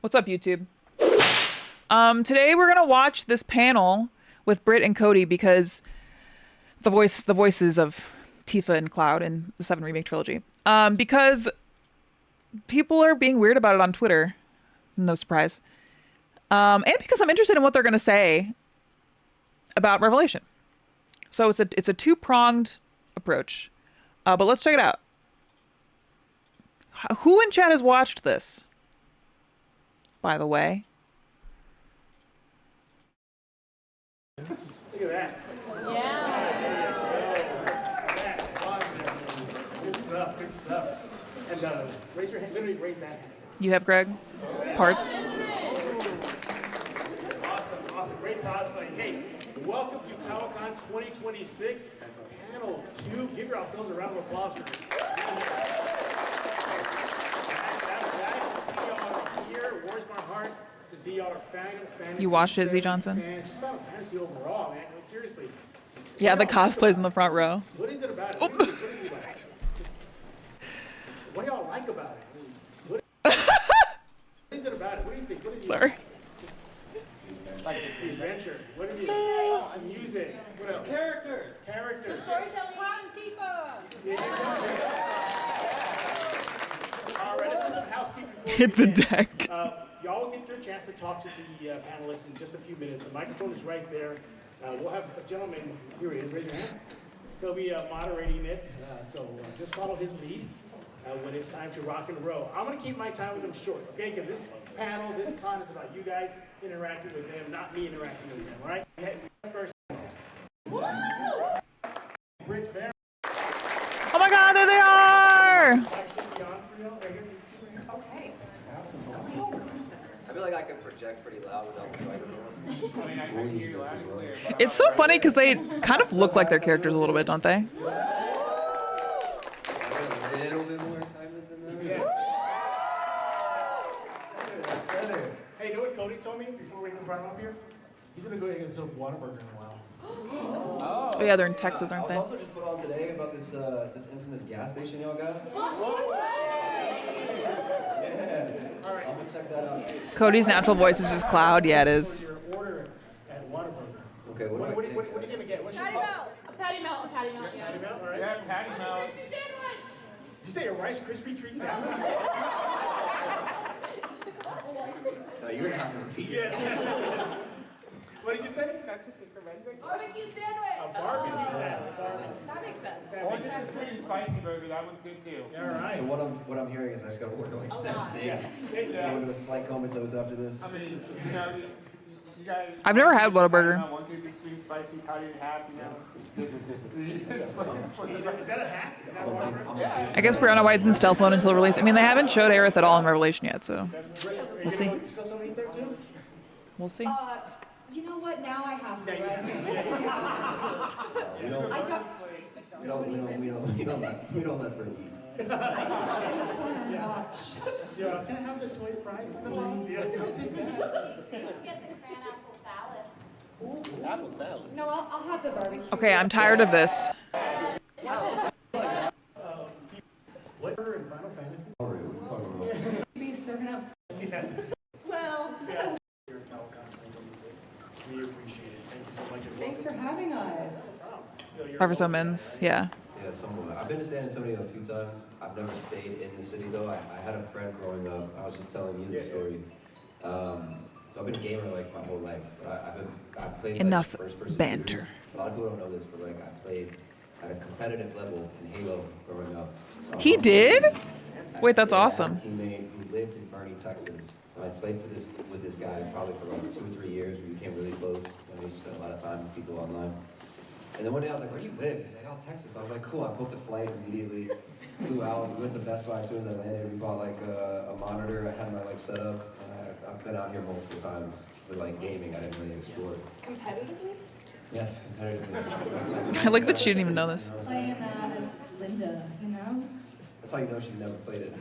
What's up, YouTube? Today we're gonna watch this panel with Brit and Cody because the voices of Tifa and Cloud in the 7 remake trilogy. Because people are being weird about it on Twitter. No surprise. And because I'm interested in what they're gonna say about Revelation. So it's a two-pronged approach. But let's check it out. Who in chat has watched this? By the way. Look at that. Yeah. Good stuff, good stuff. And raise your hand, literally raise that hand. You have, Greg? Parts? Awesome, great cosplay. Hey, welcome to CowCon 2026, panel 2. Give yourselves a round of applause for warms my heart to see y'all are fantasy. You watched it, Z Johnson? Just Final Fantasy overall, man. I mean, seriously. Yeah, the cosplay's in the front row. What is it about it? What do y'all like about it? What is it about it? What do you think? What did you Sorry. Just like the adventure. What did you the music? What else? Characters. Characters. The storytelling. Tifa. All right, let's do some housekeeping. Hit the deck. Y'all will get your chance to talk to the panelists in just a few minutes. The microphone is right there. We'll have a gentleman, here he is, raise your hand. He'll be moderating it, so just follow his lead when it's time to rock and roll. I'm going to keep my time with them short, okay? Because this panel, this con is about you guys interacting with them, not me interacting with them, all right? First, Brit, Baron. Oh my god, there they are! Okay. I feel like I can project pretty loud without the microphone. It's so funny because they kind of look like their characters a little bit, don't they? A little bit more excitement than that. Hey, you know what Cody told me before we even brought him up here? He's going to go ahead and get himself Whataburger in a while. Oh yeah, they're in Texas, aren't I they? was also just put on today about this this infamous gas station y'all got. Yeah. All right. I'm gonna check that out. Cody's natural voice is just Cloud. Yeah, it is. Your order at Whataburger. Okay, what What are you gonna get? What's your Patty melt. A patty melt. A patty melt. Patty Yeah. melt, all right. Yeah, patty melt. Did you say a Rice Krispie treat sandwich? No, you're gonna have to repeat yourself. What did you say? That's the secret recipe. Barbecue A sandwich. barbecue sandwich. That makes sense. Or just the sweet and spicy burger. That one's good too. All right. So what I'm hearing is I just gotta order like 7 things. Yeah. I'm gonna slight comatose after this. I mean, you know, you guys. I've never had Whataburger. One could be sweet and spicy, cut it in half. You know. Is that a hack? Is that a Whataburger? I guess Brianna White's in stealth mode until release. I mean, they haven't showed Aerith at all in Revelation yet, so we'll see. You saw somebody there too? We'll see. You know what? Now I have to. We don't I don't. let Brit eat. Yeah, can I have the toy prize in the box? Yeah, I'll take that. Get the cran apple salad. Apple salad. No, I'll have the barbecue. Okay, I'm tired of this. What order in Final Fantasy? All right, what are you talking about? Be serving up. Yeah. Well. Yeah. Here at CowCon 2026. We appreciate it. Thank you so much. and Thanks for welcome. having us. FF7 Mins, yeah. Yeah, somewhat. I've been to San Antonio a few times. I've never stayed in the city though. I had a friend growing up. I was just telling you the story. So I've been a gamer like my whole life. But I've played Enough like, first-person banter. shooters. A lot of people don't know this, but like I played at a competitive level in Halo growing up. So He did? Wait, that's I had awesome. a teammate who lived in Bernie, Texas. So I played with this guy probably for like 2 or 3 years. We became really close, and we spent a lot of time with people online. And then one day I was like, "Where do you live?" He's like, "Oh, Texas." I was like, "Cool." I booked a flight immediately, flew out. We went to Best Buy as soon as I landed. We bought like a monitor. I had my like setup, and I've been out here multiple times with like gaming. I didn't really explore. Competitively? Yes, competitively. I like that she didn't even know this. Playing as Linda, you know? That's how you know she's never played it.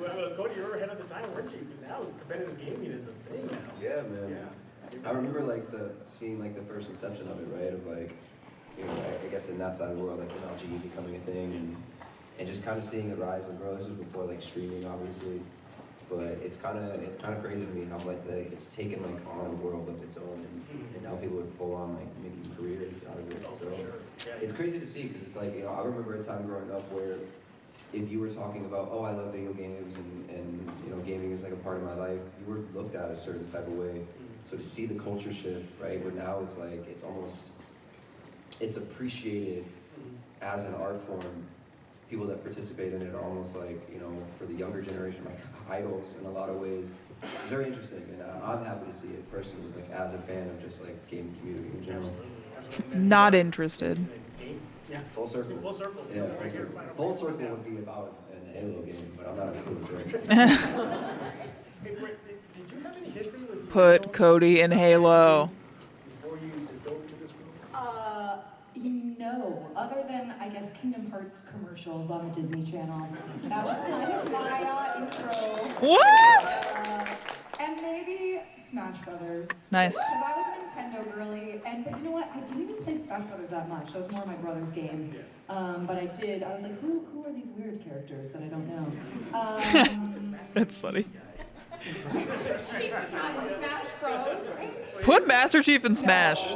Well, Cody, you were ahead of the time, weren't you? Because now competitive gaming is a thing now. Yeah, man. Yeah. I remember like seeing like the first inception of it, right? Of like, you know, I guess in that side of the world, like MLG becoming a thing, and and just kind of seeing it rise and grow. This was before like streaming, obviously, but it's kind of crazy to me how like it's taken like on a world of its own, and now people are full on like making careers out of it. So it's crazy to see because it's like, you know, I remember a time growing up where if you were talking about, oh, I love video games and you know, gaming is like a part of my life, you were looked at a certain type of way. So to see the culture shift, right, where now it's like, it's appreciated as an art form. People that participate in it are almost like, you know, for the younger generation, like idols in a lot of ways. It's very interesting, and I'm happy to see it personally, like as a fan of just like gaming community in general. Not interested. Yeah. Full circle. Full circle. Yeah, Right here, Final full Fantasy. circle would be if I was in a Halo game, but I'm not as cool as Rick. Hey, Brit, did you have any history with Put Halo Cody in Halo. before you go to this group? No, other than, I guess, Kingdom Hearts commercials on the Disney Channel. That was kind of my intro. What? And maybe Smash Brothers. Nice. Because I was a Nintendo girly, but you know what? I didn't even play Smash Brothers that much. That was more my brother's game. But I was like, who are these weird characters that I don't know? That's funny. Smash Bros, right? Put Master Chief in Smash.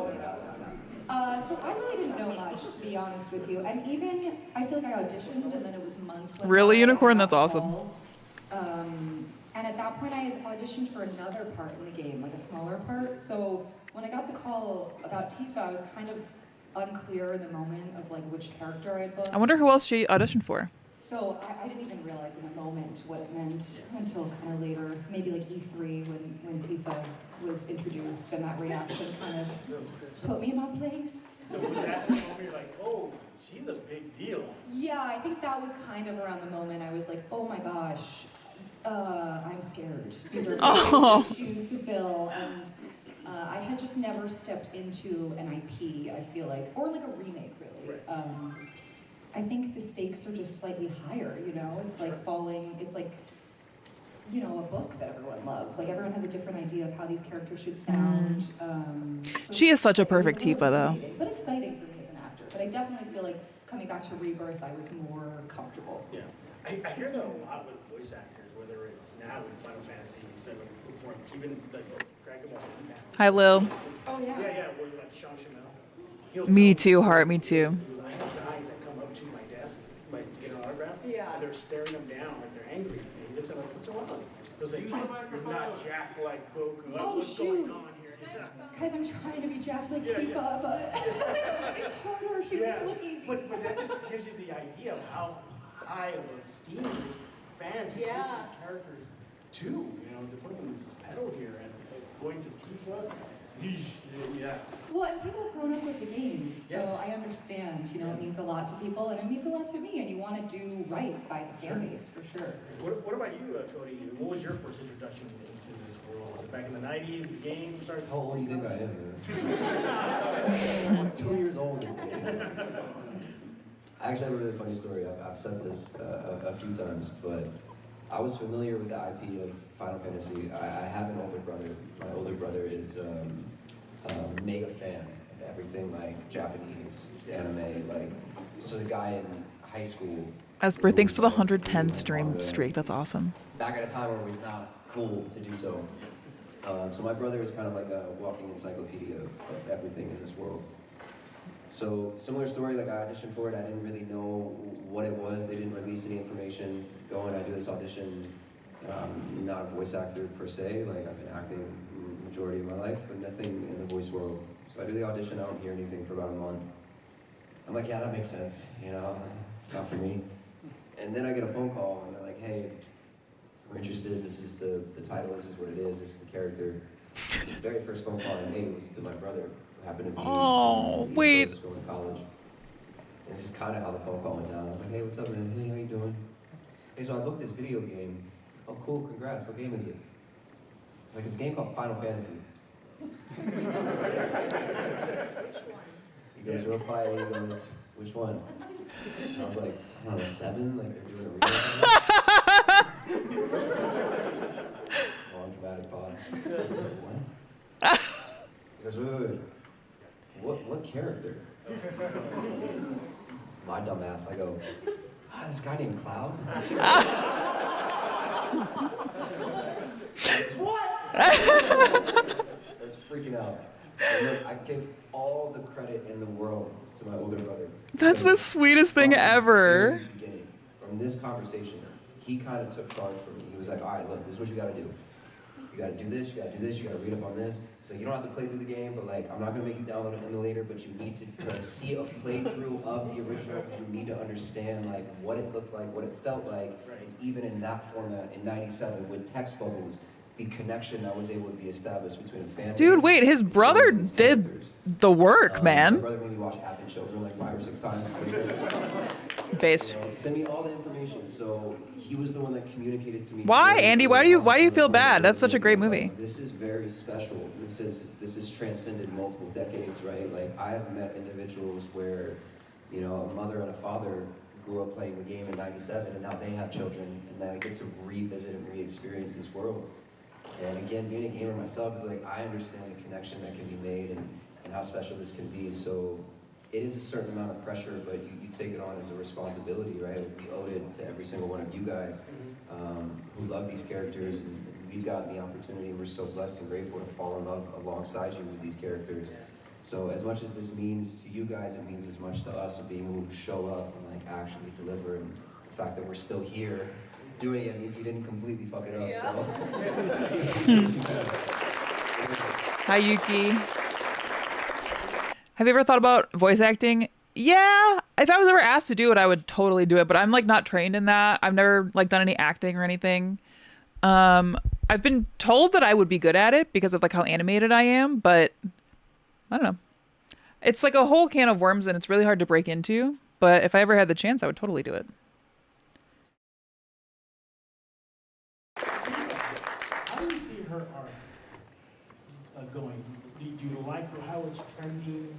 So I really didn't know much, to be honest with you. And even, I feel like I auditioned, and then it was months. Really, Unicorn? That's awesome. And at that point, I had auditioned for another part in the game, like a smaller part. So when I got the call about Tifa, I was kind of unclear in the moment of like which character I'd booked. I wonder who else she auditioned for. So I didn't even realize in the moment what it meant until kind of later, maybe like E3 when Tifa was introduced, and that reaction kind of put me in my place. So was that the moment you're like, oh, she's a big deal? Yeah, I think that was kind of around the moment I was like, oh my gosh, I'm scared. These are big shoes to fill, and I had just never stepped into an IP, I feel like, or like a remake, really. Right. I think the stakes are just slightly higher, you know? It's like it's like, you know, a book that everyone loves. Like, everyone has a different idea of how these characters should sound. So She is such a perfect it was Tifa, though. intimidating, but exciting for me as an actor. But I definitely feel like coming back to Rebirth, I was more comfortable. Yeah. I hear that a lot with voice actors, whether it's now in Final Fantasy VII, before even the Dragon Ball Z panel. Hi, Lil. Oh, yeah. Yeah, where like Sean Chamel. he'll Me tell too, Heart. Me too. I have guys that come up to my desk, to get an autograph, Yeah. and they're staring them down, like they're angry. And he looks at them like, what's wrong? They'll say, you're not Jack like Goku. Like, Oh, what's going shoot. on here? Yeah. Guys, I'm trying to be Jack's like Yeah, Tifa, but it's harder. She makes it look easy. But that just gives you the idea of how high of esteem fans just Yeah. give these characters to. You know, to put them in this pedal here and going to Tifa. Yeah. Well, and people have grown up with the games, so Yeah. I understand. You know, it means a lot to people, and it means a lot to me. And you want to do right by the fan base for sure. What about you, Cody? What was your first introduction into this world? Was it back in the 90s, the game started? How old do you think I am, man? 2 years old. I actually have a really funny story. I've said this a few times, but I was familiar with the IP of Final Fantasy. I have an older brother. My older brother is a mega fan of everything like Japanese anime. Like, this is a guy in high school. Esper, thanks for the 110 stream streak. That's awesome. Back at a time where it was not cool to do so. So my brother is kind of like a walking encyclopedia of everything in this world. So similar story, like I auditioned for it, I didn't really know what it was, they didn't release any information. Go and I do this audition, not a voice actor per se, like I've been acting majority of my life, but nothing in the voice world. So I do the audition, I don't hear anything for about a month. I'm like, yeah, that makes sense, you know, it's not for me. And then I get a phone call and they're like, hey, we're interested, this is the title, this is what it is, this is the character. The very first phone call I made was to my brother, who happened to be Oh, in the East wait. Coast, going to college. And this is kind of how the phone call went down. I was like, hey, what's up, man? Hey, how you doing? Hey, so I booked this video game. Oh, cool, congrats. What game is it? It's like, it's a game called Final Fantasy. He goes real quiet, he goes, which one? And I was like, I don't know, 7? Like, they're doing a remake. Long dramatic pause. I was like, what? He goes, wait. What character? My dumb ass, I go, this guy named Cloud. What? So I was freaking out. And look, I give all the credit in the world to my older brother. That's the sweetest thing From the ever. very beginning, from this conversation, he kind of took charge for me. He was like, all right, look, this is what you got to do. You got to do this, you got to do this, you got to read up on this. So you don't have to play through the game, but like, I'm not going to make you download an emulator, but you need to see a playthrough of the original. You need to understand like what it looked like, what it felt like, and even in that format in '97 with text bubbles, the connection that was able to be established between a family. Dude, wait, his brother did the work, My man. brother made me watch App and Children like 5 or 6 times. Based. You know, send me all the information. So he was the one that communicated to me. Why, very Andy? early Why do you on feel the bad? point That's of such a great like, movie. This is very special. This is transcended multiple decades, right? Like I have met individuals where, you know, a mother and a father grew up playing the game in '97, and now they have children, and they get to revisit and re-experience this world. And again, being a gamer myself, is like I understand the connection that can be made and how special this can be. So it is a certain amount of pressure, but you take it on as a responsibility, right? We owe it to every single one of you guys who love these characters, and we've gotten the opportunity, and we're so blessed and grateful to fall in love alongside you with these characters. So as much as this means to you guys, it means as much to us of being able to show up and like actually deliver, and the fact that we're still here doing it means we didn't completely fuck it up. So. Hi, Yuki. Have you ever thought about voice acting? Yeah, if I was ever asked to do it, I would totally do it, but I'm like not trained in that. I've never like done any acting or anything. I've been told that I would be good at it because of like how animated I am, but I don't know. It's like a whole can of worms and it's really hard to break into, but if I ever had the chance, I would totally do it. How do you see her arc going? Do you like her, how it's trending?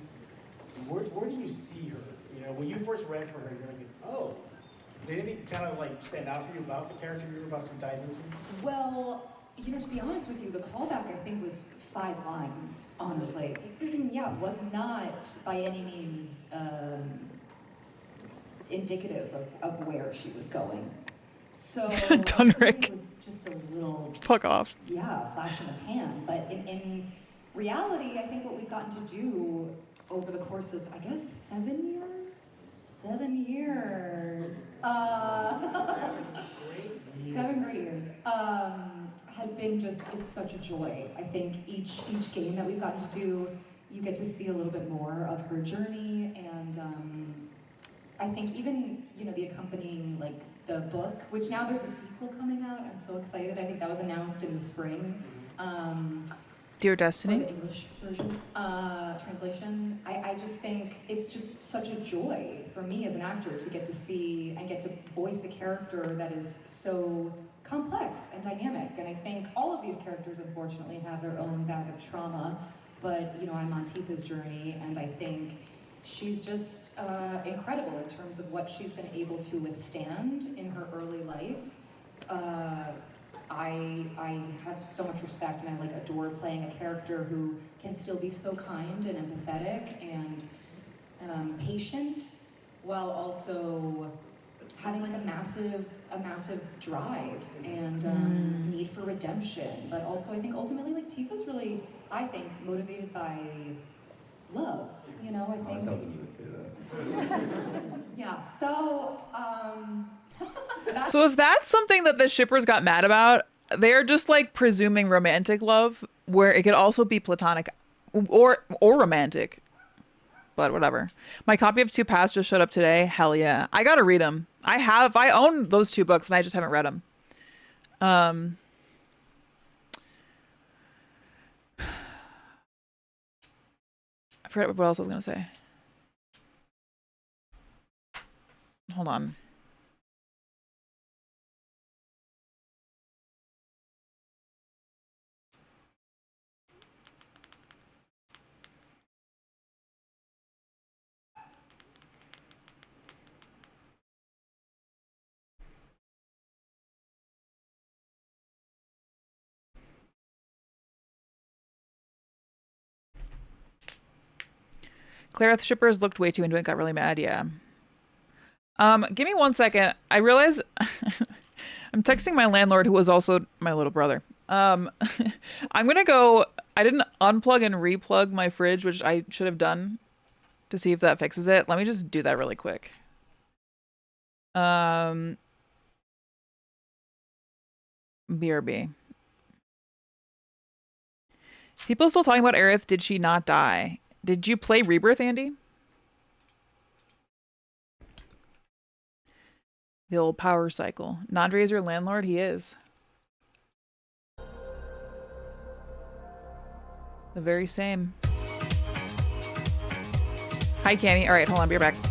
Where do you see her? You know, when you first read for her, you're like, oh, did anything kind of like stand out for you about the character you're about to dive into? Well, you know, to be honest with you, the callback I think was 5 lines, honestly. Yeah, it was not by any means indicative of where she was going. So Dunrick. it was just a little, Fuck off. yeah, flash in the pan. But in reality, I think what we've gotten to do over the course of, I guess, 7 years? 7 years. 7 great years. Has been just, it's such a joy. I think each game that we've gotten to do, you get to see a little bit more of her journey, and I think even, you know, the accompanying, like, the book, which now there's a sequel coming out. I'm so excited. I think that was announced in the spring. Dear For Destiny. the English version, translation. I just think it's just such a joy for me as an actor to get to see and get to voice a character that is so complex and dynamic. And I think all of these characters, unfortunately, have their own bag of trauma. But, you know, I'm on Tifa's journey, and I think she's just incredible in terms of what she's been able to withstand in her early life. I have so much respect, and I like adore playing a character who can still be so kind and empathetic and patient, while also having like a massive drive and need for redemption. But also, I think ultimately, like Tifa's really, I think, motivated by love. You know, I I was think. hoping you would say that. Yeah. So. So if that's something that the shippers got mad about, they're just like presuming romantic love, where it could also be platonic or romantic. But whatever. My copy of Two Paths just showed up today. Hell yeah. I gotta read them. I own those 2 books and I just haven't read them. I forgot what else I was gonna say. Hold on. Clareth shippers looked way too into it, got really mad, yeah. Give me 1 second. I realize I'm texting my landlord, who was also my little brother. I'm gonna go. I didn't unplug and replug my fridge, which I should have done to see if that fixes it. Let me just do that really quick. BRB. People still talking about Aerith. Did she not die? Did you play Rebirth, Andy? The old power cycle. Nandre is your landlord? He is. The very same. Hi, Cammy. All right, hold on. Be right back.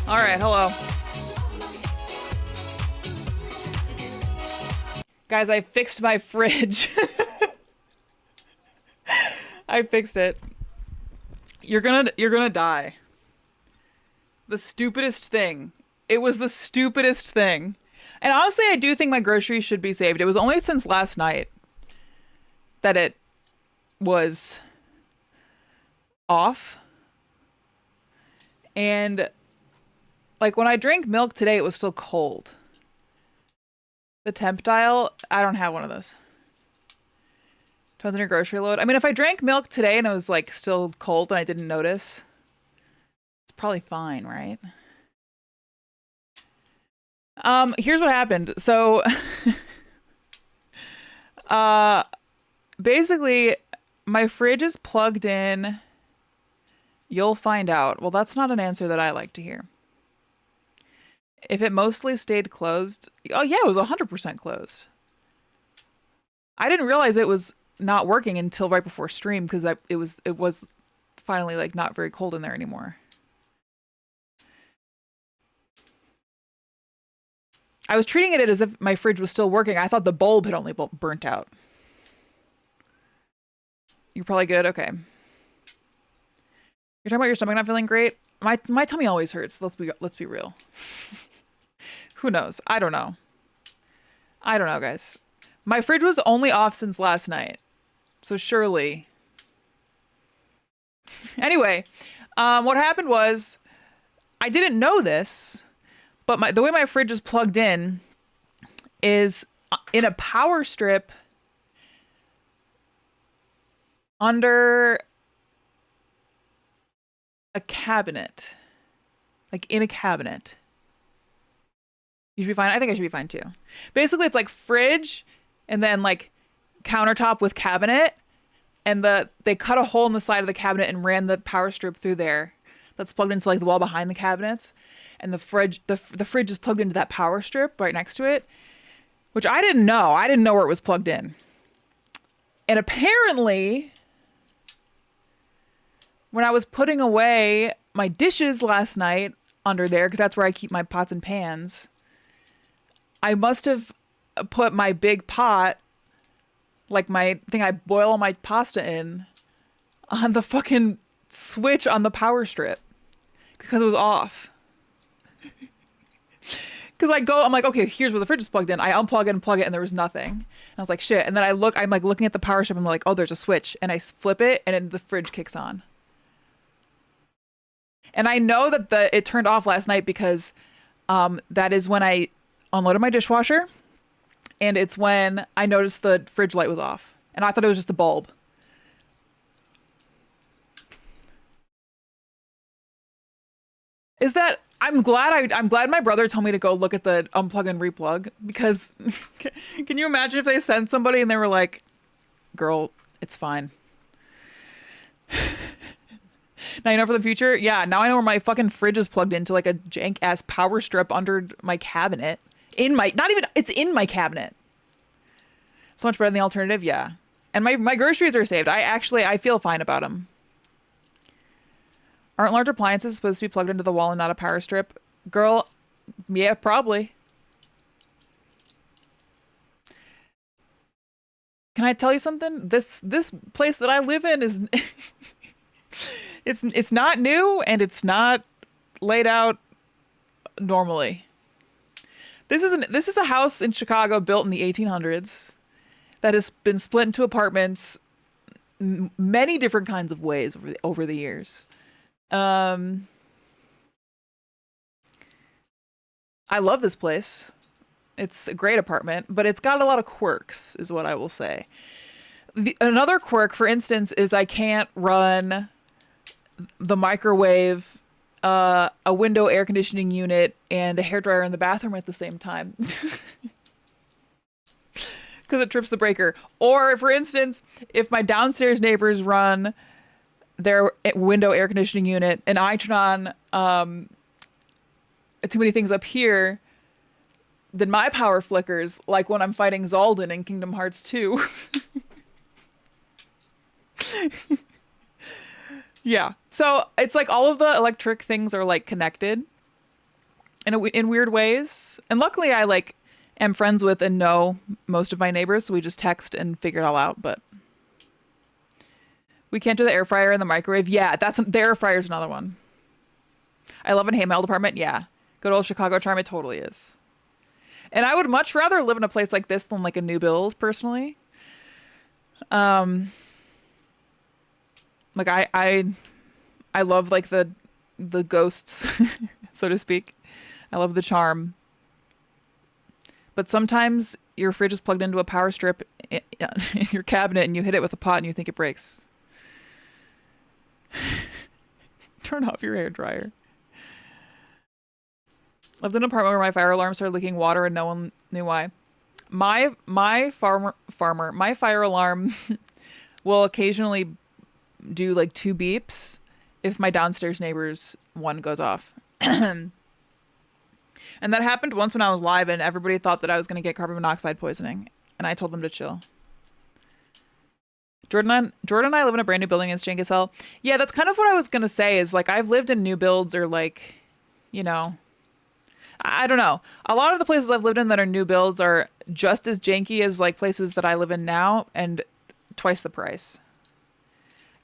All right, hello. Guys, I fixed my fridge. I fixed it. You're gonna die. The stupidest thing. It was the stupidest thing. And honestly, I do think my groceries should be saved. It was only since last night that it was off. And like when I drank milk today, it was still cold. The temp dial, I don't have one of those. Depends on your grocery load. I mean, if I drank milk today and it was like still cold and I didn't notice, it's probably fine, right? Here's what happened. So, basically, my fridge is plugged in. You'll find out. Well, that's not an answer that I like to hear. If it mostly stayed closed, oh yeah, it was 100% closed. I didn't realize it was not working until right before stream because it was finally like not very cold in there anymore. I was treating it as if my fridge was still working. I thought the bulb had only burnt out. You're probably good? Okay. You're talking about your stomach not feeling great? My tummy always hurts. Let's be real. Who knows? I don't know. I don't know, guys. My fridge was only off since last night. So surely. Anyway, what happened was I didn't know this, but the way my fridge is plugged in is in a power strip under a cabinet. Like in a cabinet. You should be fine. I think I should be fine too. Basically, it's like fridge and then like countertop with cabinet. And they cut a hole in the side of the cabinet and ran the power strip through there. That's plugged into like the wall behind the cabinets. And the fridge is plugged into that power strip right next to it. Which I didn't know. I didn't know where it was plugged in. And apparently, when I was putting away my dishes last night under there, because that's where I keep my pots and pans, I must have put my big pot, like my thing I boil all my pasta in, on the fucking switch on the power strip because it was off. Because I'm like, okay, here's where the fridge is plugged in. I unplug it and plug it, and there was nothing. And I was like, shit. And then I'm like looking at the power strip, and I'm like, oh, there's a switch. And I flip it, and then the fridge kicks on. And I know that it turned off last night because that is when I unloaded my dishwasher, and it's when I noticed the fridge light was off. And I thought it was just the bulb. I'm glad my brother told me to go look at the unplug and replug, because can you imagine if they sent somebody and they were like, girl, it's fine. Now you know for the future? Yeah, now I know where my fucking fridge is plugged into, like a jank ass power strip under my cabinet. It's in my cabinet. So much better than the alternative, yeah. And my groceries are saved. I feel fine about them. Aren't large appliances supposed to be plugged into the wall and not a power strip? Girl, yeah, probably. Can I tell you something? This place that I live in is it's not new, and it's not laid out normally. This is a house in Chicago built in the 1800s that has been split into apartments many different kinds of ways over the years. I love this place. It's a great apartment, but it's got a lot of quirks, is what I will say. Another quirk, for instance, is I can't run the microwave, a window air conditioning unit, and a hairdryer in the bathroom at the same time. Because it trips the breaker. Or, for instance, if my downstairs neighbors run their window air conditioning unit and I turn on too many things up here, then my power flickers, like when I'm fighting Zaldin in Kingdom Hearts 2. Yeah. So it's like all of the electric things are like connected. in weird ways. And luckily, I like am friends with and know most of my neighbors, so we just text and figure it all out. But we can't do the air fryer and the microwave. Yeah, the air fryer is another one. I love an Haymail department. Yeah, good old Chicago charm. It totally is. And I would much rather live in a place like this than like a new build, personally. Like I love like the ghosts, so to speak. I love the charm. But sometimes your fridge is plugged into a power strip in your cabinet and you hit it with a pot and you think it breaks. Turn off your hair dryer. Lived in an apartment where my fire alarm started leaking water and no one knew why. My fire alarm will occasionally do like 2 beeps if my downstairs neighbor's one goes off. And that happened once when I was live and everybody thought that I was going to get carbon monoxide poisoning. And I told them to chill. Jordan and I live in a brand new building. It's jank as hell. Yeah, that's kind of what I was going to say is like I've lived in new builds or like, you know, I don't know. A lot of the places I've lived in that are new builds are just as janky as like places that I live in now and twice the price.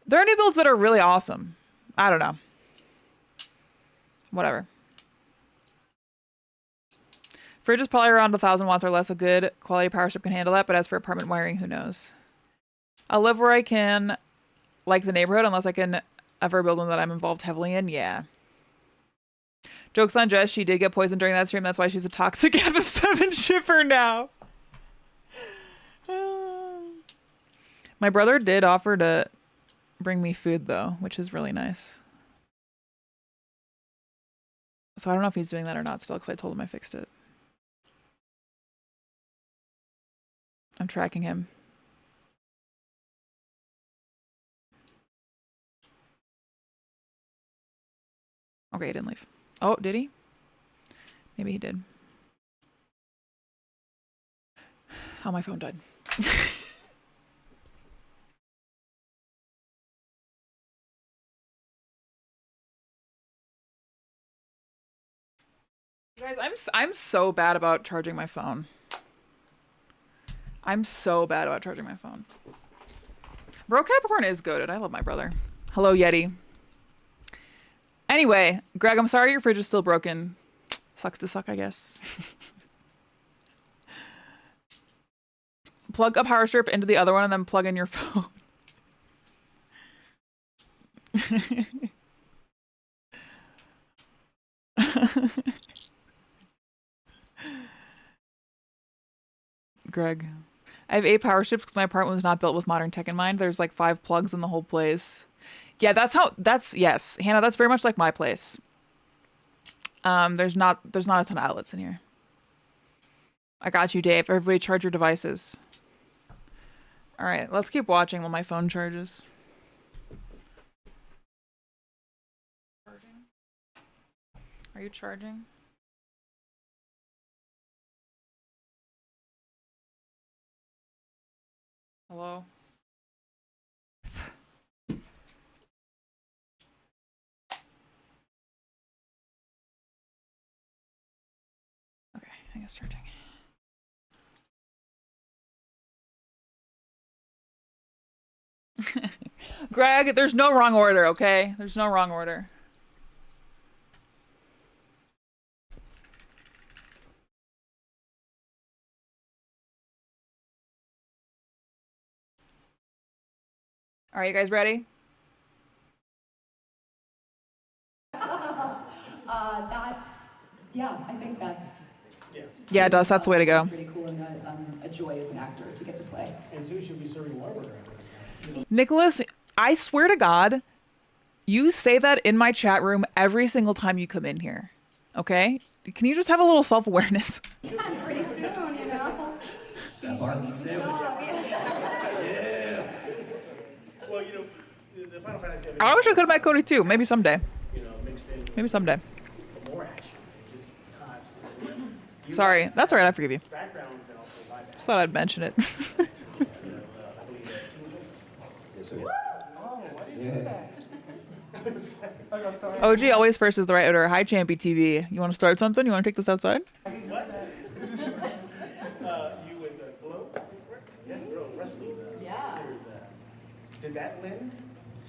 There are new builds that are really awesome. I don't know. Whatever. Fridge is probably around 1,000 watts or less. A good quality power strip can handle that, but as for apartment wiring, who knows? I'll live where I can, like the neighborhood, unless I can ever build one that I'm involved heavily in. Yeah. Joke's on Jess. She did get poisoned during that stream. That's why she's a toxic FF7 shipper now. My brother did offer to bring me food, though, which is really nice. So I don't know if he's doing that or not still, because I told him I fixed it. I'm tracking him. Okay, he didn't leave. Oh, did he? Maybe he did. Oh, my phone died. Guys, I'm so bad about charging my phone. I'm so bad about charging my phone. Bro Capricorn is goated. I love my brother. Hello, Yeti. Anyway, Greg, I'm sorry your fridge is still broken. Sucks to suck, I guess. Plug a power strip into the other one and then plug in your phone. Greg. I have 8 power strips because my apartment was not built with modern tech in mind. There's like 5 plugs in the whole place. Yeah, yes. Hannah, that's very much like my place. There's not a ton of outlets in here. I got you, Dave. Everybody charge your devices. All right, let's keep watching while my phone charges. Are you charging? Hello? Okay, I think it's charging. Greg, there's no wrong order, okay? There's no wrong order. All right, you guys ready? I think that's Yeah, Dust, that's the way to go. pretty cool and a joy as an actor to get to play. And soon she'll be serving Whataburger. Nicholas, I swear to God, you say that in my chat room every single time you come in here. Okay? Can you just have a little self-awareness? Pretty soon, you know. That barbecue sandwich. Well, you know, the Final Fantasy VII, I wish I could have met Cody too. Maybe someday. you know, mixed in Maybe someday. with more action. Just constantly. You Sorry. guys' That's all right. I forgive you. backgrounds and also live action. Just thought I'd mention it. I believe Team Wolf. Yes, sir. Oh, what did you do that? I'm sorry. OG always first is the right order. Hi, Champy TV. You want to start something? You want to take this outside? What? You with the Glow? Yes, bro, wrestling Yeah. series. Did that lend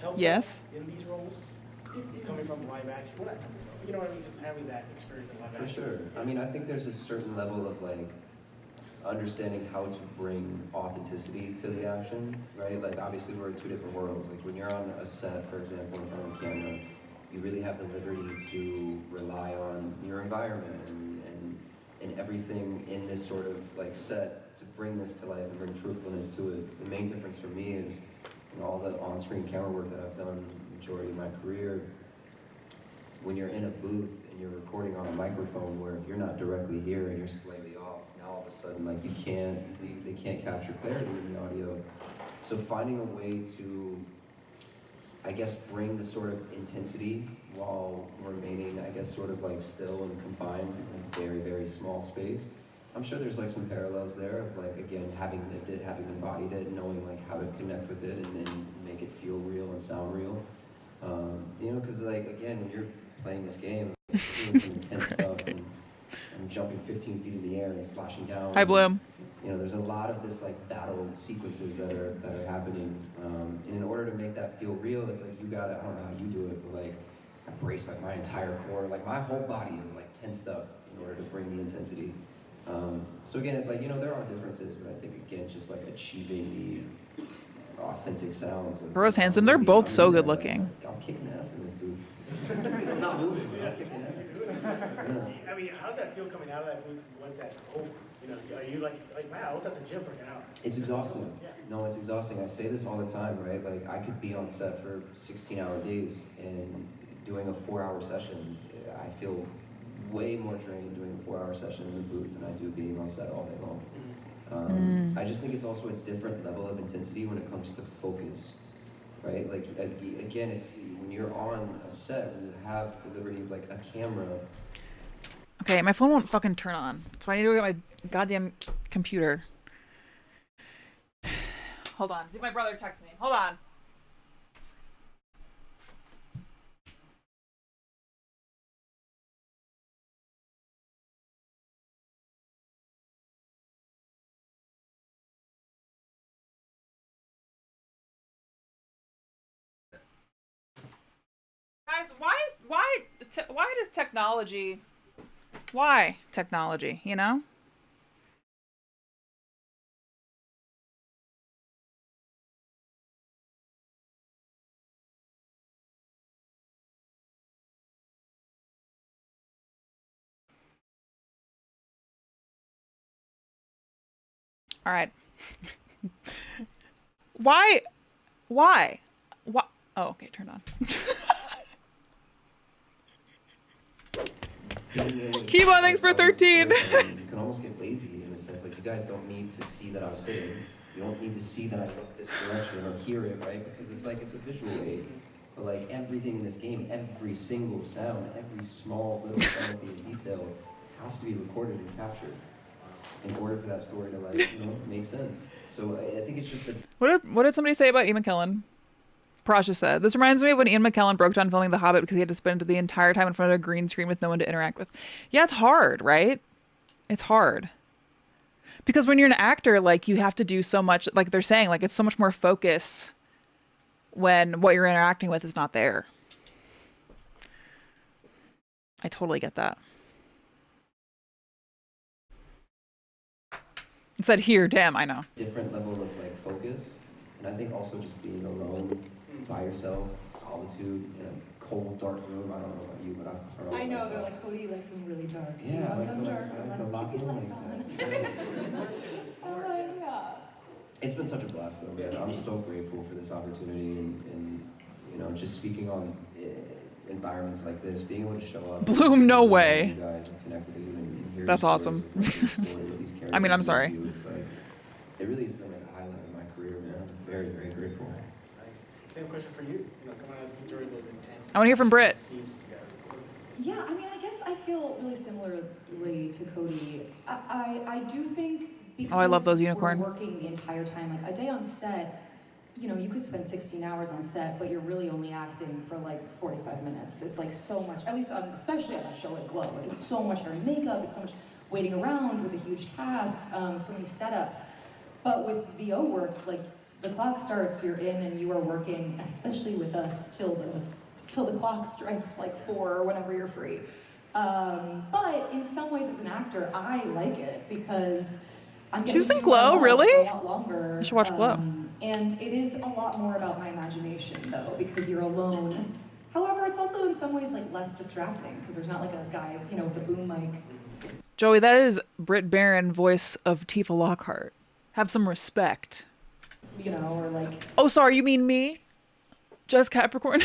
help Yes. in these roles? Coming from live action? Well, not coming from, you know what I mean? Just having that experience in live For action. sure. I mean, I think there's a certain level of like understanding how to bring authenticity to the action, right? Like obviously we're in two different worlds. Like when you're on a set, for example, in front of a camera, you really have the liberty to rely on your environment and everything in this sort of like set to bring this to life and bring truthfulness to it. The main difference for me is all the on-screen camera work that I've done the majority of my career. When you're in a booth and you're recording on a microphone where if you're not directly here and you're slightly off, now all of a sudden like they can't capture clarity in the audio. So finding a way to, I guess, bring the sort of intensity while remaining, I guess, sort of like still and confined in a very, very small space. I'm sure there's like some parallels there of like, again, having lived it, having embodied it, knowing like how to connect with it and then make it feel real and sound real. You know, because like, again, when you're playing this game, like, doing some intense stuff and jumping 15 feet in the air and slashing down. Hi, Bloom. You know, there's a lot of this like battle sequences that are happening. And in order to make that feel real, it's like you gotta, I don't know how you do it, but like I brace like my entire core, like my whole body is like tensed up in order to bring the intensity. So again, it's like, you know, there are differences, but I think again, just like achieving the authentic sounds. Burrow's handsome. They're both so good looking. I'm kicking ass in this booth. I'm not moving, but I'm kicking ass. Yeah. I mean, how's that feel coming out of that booth once that's over? You know, are you like, man, I was at the gym for an hour. It's exhausting. No, it's exhausting. I say this all the time, right? Like, I could be on set for 16-hour days and doing a 4-hour session. I feel way more drained doing a 4-hour session in the booth than I do being on set all day long. I just think it's also a different level of intensity when it comes to focus, right? Like, again, it's when you're on a set, when you have the liberty of like a camera. Okay, my phone won't fucking turn on, so I need to go get my goddamn computer. Hold on. See if my brother texts me. Hold on. Guys, why does technology? Why technology? You know. All right. Why? Why? What? Oh, okay. Turn on. Kibo, thanks for 13. You can almost get lazy in a sense. Like, you guys don't need to see that I'm sitting. You don't need to see that I look this direction or hear it, right? Because it's like, it's a visual aid. But like everything in this game, every single sound, every small little subtlety and detail has to be recorded and captured in order for that story to like, you know, make sense. So I think it's just a... What did somebody say about Ian McKellen? Prasha said, this reminds me of when Ian McKellen broke down filming The Hobbit because he had to spend the entire time in front of a green screen with no one to interact with. Yeah, it's hard, right? It's hard. Because when you're an actor, like, you have to do so much, like they're saying, like, it's so much more focus when what you're interacting with is not there. I totally get that. It said here, damn, I know. different level of like focus. And I think also just being alone by yourself, solitude in a cold, dark room. I don't know about you, but I turn all I the know, lights they're out. like, Cody likes them really dark. Do you Yeah, I want like them the, dark? I I'm like the like, lock keep these lights on. on. Yeah. It's been such a blast though, man. I'm so grateful for this opportunity and you know, just speaking on environments like this, being able to show up. Bloom, no and way. You guys and connect with you and hear That's these awesome. stories, these stories of these I mean, I'm characters sorry. you. It's like, it really has been like a highlight of my career, man. I'm very, very grateful. Nice. Same question for you. You know, coming out during those intense. I want to hear from Brit. Scenes together. Yeah, I mean, I guess I feel really similarly to Cody. I do think because Oh, I love those unicorn. we're working the entire time, like a day on set, you know, you could spend 16 hours on set, but you're really only acting for like 45 minutes. It's like so much, at least especially on a show like Glow, like it's so much hair and makeup, it's so much waiting around with a huge cast, so many setups. But with VO work, like the clock starts, you're in and you are working, especially with us, till the clock strikes like 4 or whenever you're free. But in some ways as an actor, I like it because I'm She was in getting to Glow, run really? for a lot longer. You should watch Glow. And it is a lot more about my imagination though, because you're alone. However, it's also in some ways like less distracting because there's not like a guy, you know, with a boom mic. Joey, that is Brit Barron, voice of Tifa Lockhart. Have some respect. You know, or like Oh, sorry, you mean me? Jess Capricorn?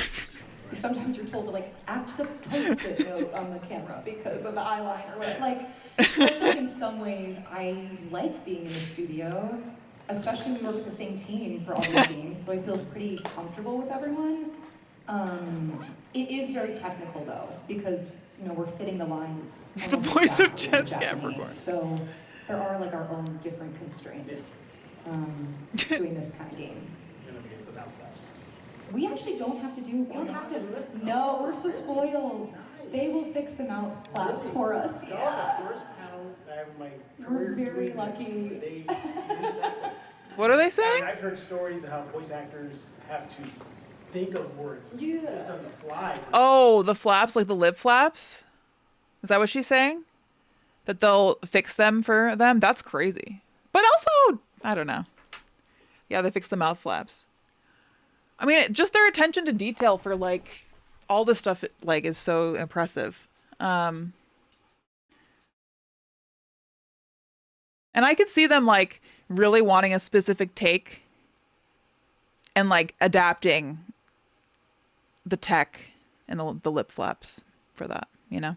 sometimes you're told to like act the post-it note on the camera because of the eyeliner or whatever. Like, I feel like in some ways I like being in the studio, especially when we work with the same team for all these games, so I feel pretty comfortable with everyone. It is very technical though, because you know we're fitting the lines. The voice of exactly in Jess Japanese, Capricorn. so there are like our own different constraints doing this kind of game. We actually don't have to do. We don't have to. No, we're so spoiled. They will fix the mouth flaps for us. No, Yeah. the first panel I have in my We're career very doing this, lucky. They exactly. What are they And saying? I've heard stories of how voice actors have to think of words Yeah. just on the fly. Oh, the flaps, like the lip flaps? Is that what she's saying? That they'll fix them for them? That's crazy. But also, I don't know. Yeah, they fix the mouth flaps. I mean, just their attention to detail for like all this stuff like is so impressive. And I could see them like really wanting a specific take and like adapting the tech and the lip flaps for that, you know?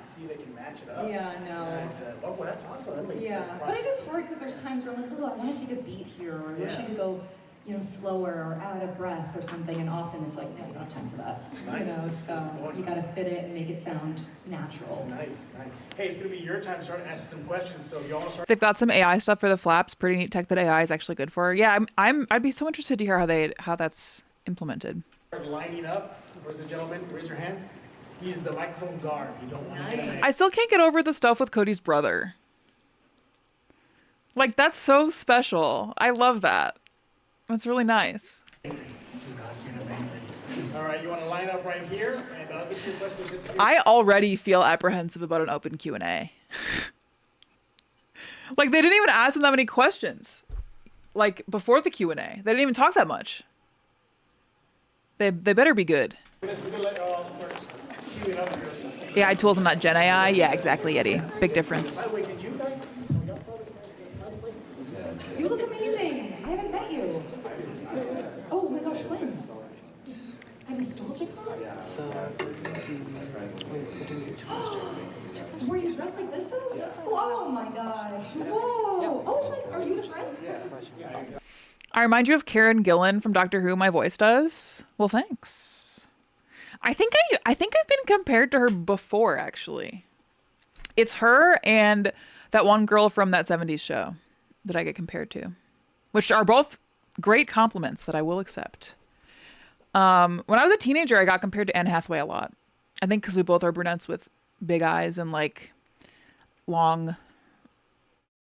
See, they can match it up. Yeah, no. And, oh, well, that's awesome. That makes Yeah, sense. but it is hard because there's times where I'm like, oh, I want to take a beat here, or I wish I Yeah. could go, you know, slower or out of breath or something. And often it's like, no, you don't have time for that. Nice. You know, so you got to fit it and make it sound natural. Nice, nice. Hey, it's gonna be your time to start asking some questions. So y'all start. They've got some AI stuff for the flaps. Pretty neat tech that AI is actually good for. Yeah, I'd be so interested to hear how that's implemented. Lining up. Where's the gentleman? Raise your hand. He's the microphone czar. You don't want to get him. I still can't get over the stuff with Cody's brother. Like that's so special. I love that. That's really nice. All right, you want to line up right here, and I'll get your question. Just here. I already feel apprehensive about an open Q&A. Like they didn't even ask them that many questions. Like before the Q&A, they didn't even talk that much. They better be good. We're gonna let y'all start queuing up here. AI tools and not Gen AI. Yeah, exactly, Eddie. Big difference. By the way, did you guys? Y'all saw this guy's cosplay? You look amazing. I haven't met you. Oh my gosh, when? At Nostalgic Con? Were you dressed like this though? Oh my gosh. Whoa. Oh my, are you the friend? I remind you of Karen Gillan from Doctor Who. My voice does. Well, thanks. I think I've been compared to her before. Actually, it's her and that one girl from that '70s show that I get compared to, which are both great compliments that I will accept. When I was a teenager, I got compared to Anne Hathaway a lot. I think because we both are brunettes with big eyes and like long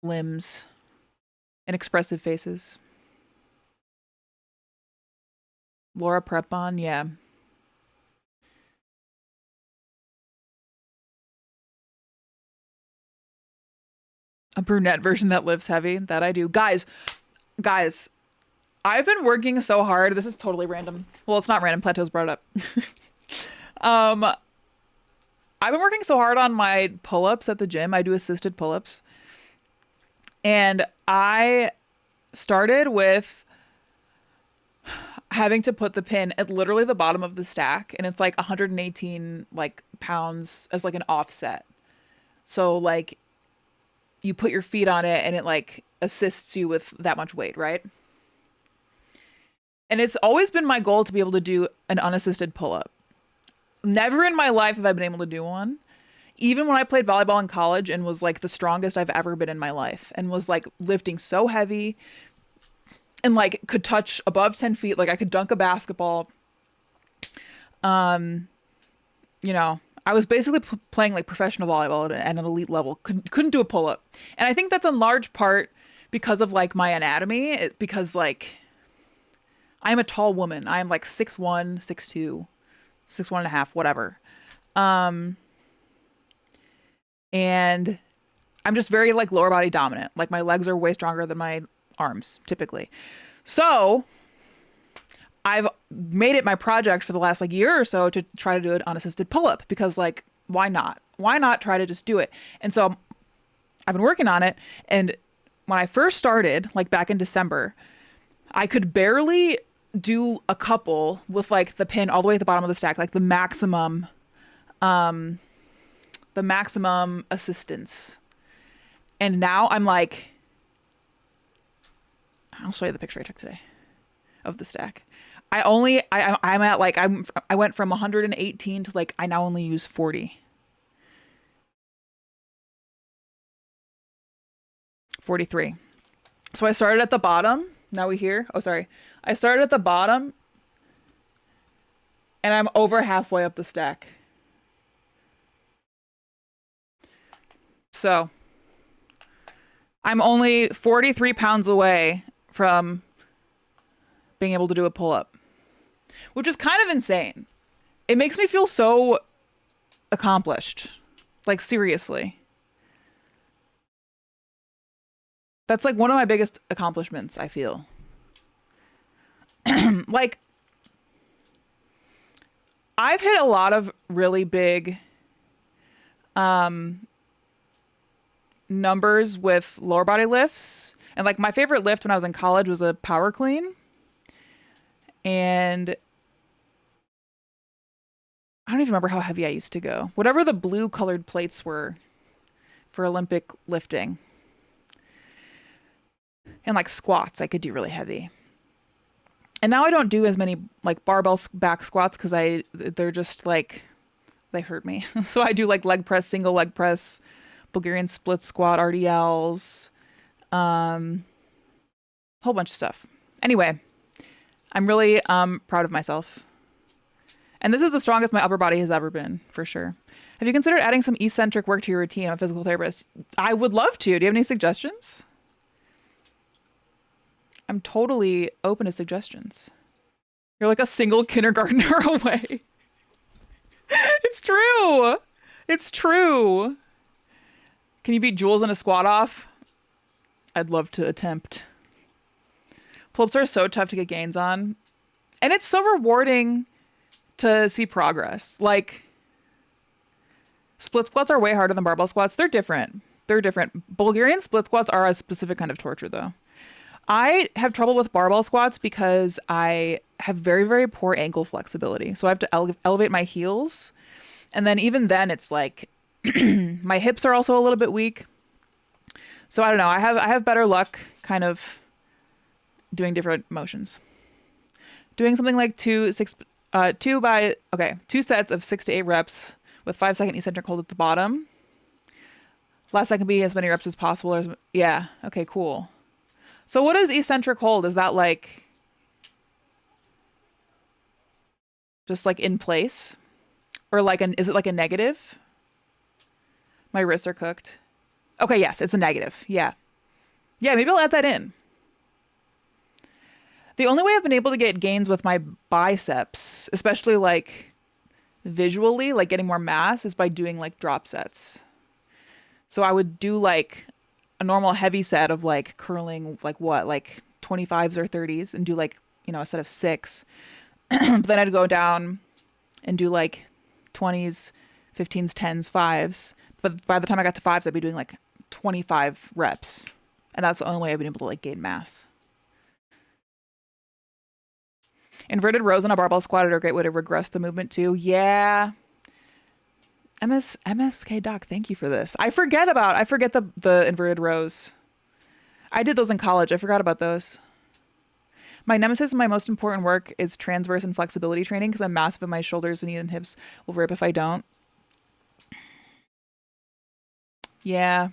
limbs and expressive faces. Laura Prepon, yeah. A brunette version that lifts heavy. That I do. Guys, I've been working so hard. This is totally random. Well, it's not random. Plateau's brought it up. I've been working so hard on my pull-ups at the gym. I do assisted pull-ups. And I started with having to put the pin at literally the bottom of the stack, and it's like 118 like pounds as like an offset. So like you put your feet on it and it like assists you with that much weight, right? And it's always been my goal to be able to do an unassisted pull-up. Never in my life have I been able to do one. Even when I played volleyball in college and was like the strongest I've ever been in my life and was like lifting so heavy and like could touch above 10 feet. Like I could dunk a basketball. You know, I was basically playing like professional volleyball at an elite level. Couldn't do a pull up, and I think that's in large part because of like my anatomy. Because like I'm a tall woman. I'm like 6'1", 6'2", 6'1.5", whatever. And I'm just very like lower body dominant. Like my legs are way stronger than my arms typically. So I've made it my project for the last like year or so to try to do an unassisted pull-up because like why not? Why not try to just do it? And so I've been working on it, and when I first started, like back in December, I could barely do a couple with like the pin all the way at the bottom of the stack, like the maximum assistance. And now I'm like, I'll show you the picture I took today of the stack. I'm at like, I went from 118 to like, I now only use 40. 43. So I started at the bottom. Now we here. Oh, sorry. I started at the bottom and I'm over halfway up the stack. So I'm only 43 pounds away from being able to do a pull-up, which is kind of insane. It makes me feel so accomplished. Like, seriously. That's like one of my biggest accomplishments, I feel. Like, I've hit a lot of really big numbers with lower body lifts. And like my favorite lift when I was in college was a power clean. And I don't even remember how heavy I used to go. Whatever the blue colored plates were for Olympic lifting. And like squats, I could do really heavy. And now I don't do as many like barbell back squats because they're just like, they hurt me. So I do like leg press, single leg press, Bulgarian split squat, RDLs, whole bunch of stuff. Anyway, I'm really proud of myself. And this is the strongest my upper body has ever been, for sure. Have you considered adding some eccentric work to your routine? I'm a physical therapist. I would love to. Do you have any suggestions? I'm totally open to suggestions. You're like a single kindergartner away. It's true. It's true. Can you beat Jules in a squat off? I'd love to attempt. Pull-ups are so tough to get gains on. And it's so rewarding to see progress. Like, split squats are way harder than barbell squats. They're different. Bulgarian split squats are a specific kind of torture, though. I have trouble with barbell squats because I have very, very poor ankle flexibility. So I have to elevate my heels. And then even then, it's like my hips are also a little bit weak. So I don't know. I have better luck kind of doing different motions. Doing something like two sets of 6 to 8 reps with 5-second eccentric hold at the bottom. Last set can be as many reps as possible. Yeah. Okay, cool. So what is eccentric hold? Is that like just like in place? Or like is it like a negative? My wrists are cooked. Okay, yes, it's a negative. Yeah. Yeah, maybe I'll add that in. The only way I've been able to get gains with my biceps, especially like visually, like getting more mass, is by doing like drop sets. So I would do like a normal heavy set of like curling, like 25s or 30s, and do like, a set of 6. But then I'd go down and do like 20s, 15s, 10s, 5s. But by the time I got to 5s, I'd be doing like 25 reps. And that's the only way I've been able to like gain mass. Inverted rows on a barbell squat are a great way to regress the movement too. Yeah. MSK Doc, thank you for this. I forget the inverted rows. I did those in college. I forgot about those. My nemesis and my most important work is transverse and flexibility training because I'm massive and my shoulders and knees and hips will rip if I don't. Yeah.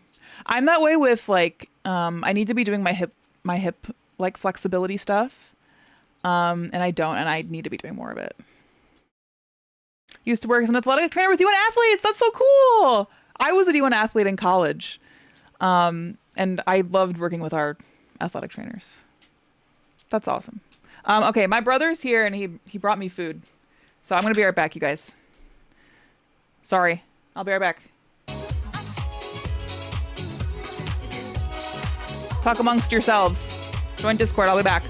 I'm that way with like, I need to be doing my hip like flexibility stuff. And I don't, and I need to be doing more of it. Used to work as an athletic trainer with D1 athletes. That's so cool. I was a D1 athlete in college. And I loved working with our athletic trainers. That's awesome. Okay, my brother's here and he brought me food. So I'm going to be right back, you guys. Sorry. I'll be right back. Talk amongst yourselves. Join Discord. I'll be back.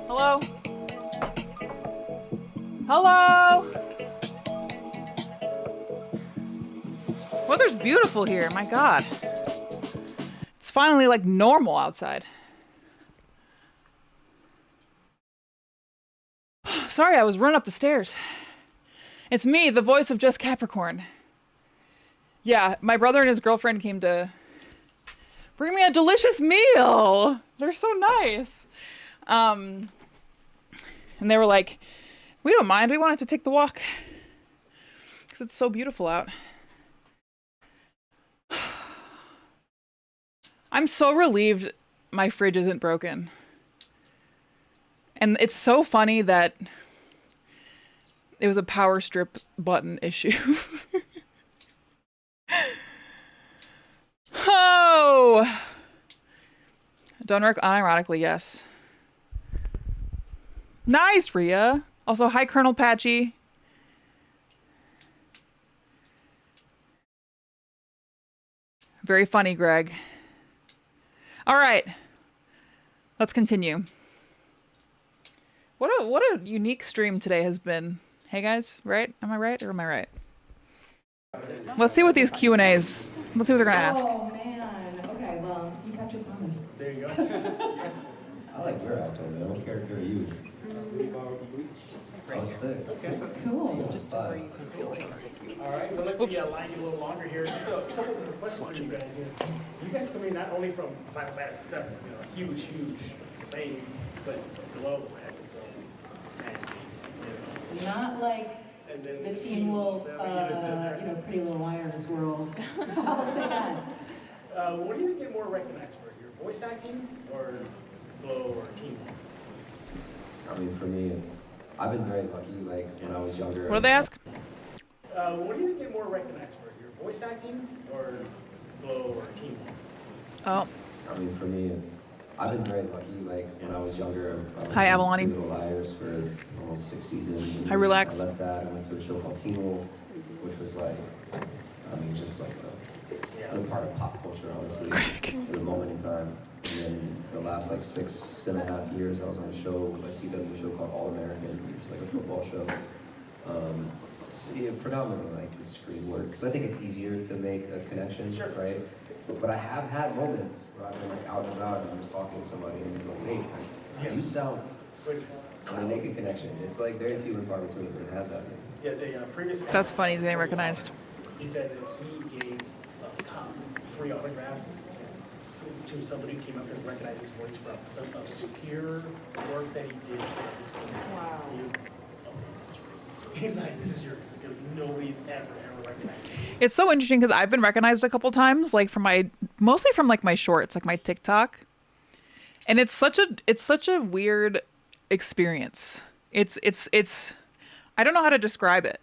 Hello? Hello? Weather's beautiful here, my God. It's finally like normal outside. Sorry, I was running up the stairs. It's me, the voice of Just Capricorn. Yeah, my brother and his girlfriend came to bring me a delicious meal. They're so nice. And they were like, we don't mind. We wanted to take the walk because it's so beautiful out. I'm so relieved my fridge isn't broken. And it's so funny that it was a power strip button issue. Oh! Done unironically, yes. Nice, Rhea. Also, hi, Colonel Patchy. Very funny, Greg. All right. Let's continue. What a unique stream today has been. Hey, guys, right? Am I right or am I right? Let's see what these Q&As, let's see what they're going to ask. Oh, man. Okay, well, you kept your promise. There you go. I like your outfit, man. What character are you? Oh, sick. Okay. Cool. Just thought. All right, we'll let the line get a little longer here. Just a couple of questions for you guys here. You guys come in not only from Final Fantasy VII, huge fame, but Glow has its own fan base. Not like And then the Teen Wolf, Pretty Little Liars world. I'll say that. What do you get more recognized for, your voice acting or Glow or Teen Wolf? I mean, for me, I've been very lucky, like, when I was younger. What do they ask? What do you get more recognized for, your voice acting or Glow or Teen Wolf? Oh. I mean, for me, I've been very lucky, like, when I was younger. I was Hi, on Avalani. Pretty Little Liars for almost 6 seasons. And Hi, Relax. I left that, I went to a show called Teen Wolf, which was like, just like a good part of pop culture, honestly, at the moment in time. And then the last like 6.5 years, I was on a show, a CW show called All American, which is like a football show. So yeah, predominantly like the screen work, because I think it's easier to make a connection, right? But I have had moments where I've been like out and about and I'm just talking to somebody and they go, hey, you sound, and I make a connection. It's like very few and far between, but it has happened. Yeah, the previous. That's funny, he's getting recognized. He said that he gave a free autograph to somebody who came up and recognized his voice from some obscure work that he did for his community. Wow. He was like, oh, this is free. He's like, this is yours, because nobody's ever recognized it. It's so interesting because I've been recognized a couple times, like mostly from like my shorts, like my TikTok. And it's such a weird experience. It's I don't know how to describe it.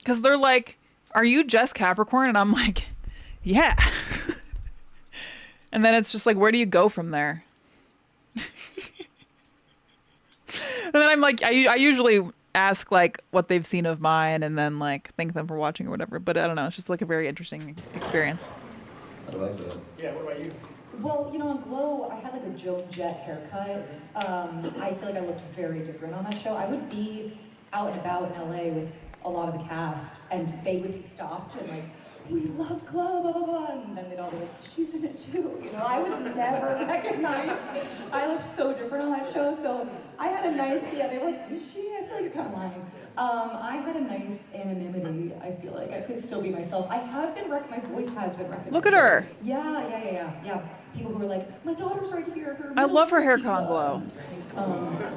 Cause they're like, are you Jess Capricorn? And I'm like, yeah. And then it's just like, where do you go from there? And then I'm like, I usually ask like what they've seen of mine and then like thank them for watching or whatever. But I don't know. It's just like a very interesting experience. I like that. Yeah, what about you? Well, on Glow, I had like a Joan Jett haircut. I feel like I looked very different on that show. I would be out and about in LA with a lot of the cast, and they would be stopped and like, we love Glow, blah, blah, blah. And then they'd all be like, she's in it too. I was never recognized. I looked so different on that show. So I had a nice, they were like, is she? I feel like you're kind of lying. I had a nice anonymity. I feel like I could still be myself. I have been, my voice has been recognized. Look at her. Yeah. People who are like, my daughter's right here. I love her haircut on Glow.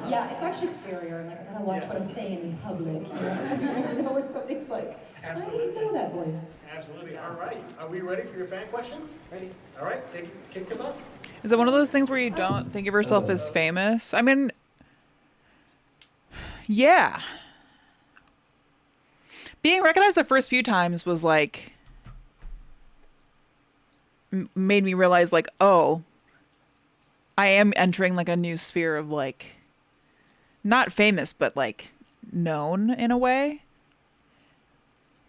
Yeah, it's actually scarier. I'm like, I gotta watch what I'm saying in public, because you never know what somebody's like. Absolutely. I didn't know that voice. Absolutely. All right. Are we ready for your fan questions? Ready? All right. Kick us off. Is it one of those things where you don't think of yourself as famous? I mean, yeah. Being recognized the first few times was like, made me realize like, oh, I am entering like a new sphere of like, not famous, but like known in a way.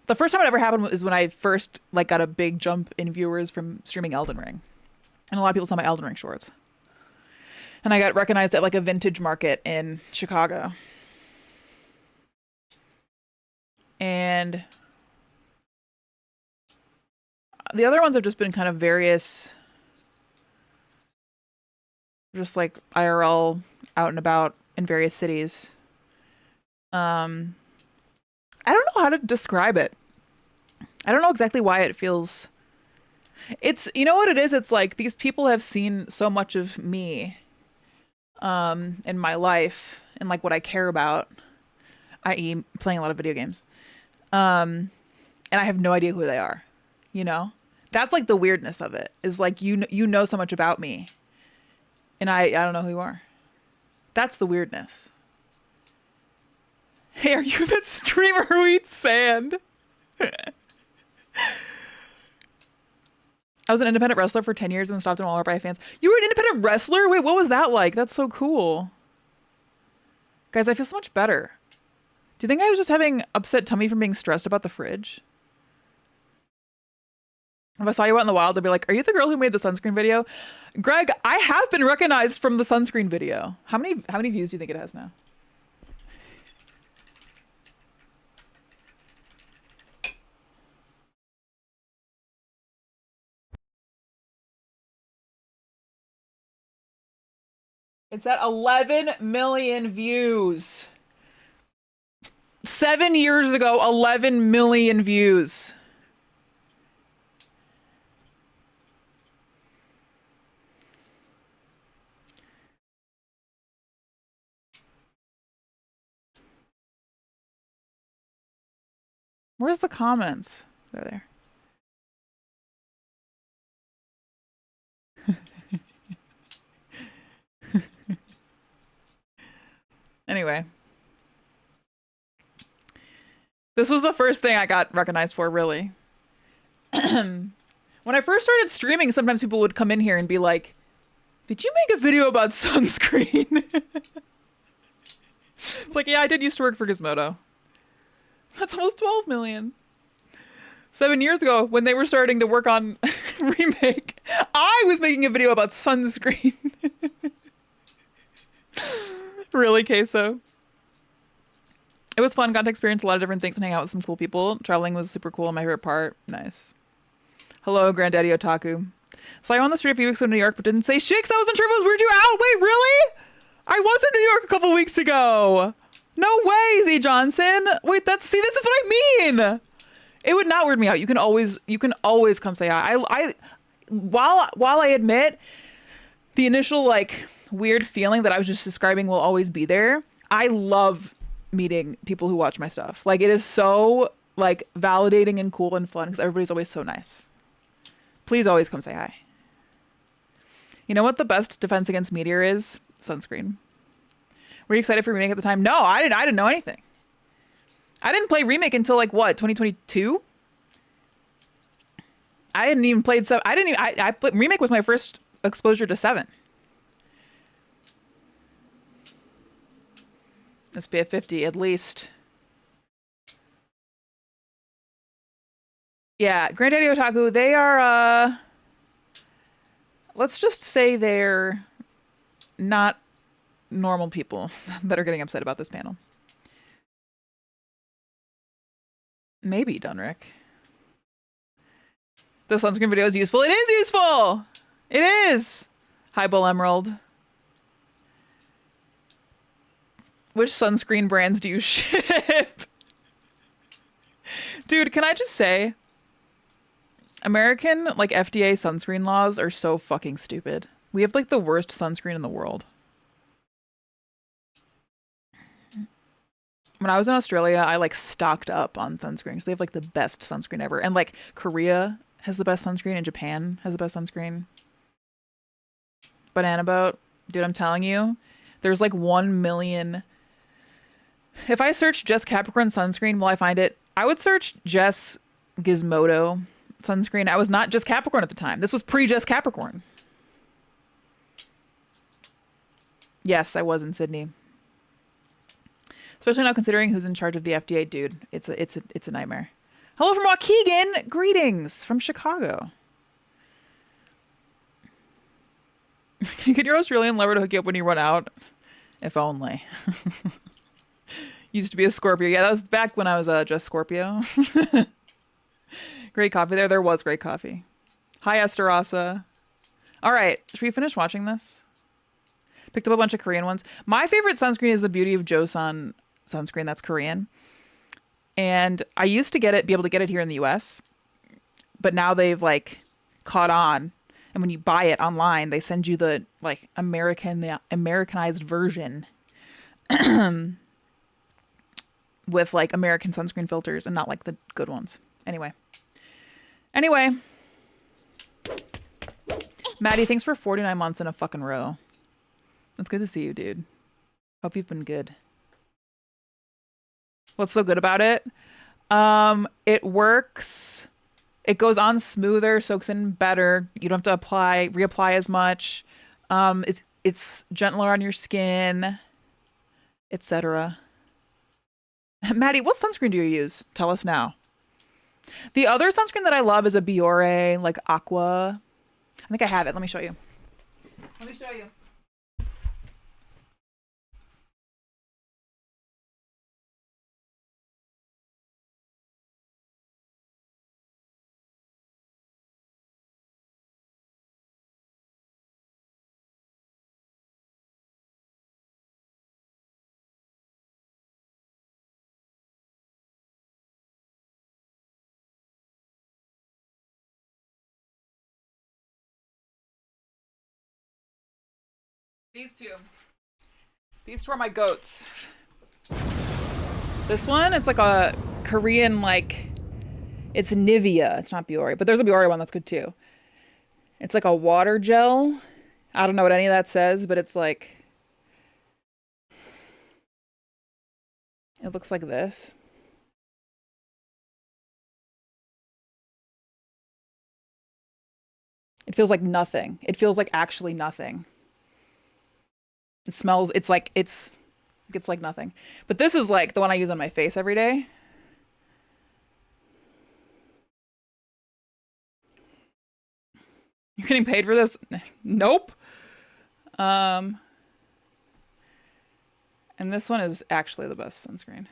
The first time it ever happened is when I first like got a big jump in viewers from streaming Elden Ring. And a lot of people saw my Elden Ring shorts. And I got recognized at like a vintage market in Chicago. And the other ones have just been kind of various, just like IRL out and about in various cities. I don't know how to describe it. I don't know exactly why it feels. It's, you know what it is? It's like these people have seen so much of me in my life and like what I care about, i.e. playing a lot of video games. And I have no idea who they are, you know? That's like the weirdness of it, is like you know so much about me and I don't know who you are. That's the weirdness. Hey, are you that streamer who eats sand? I was an independent wrestler for 10 years and stopped in Walmart by fans. You were an independent wrestler? Wait, what was that like? That's so cool. Guys, I feel so much better. Do you think I was just having upset tummy from being stressed about the fridge? If I saw you out in the wild, I'd be like, are you the girl who made the sunscreen video? Greg, I have been recognized from the sunscreen video. How many views do you think it has now? It's at 11 million views. 7 years ago, 11 million views. Where's the comments? They're there. Anyway. This was the first thing I got recognized for, really. When I first started streaming, sometimes people would come in here and be like, did you make a video about sunscreen? It's like, yeah, I did used to work for Gizmodo. That's almost 12 million. 7 years ago, when they were starting to work on Remake, I was making a video about sunscreen. Really, Queso? It was fun. Got to experience a lot of different things and hang out with some cool people. Traveling was super cool. My favorite part. Nice. Hello, Granddaddy Otaku. Saw you on the street a few weeks ago in New York, but didn't say shit 'cause I wasn't sure if it was weird you out. Wait, really? I was in New York a couple weeks ago. No way, Z Johnson. Wait, this is what I mean. It would not weird me out. You can always come say hi. While I admit the initial like weird feeling that I was just describing will always be there, I love meeting people who watch my stuff. Like, it is so like validating and cool and fun because everybody's always so nice. Please always come say hi. You know what the best defense against meteor is? Sunscreen. Were you excited for Remake at the time? No, I didn't know anything. I didn't play Remake until like what, 2022? I hadn't even played Remake was my first exposure to 7. SPF 50 at least. Yeah, Granddaddy Otaku, they are let's just say they're not normal people that are getting upset about this panel. Maybe, Dunrick. The sunscreen video is useful. It is useful! It is! Hi, Bull Emerald. Which sunscreen brands do you ship? Dude, can I just say, American, like, FDA sunscreen laws are so fucking stupid. We have, like, the worst sunscreen in the world. When I was in Australia, I, like, stocked up on sunscreen because they have, like, the best sunscreen ever. And, like, Korea has the best sunscreen and Japan has the best sunscreen. Banana Boat. Dude, I'm telling you, there's, like, 1 million... If I search Jess Capricorn sunscreen, will I find it? I would search Jess Gizmodo sunscreen. I was not Jess Capricorn at the time. This was pre-Jess Capricorn. Yes, I was in Sydney. Especially now considering who's in charge of the FDA, dude. It's a nightmare. Hello from Waukegan. Greetings from Chicago. You get your Australian lover to hook you up when you run out. If only. Used to be a Scorpio. Yeah, that was back when I was just Scorpio. Great coffee there. There was great coffee. Hi, Esterasa. All right. Should we finish watching this? Picked up a bunch of Korean ones. My favorite sunscreen is the Beauty of Joseon sunscreen. That's Korean. And I used to be able to get it here in the US. But now they've like caught on. And when you buy it online, they send you the like Americanized version with like American sunscreen filters and not like the good ones. Anyway. Maddie, thanks for 49 months in a fucking row. It's good to see you, dude. Hope you've been good. What's so good about it? It works. It goes on smoother, soaks in better. You don't have to reapply as much. It's gentler on your skin, etc. Maddie, what sunscreen do you use? Tell us now. The other sunscreen that I love is a Biore, like Aqua. I think I have it. Let me show you. These two are my goats. This one, it's like a Korean, like, it's Nivea. It's not Biore, but there's a Biore one that's good too. It's like a water gel. I don't know what any of that says, but it's like, it looks like this. It feels like nothing. It feels like actually nothing. It smells, it's like nothing. But this is like the one I use on my face every day. You're getting paid for this? Nope. And this one is actually the best sunscreen.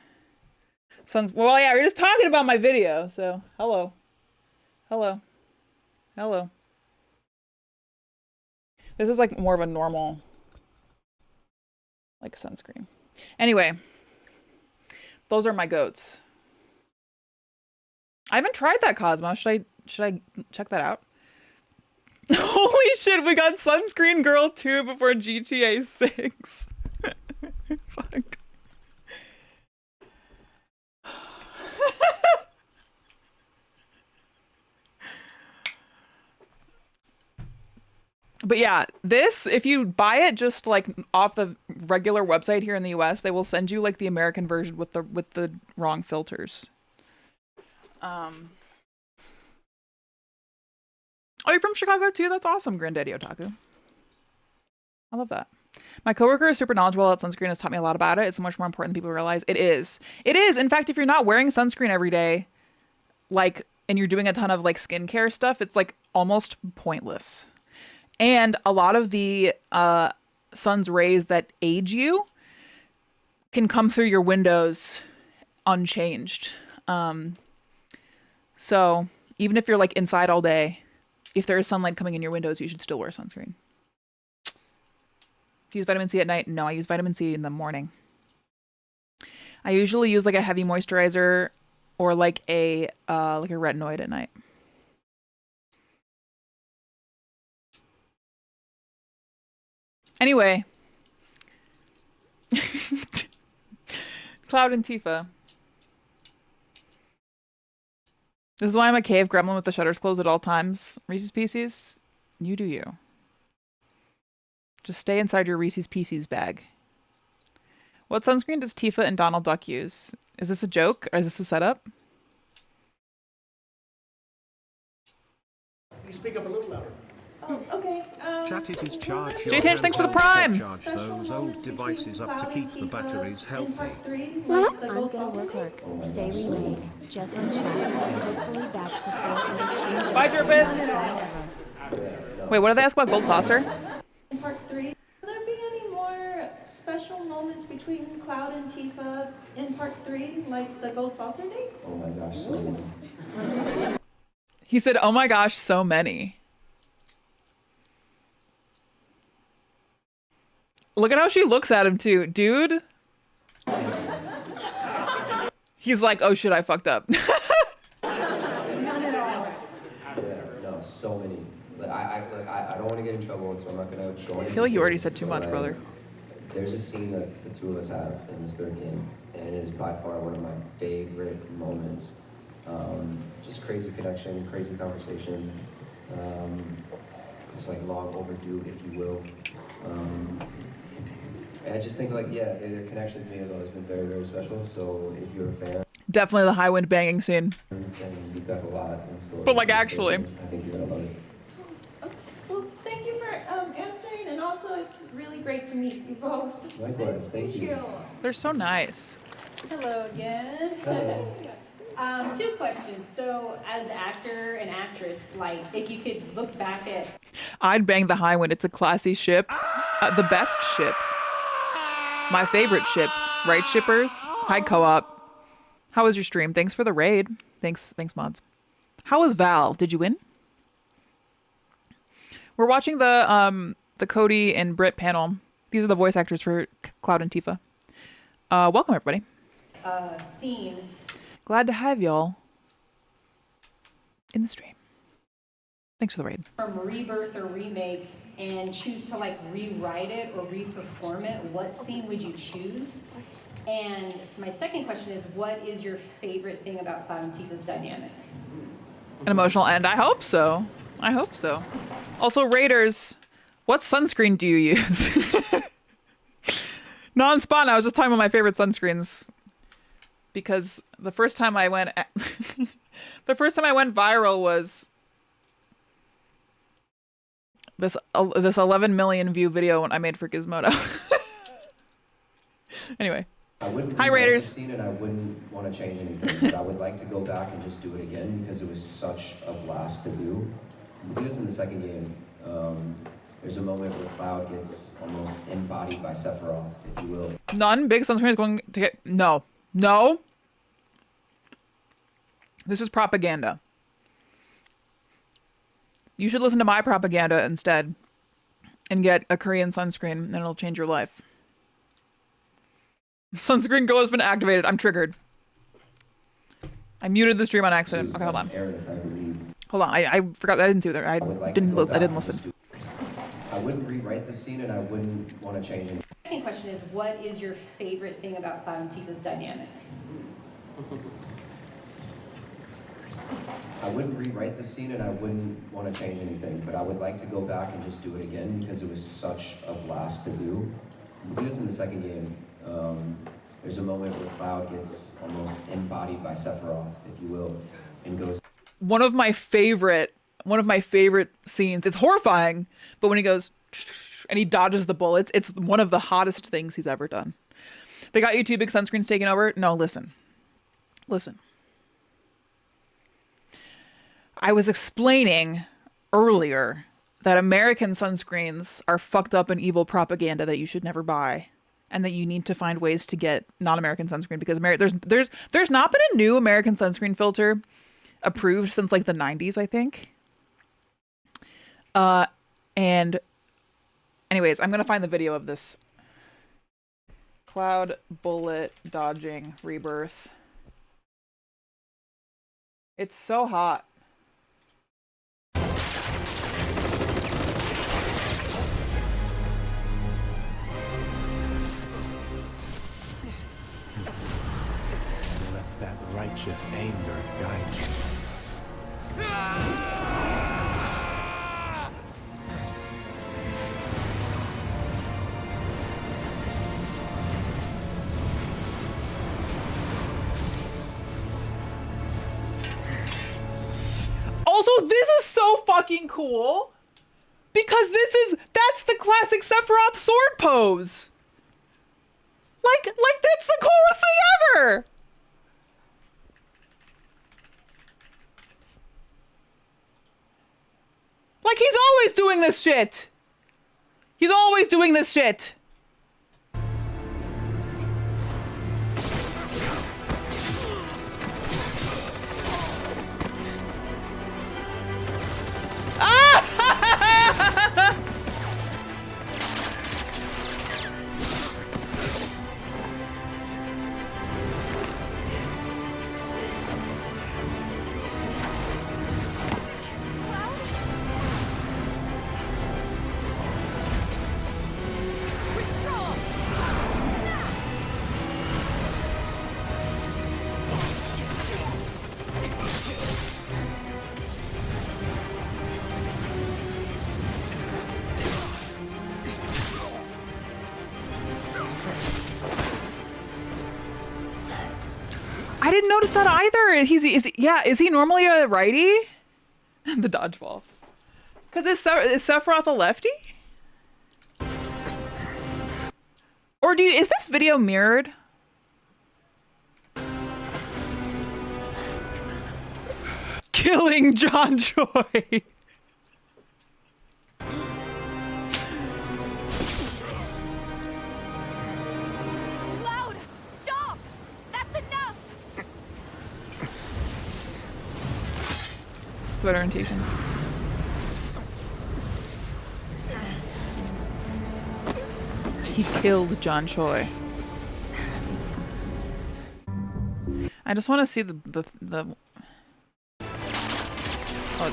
Well, yeah, we're just talking about my video, so hello. This is like more of a normal like sunscreen. Anyway, those are my goats. I haven't tried that Cosmo. Should I check that out? Holy shit, we got Sunscreen Girl 2 before GTA 6. Fuck. But yeah, this, if you buy it just like off the regular website here in the US, they will send you like the American version with the wrong filters. Oh, you're from Chicago too? That's awesome, Granddaddy Otaku. I love that. My coworker is super knowledgeable about sunscreen, has taught me a lot about it. It's much more important than people realize. It is. It is. In fact, if you're not wearing sunscreen every day, like, and you're doing a ton of like skincare stuff, it's like almost pointless. And a lot of the sun's rays that age you can come through your windows unchanged. So even if you're like inside all day, if there is sunlight coming in your windows, you should still wear sunscreen. Do you use vitamin C at night? No, I use vitamin C in the morning. I usually use like a heavy moisturizer or like a retinoid at night. Anyway. Cloud and Tifa. This is why I'm a cave gremlin with the shutters closed at all times. Reese's Pieces, you do you. Just stay inside your Reese's Pieces bag. What sunscreen does Tifa and Donald Duck use? Is this a joke or is this a setup? Can you speak up a little louder? Oh, okay. Chat, it is charge. JTH, thanks for the prime. Charge those old devices up to keep the batteries healthy. I'm gonna work hard. Stay relayed. Just in chat. Hopefully back before other stream. Bye, Jerpis. Wait, what did they ask about Gold Saucer? In part 3, will there be any more special moments between Cloud and Tifa in part 3, like the gold saucer date? Oh my gosh, so many. He said, "Oh my gosh, so many." Look at how she looks at him too, dude. He's like, "Oh shit, I fucked up." Yeah, no, so many. Like, I don't want to get in trouble, so I'm not gonna go. I feel like you already said too much, brother. There's a scene that the two of us have in this third game, and it is by far one of my favorite moments. Just crazy connection, crazy conversation. It's like long overdue, if you will. And I just think like, yeah, their connection to me has always been very, very special. So if you're a fan, Definitely the high wind banging scene. then you've got a lot in store. But, like, actually. I think you're gonna love it. Well, thank you for answering, and also it's really great to meet you both. Likewise, Nice to thank meet you. They're so nice. Hello again. Hello. Two questions. So, as actor and actress, like, if you could look back at I'd bang the high wind. It's a classy ship. The best ship. My favorite ship. Right, shippers? Hi, co-op. How was your stream? Thanks for the raid. Thanks, mods. How was Val? Did you win? We're watching the Cody and Brit panel. These are the voice actors for Cloud and Tifa. Welcome, everybody. scene Glad to have y'all in the stream. Thanks for the raid. from Rebirth or Remake and choose to like rewrite it or re-perform it, what scene would you choose? And my second question is, what is your favorite thing about Cloud and Tifa's dynamic? An emotional end. I hope so. I hope so. Also, Raiders, what sunscreen do you use? Non-spawn. I was just talking about my favorite sunscreens because the first time I went, the first time I went viral was this 11 million view video I made for Gizmodo. Anyway. I wouldn't Hi, rewrite the Raiders. scene and I wouldn't want to change anything, but I would like to go back and just do it again because it was such a blast to do. I believe it's in the second game. There's a moment where Cloud gets almost embodied by Sephiroth, if you will. None. Big sunscreen is going to get... No. No. This is propaganda. You should listen to my propaganda instead and get a Korean sunscreen and it'll change your life. Sunscreen go has been activated. I'm triggered. I muted the stream on accident. Okay, hold on. Aaron, if I believe. Hold on. I forgot. I didn't do that. I would like to didn't go listen. I back didn't and just listen. I wouldn't rewrite the scene and I wouldn't want to change anything. Second question is, what is your favorite thing about Cloud and Tifa's dynamic? I wouldn't rewrite the scene and I wouldn't want to change anything, but I would like to go back and just do it again because it was such a blast to do. I believe it's in the second game. There's a moment where Cloud gets almost embodied by Sephiroth, if you will, and goes. One of my favorite scenes. It's horrifying, but when he goes and he dodges the bullets, it's one of the hottest things he's ever done. They got you two big sunscreens taken over. No, listen. I was explaining earlier that American sunscreens are fucked up and evil propaganda that you should never buy, and that you need to find ways to get non-American sunscreen because there's not been a new American sunscreen filter approved since like the 90s, I think. And anyways, I'm gonna find the video of this Cloud bullet dodging Rebirth. It's so hot. Let that righteous anger guide you. Also, this is so fucking cool because that's the classic Sephiroth sword pose. Like that's the coolest thing ever. Like he's always doing this shit. He's always doing this shit. Ah! I didn't notice that either. Is he normally a righty? The dodgeball. Because is Sephiroth a lefty? Or is this video mirrored? Killing John Choi. Cloud, stop! That's enough! Sweater orientation. He killed John Choi. I just want to see the oh,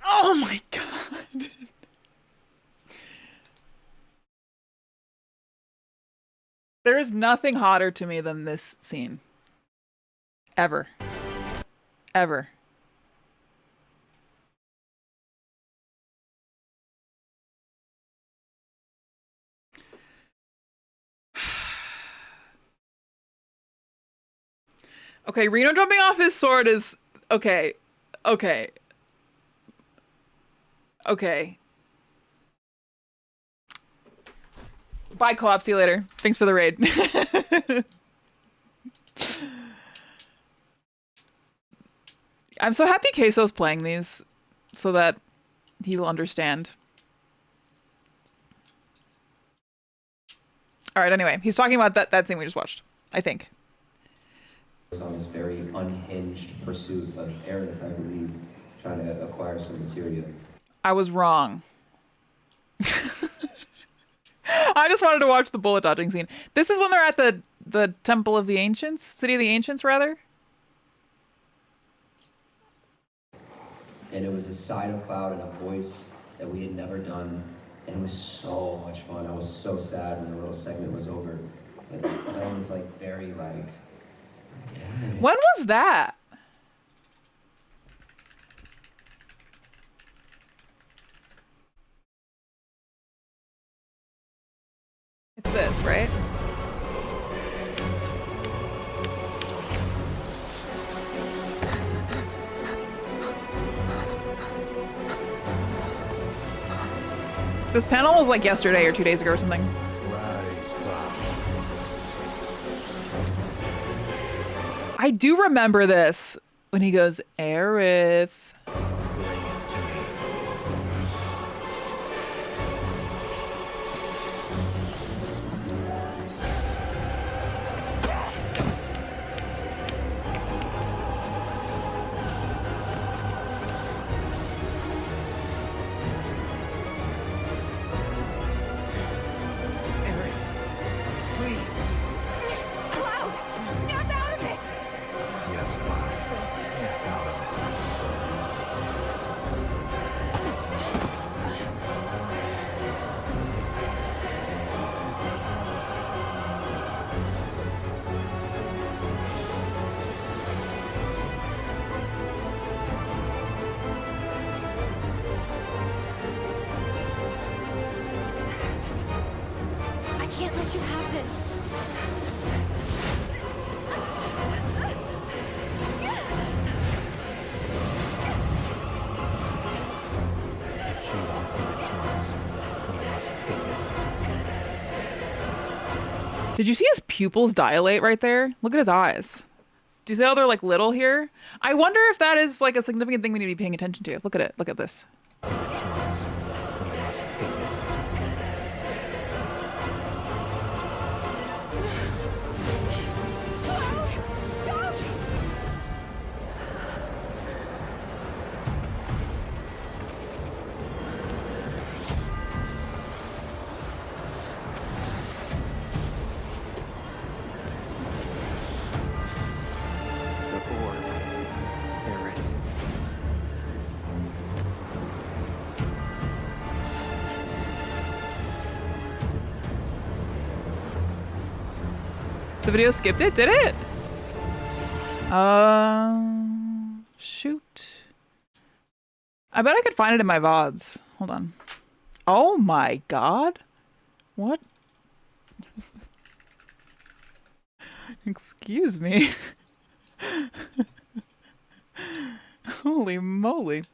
oh my god. There is nothing hotter to me than this scene. Ever. Ever. Okay, Reno jumping off his sword is okay. Okay. Okay. Bye, co-op. See you later. Thanks for the raid. I'm so happy Queso's playing these so that he will understand. All right, anyway, he's talking about that scene we just watched, I think. On this very unhinged pursuit of Aerith, I believe, trying to acquire some material. I was wrong. I just wanted to watch the bullet dodging scene. This is when they're at the Temple of the Ancients? City of the Ancients, rather? And it was a side of Cloud and a voice that we had never done. And it was so much fun. I was so sad when the little segment was over. But I was like very like... When was that? It's this, right? This panel was like yesterday or 2 days ago or something. Rise, Cloud. I do remember this when he goes, Aerith. Bring it to me. Cloud, snap out of it! Yes, Cloud. Snap out of it. I can't let you have this. If she won't give it to us, we must take it. Did you see his pupils dilate right there? Look at his eyes. Do you see how they're like little here? I wonder if that is like a significant thing we need to be paying attention to. Look at it. Look at this. Give it to us. We must take it. Stop! The orb. Aerith. The video skipped it, did it? Shoot. I bet I could find it in my VODs. Hold on. Oh my god. What? Excuse me. Holy moly.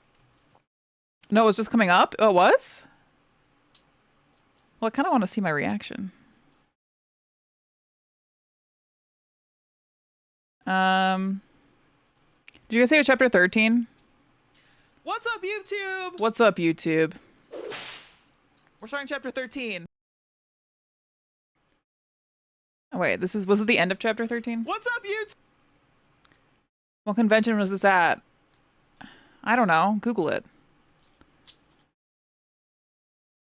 No, it was just coming up? Oh, it was? Well, I kind of want to see my reaction. Did you guys say it was chapter 13? What's up, YouTube? What's up, YouTube? We're starting chapter 13. Oh, wait, was it the end of chapter 13? What's up, YouTube? What convention was this at? I don't know. Google it.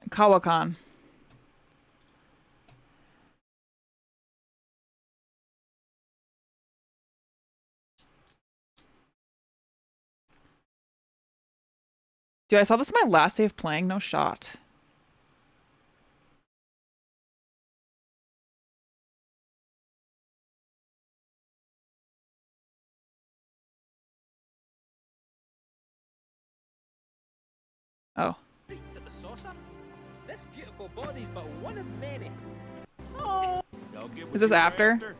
Kawakan. Dude, I saw this on my last day of playing. No shot. Oh. Treats at the saucer. This beautiful body's but one of many. Oh. Y'all get Is what this you're after?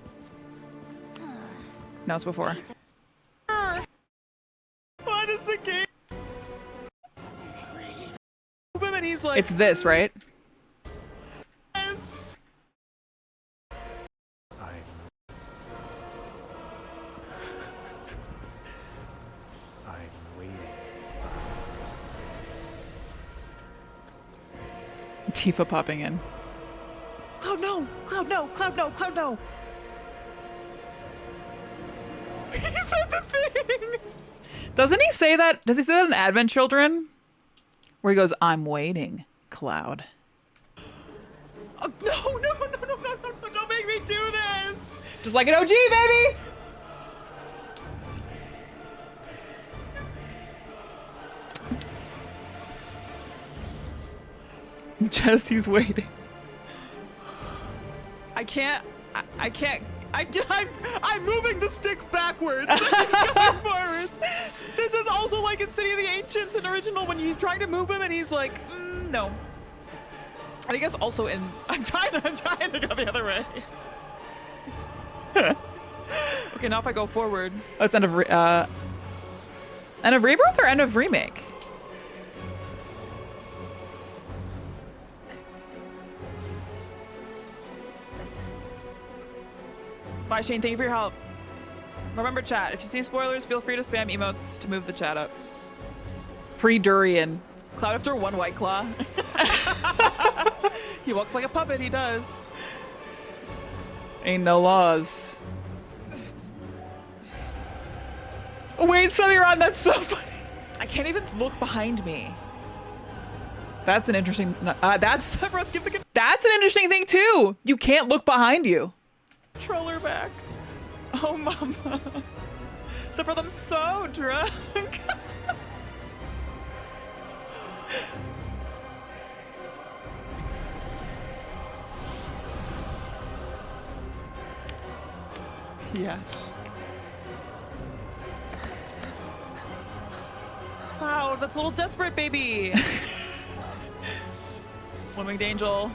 No, it's before. What is the game? Move him and he's like, It's this, right? yes. I'm waiting. Tifa popping in. Cloud no! Cloud no! Cloud no! Cloud no! He said the thing! Doesn't he say that? Does he say that in Advent Children? Where he goes, I'm waiting, Cloud. Oh, no, no, no, no, no, no, no, don't make me do this! Just like an OG, baby! Jesse's waiting. I'm moving the stick backwards. He's going forwards. This is also like in City of the Ancients in original when you're trying to move him and he's like, no. And I guess also in, I'm trying to go the other way. Okay, now if I go forward. Oh, it's end of Rebirth or end of Remake? Bye, Shane. Thank you for your help. Remember, chat. If you see spoilers, feel free to spam emotes to move the chat up. Pre-Durian. Cloud after one White Claw. He walks like a puppet. He does. Ain't no laws. Oh, wait, Semiron, that's so funny. I can't even look behind me. That's an interesting. That's an interesting thing too. You can't look behind you. Controller back. Oh, mama. Except for them so drunk. Yes. Cloud, that's a little desperate, baby. One winged angel.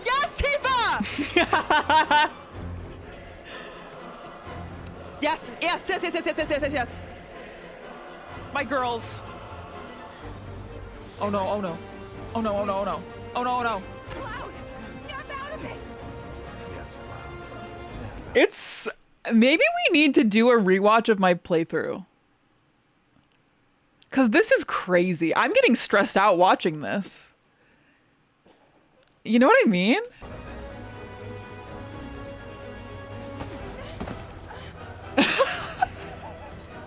Yes, Tifa! Yes, yes, yes, yes, yes, yes, yes, yes, yes. My girls. Oh no, oh no. Oh no, oh no, oh no. Oh no, oh no. Cloud, snap out of it! Yes, Cloud. Snap out. It's maybe we need to do a rewatch of my playthrough. Cause this is crazy. I'm getting stressed out watching this. You know what I mean?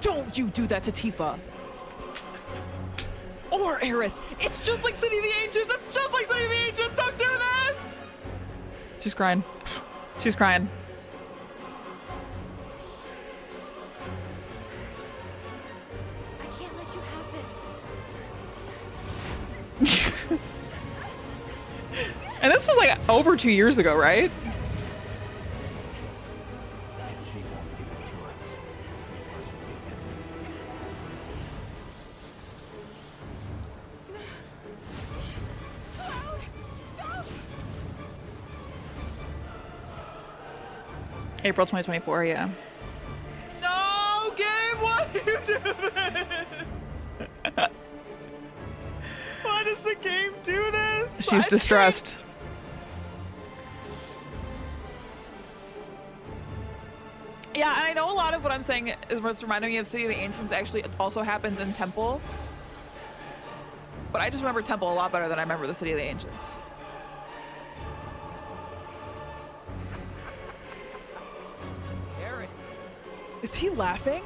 Don't you do that to Tifa. Or Aerith. It's just like City of the Ancients. It's just like City of the Ancients. Don't do this. She's crying. She's crying. I can't let you have this. And this was like over 2 years ago, right? If she won't give it to us, we must take it. Cloud, stop! April 2024, yeah. No, game. Why do you do this? Why does the game do this? She's distressed. Yeah, and I know a lot of what I'm saying is what's reminding me of City of the Ancients actually also happens in Temple. But I just remember Temple a lot better than I remember the City of the Ancients. Aerith. Is he laughing?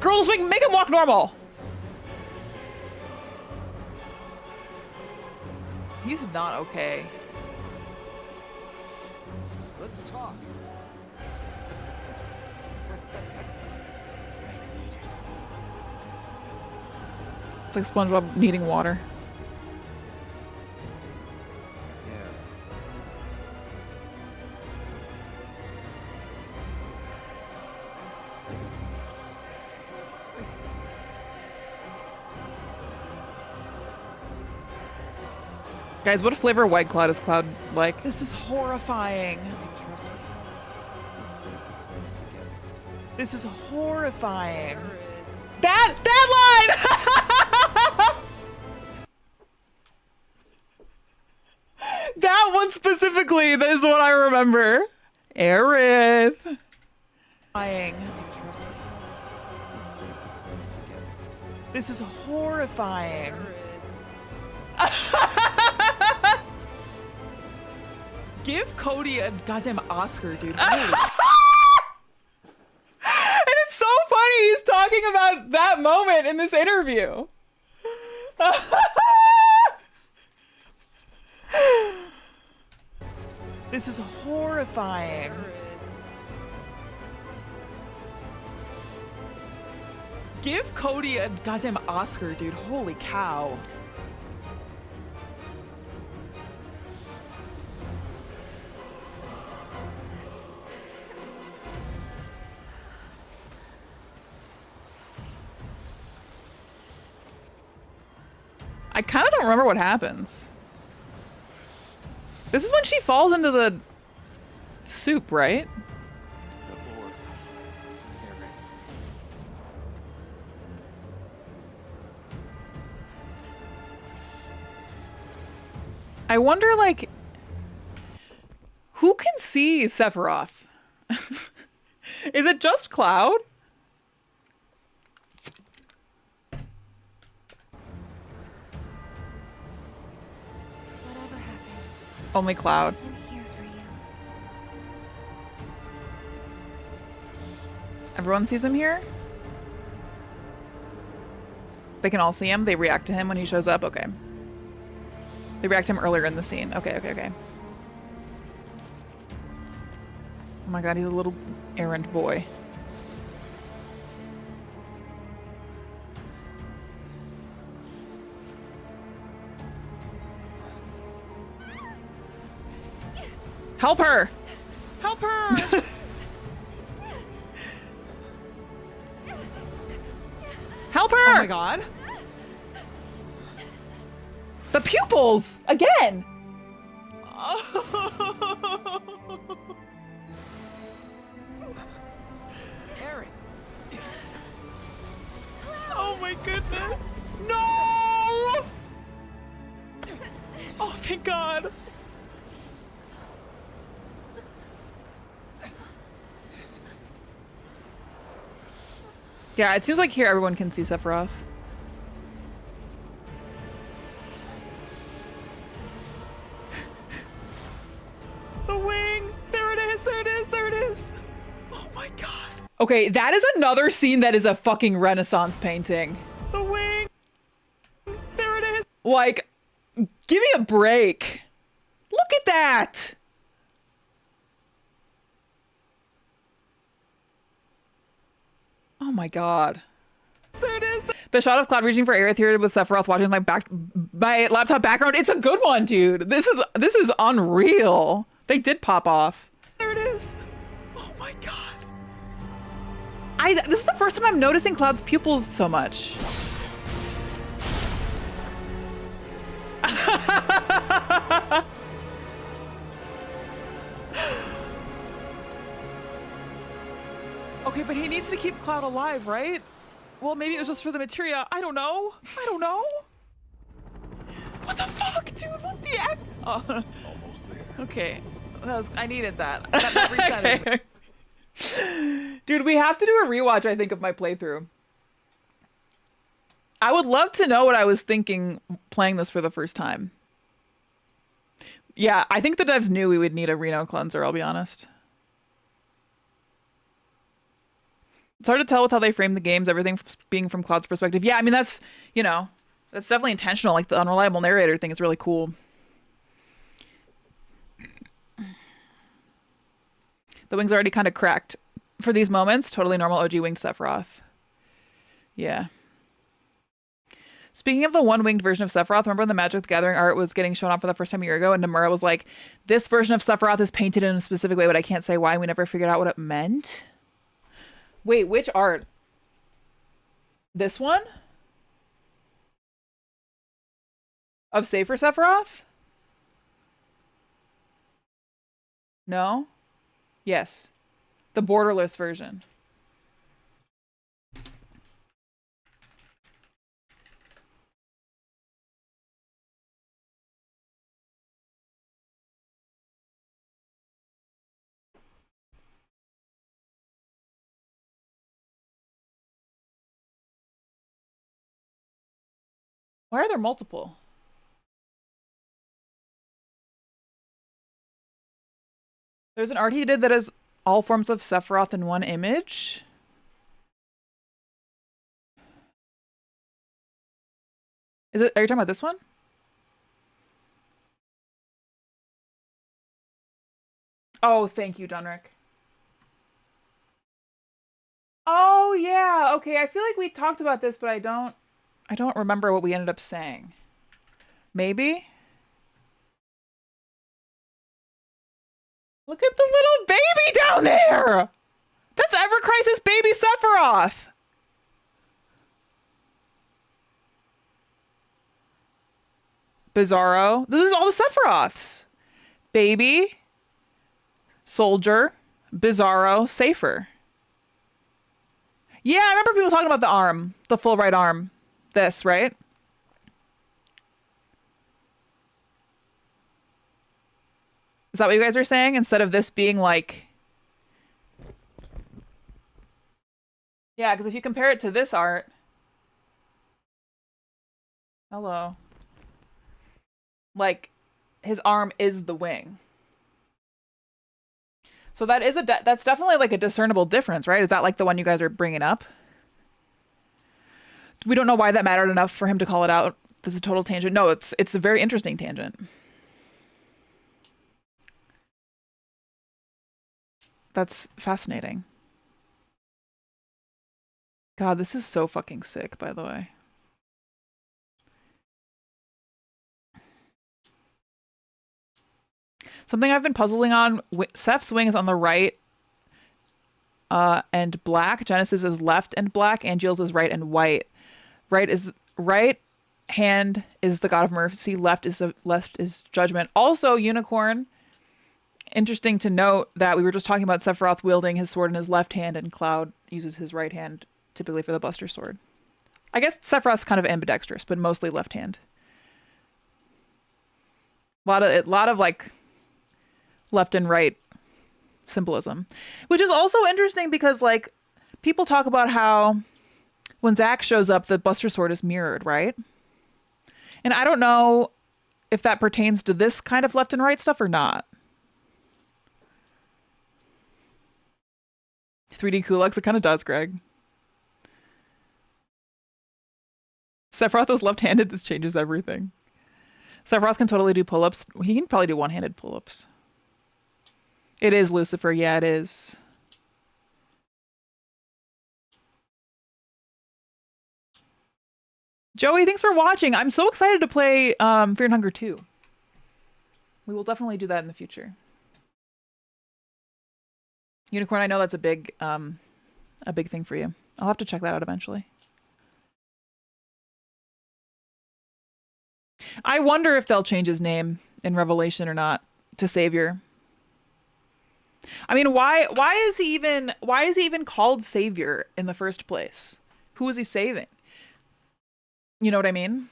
Girls, make him walk normal. He's not okay. Let's talk. It's like SpongeBob needing water. Yeah. Guys, what flavor White Cloud is Cloud like? This is horrifying. You can trust me. Let's see if we play it together. This is horrifying. That line! That one specifically, that is what I remember. Aerith. Horrifying. You can trust me. Let's see if we play it together. This is horrifying. Give Cody a goddamn Oscar, dude. Holy And it's so funny he's talking about that moment in this interview. This is horrifying. Give Cody a goddamn Oscar, dude. Holy cow. I kind of don't remember what happens. This is when she falls into the soup, right? The orb. Aerith. I wonder, like, who can see Sephiroth? Is it just Cloud? Whatever happens, Only Cloud. I'm here for you. Everyone sees him here? They can all see him? They react to him when he shows up? Okay. They react to him earlier in the scene. Okay, okay, okay. Oh my god, he's a little errand boy. Help her! Help her! Help Oh her! my god. The pupils! Again! Aerith! Oh my goodness. No! Oh, thank God. Yeah, it seems like here everyone can see Sephiroth. The wing. There it is. There it is. There it is. Oh my God. Okay, that is another scene that is a fucking Renaissance painting. The wing. There it is. Like, give me a break. Look at that. Oh my God. There it is. The shot of Cloud reaching for Aerith here with Sephiroth watching my laptop background. It's a good one, dude. This is unreal. They did pop off. There it is. Oh my God. This is the first time I'm noticing Cloud's pupils so much. Okay, but he needs to keep Cloud alive, right? Well, maybe it was just for the materia. I don't know. I don't know. What the fuck, dude? What the heck? Oh. Almost there. Okay. I needed that. That reset it. Dude, we have to do a rewatch, I think, of my playthrough. I would love to know what I was thinking playing this for the first time. Yeah, I think the devs knew we would need a Reno cleanser, I'll be honest. It's hard to tell with how they frame the games, everything being from Cloud's perspective. Yeah, I mean, that's, you know, that's definitely intentional. Like, the unreliable narrator thing is really cool. The wings are already kind of cracked for these moments. Totally normal OG winged Sephiroth. Yeah. Speaking of the one-winged version of Sephiroth, remember when the Magic the Gathering art was getting shown off for the first time a year ago, and Nomura was like, this version of Sephiroth is painted in a specific way, but I can't say why, and we never figured out what it meant? Wait, which art? This one? Of Safer Sephiroth? No? Yes. The borderless version. Why are there multiple? There's an art he did that has all forms of Sephiroth in one image. Are you talking about this one? Oh, thank you, Dunrick. Oh, yeah. Okay, I feel like we talked about this, but I don't remember what we ended up saying. Maybe? Look at the little baby down there! That's Ever Crisis baby Sephiroth! Bizarro. This is all the Sephiroths. Baby, Soldier, Bizarro, Safer. Yeah, I remember people talking about the arm. The full right arm. This, right? Is that what you guys are saying? Instead of this being like... Yeah, because if you compare it to this art... Hello. Like, his arm is the wing. So that is that's definitely like a discernible difference, right? Is that like the one you guys are bringing up? We don't know why that mattered enough for him to call it out. This is a total tangent. No, it's a very interesting tangent. That's fascinating. God, this is so fucking sick, by the way. Something I've been puzzling on, Seph's wing is on the right and black. Genesis is left and black. Angel's is right and white. Right hand is the god of mercy. Left is judgment. Also, Unicorn. Interesting to note that we were just talking about Sephiroth wielding his sword in his left hand, and Cloud uses his right hand typically for the Buster Sword. I guess Sephiroth's kind of ambidextrous, but mostly left hand. A lot of like left and right symbolism, which is also interesting because like people talk about how when Zack shows up, the Buster Sword is mirrored, right? And I don't know if that pertains to this kind of left and right stuff or not. 3D Kulaks, it kind of does, Greg. Sephiroth is left-handed. This changes everything. Sephiroth can totally do pull-ups. He can probably do one-handed pull-ups. It is Lucifer. Yeah, it is. Joey, thanks for watching. I'm so excited to play Fear and Hunger 2. We will definitely do that in the future. Unicorn, I know that's a big thing for you. I'll have to check that out eventually. I wonder if they'll change his name in Revelation or not to Savior. I mean, why is he even called Savior in the first place? Who is he saving? You know what I mean?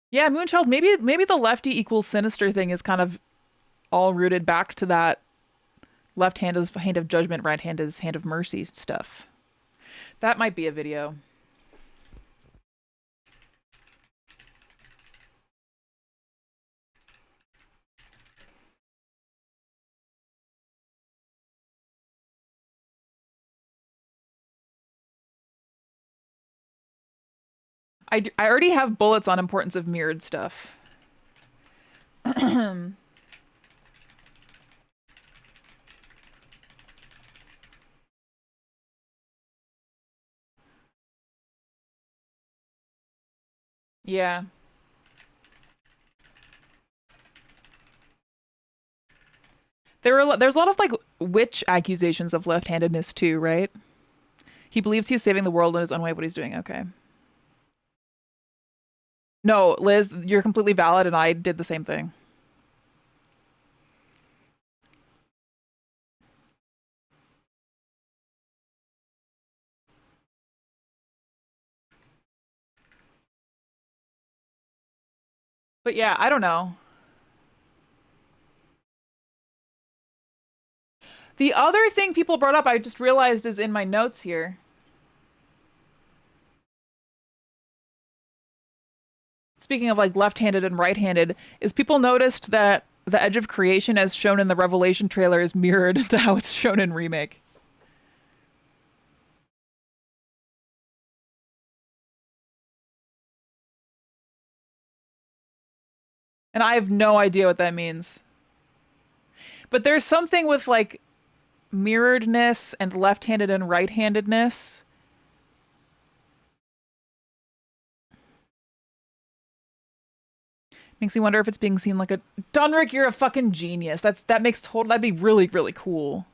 Yeah, Moonchild, maybe the lefty equals sinister thing is kind of all rooted back to that left hand is hand of judgment, right hand is hand of mercy stuff. That might be a video. I already have bullets on importance of mirrored stuff. Yeah. There's a lot of like witch accusations of left-handedness too, right? He believes he's saving the world in his own way of what he's doing. Okay. No, Liz, you're completely valid, and I did the same thing. But yeah, I don't know. The other thing people brought up, I just realized is in my notes here. Speaking of like left-handed and right-handed, is people noticed that the edge of creation as shown in the Revelation trailer is mirrored to how it's shown in Remake. And I have no idea what that means. But there's something with like mirroredness and left-handed and right-handedness. Makes me wonder if it's being seen like a Dunrick, you're a fucking genius. That makes total that'd be really, really cool.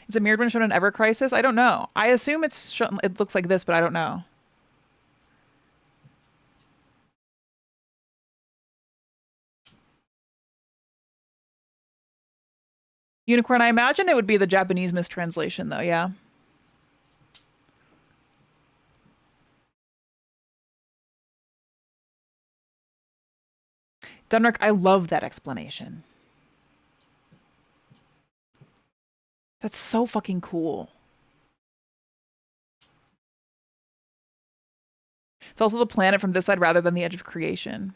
Is it mirrored when shown in Ever Crisis? I don't know. I assume it's shown, it looks like this, but I don't know. Unicorn, I imagine it would be the Japanese mistranslation though, yeah. Dunrick, I love that explanation. That's so fucking cool. It's also the planet from this side rather than the edge of creation.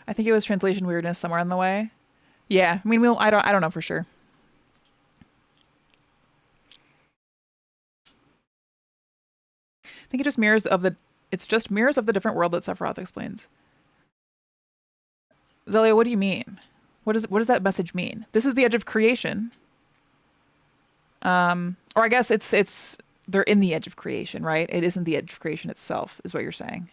I think it was translation weirdness somewhere on the way. Yeah, I mean, I don't know for sure. I think it just mirrors of the different world that Sephiroth explains. Zelia, what do you mean? What does that message mean? This is the edge of creation. Or I guess it's they're in the edge of creation, right? It isn't the edge of creation itself, is what you're saying.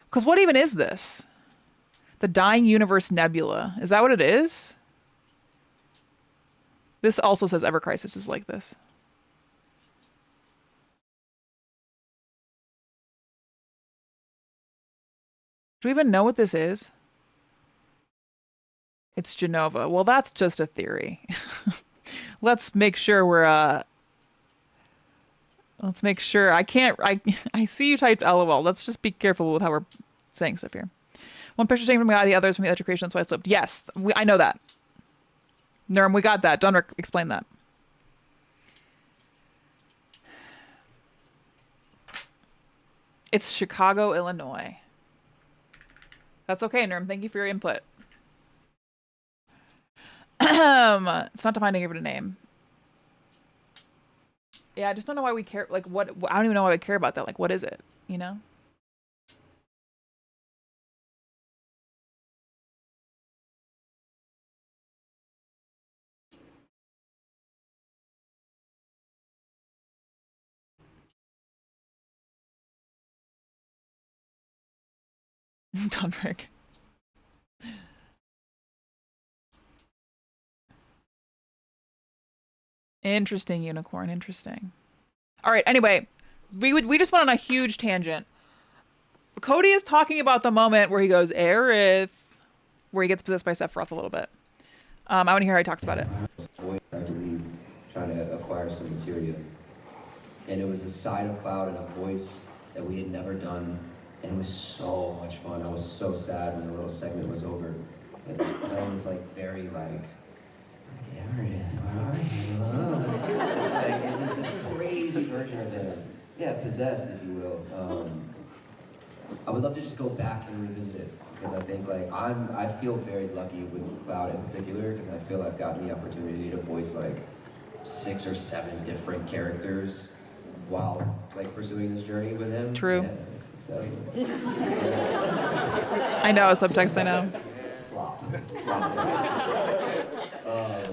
Because what even is this? The Dying Universe Nebula. Is that what it is? This also says Ever Crisis is like this. Do we even know what this is? It's Genova. Well, that's just a theory. Let's make sure we're let's make sure. I see you typed LOL. Let's just be careful with how we're saying stuff here. One picture taken from God, the others from the edge of creation, that's why I slipped. Yes, I know that. Nerm, we got that. Dunrick, explain that. It's Chicago, Illinois. That's okay, Nerm. Thank you for your input. It's not defined to give it a name. Yeah, I just don't know why we care. Like, what? I don't even know why we care about that. Like, what is it? You know? Dunrick. Interesting, unicorn. Interesting. All right. Anyway, we just went on a huge tangent. Cody is talking about the moment where he goes Aerith, where he gets possessed by Sephiroth a little bit. I want to hear how he talks about it. I believe trying to acquire some materia, and it was a side of Cloud and a voice that we had never done, and it was so much fun. I was so sad when the little segment was over. But I was like very like. It's like it's this crazy version of it. Yeah, possessed, if you will. I would love to just go back and revisit it because I think like I feel very lucky with Cloud in particular because I feel I've gotten the opportunity to voice like 6 or 7 different characters while like pursuing this journey with him. True. Yeah, so. I know subtext. I know. Slop.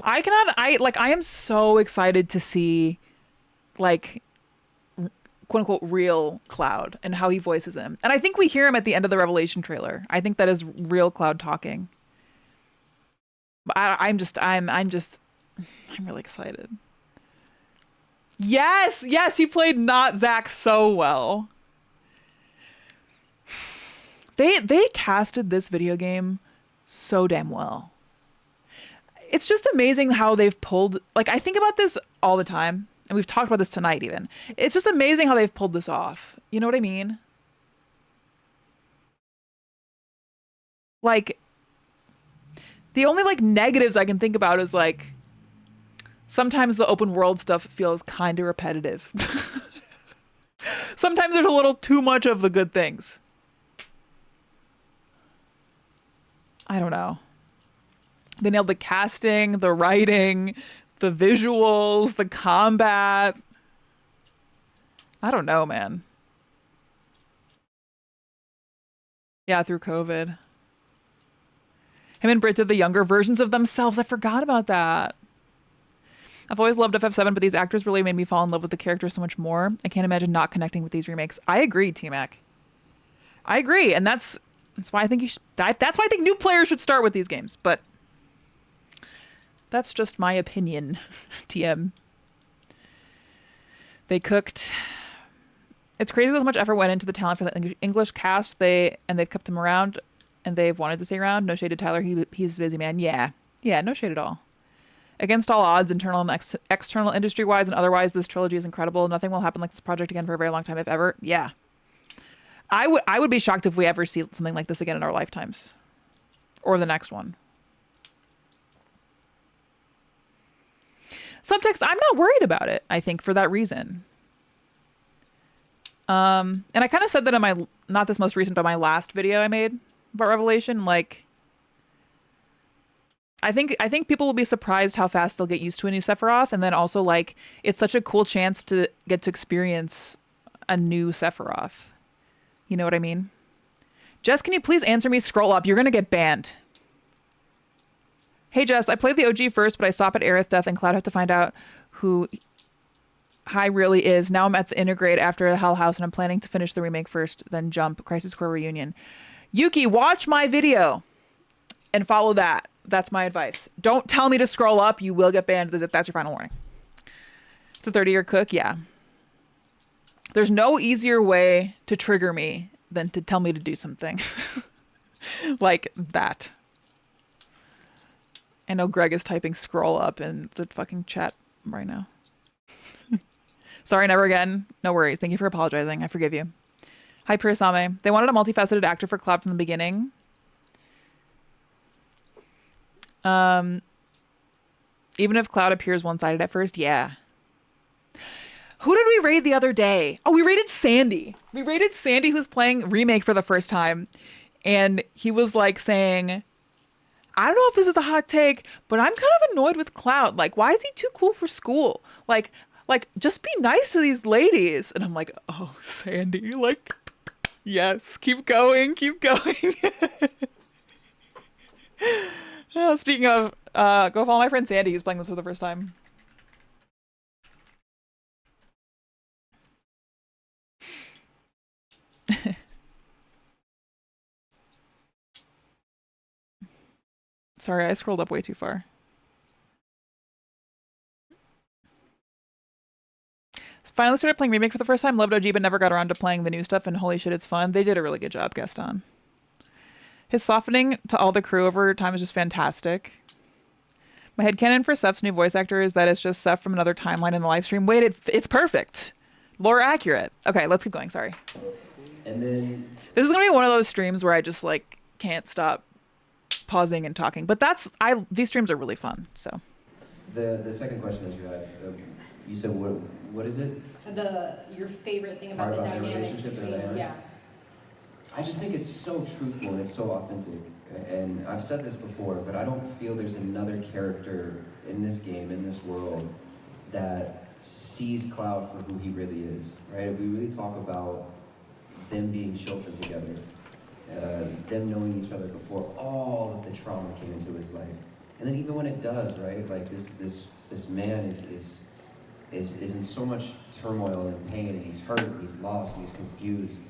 I am so excited to see like quote unquote real Cloud and how he voices him. And I think we hear him at the end of the Revelation trailer. I think that is real Cloud talking. But I'm really excited. Yes, he played not Zack so well. They casted this video game so damn well. It's just amazing how they've pulled, like, I think about this all the time, and we've talked about this tonight even. It's just amazing how they've pulled this off. You know what I mean? Like, the only, like, negatives I can think about is, like, sometimes the open world stuff feels kind of repetitive. Sometimes there's a little too much of the good things. I don't know. They nailed the casting, the writing, the visuals, the combat. I don't know, man. Yeah, through COVID. Him and Brit did the younger versions of themselves. I forgot about that. I've always loved FF7, but these actors really made me fall in love with the characters so much more. I can't imagine not connecting with these remakes. I agree, T-Mac. I agree, and that's why I think you should. That's why I think new players should start with these games. But that's just my opinion, TM. They cooked. It's crazy how much effort went into the talent for the English cast. They've kept him around, and they've wanted to stay around. No shade to Tyler. He's a busy man. Yeah, no shade at all. Against all odds, internal and external, industry-wise and otherwise, this trilogy is incredible. Nothing will happen like this project again for a very long time, if ever. Yeah. I would be shocked if we ever see something like this again in our lifetimes. Or the next one. Subtext, I'm not worried about it, I think, for that reason. And I kind of said that in my, not this most recent, but my last video I made about Revelation, like, I think people will be surprised how fast they'll get used to a new Sephiroth, and then also, like, it's such a cool chance to get to experience a new Sephiroth. You know what I mean? Jess, can you please answer me? Scroll up. You're going to get banned. Hey, Jess, I played the OG first, but I stop at Aerith Death and Cloud have to find out who High really is. Now I'm at the Intergrade after the Hell House, and I'm planning to finish the remake first, then jump Crisis Core Reunion. Yuki, watch my video and follow that. That's my advice. Don't tell me to scroll up. You will get banned. That's your final warning. It's a 30-year cook. Yeah. There's no easier way to trigger me than to tell me to do something like that. I know Greg is typing scroll up in the fucking chat right now. Sorry, never again. No worries. Thank you for apologizing. I forgive you. Hi, Purisame. They wanted a multifaceted actor for Cloud from the beginning. Even if Cloud appears one-sided at first, yeah. Who did we raid the other day? Oh, we raided Sandy. We raided Sandy, who's playing Remake for the first time. And he was like saying, I don't know if this is a hot take, but I'm kind of annoyed with Cloud. Like, why is he too cool for school? Like, just be nice to these ladies. And I'm like, oh, Sandy, like, yes, keep going, keep going. Oh, speaking of, go follow my friend Sandy, who's playing this for the first time. Sorry, I scrolled up way too far. Finally started playing Remake for the first time. Loved OG, but never got around to playing the new stuff, and holy shit, it's fun. They did a really good job, Gaston. His softening to all the crew over time is just fantastic. My headcanon for Seph's new voice actor is that it's just Seph from another timeline in the live stream. Wait, it's perfect. Lore accurate. Okay, let's keep going. Sorry. And then this is gonna be one of those streams where I just like can't stop pausing and talking. But these streams are really fun. So the second question that you had, you said what is it? Your favorite thing about the dynamic relationships between, yeah. I just think it's so truthful and it's so authentic. And I've said this before, but I don't feel there's another character in this game, in this world, that sees Cloud for who he really is, right? We really talk about them being children together, them knowing each other before all of the trauma came into his life. And then even when it does, right? Like this man is in so much turmoil and pain, and he's hurt, he's lost, he's confused.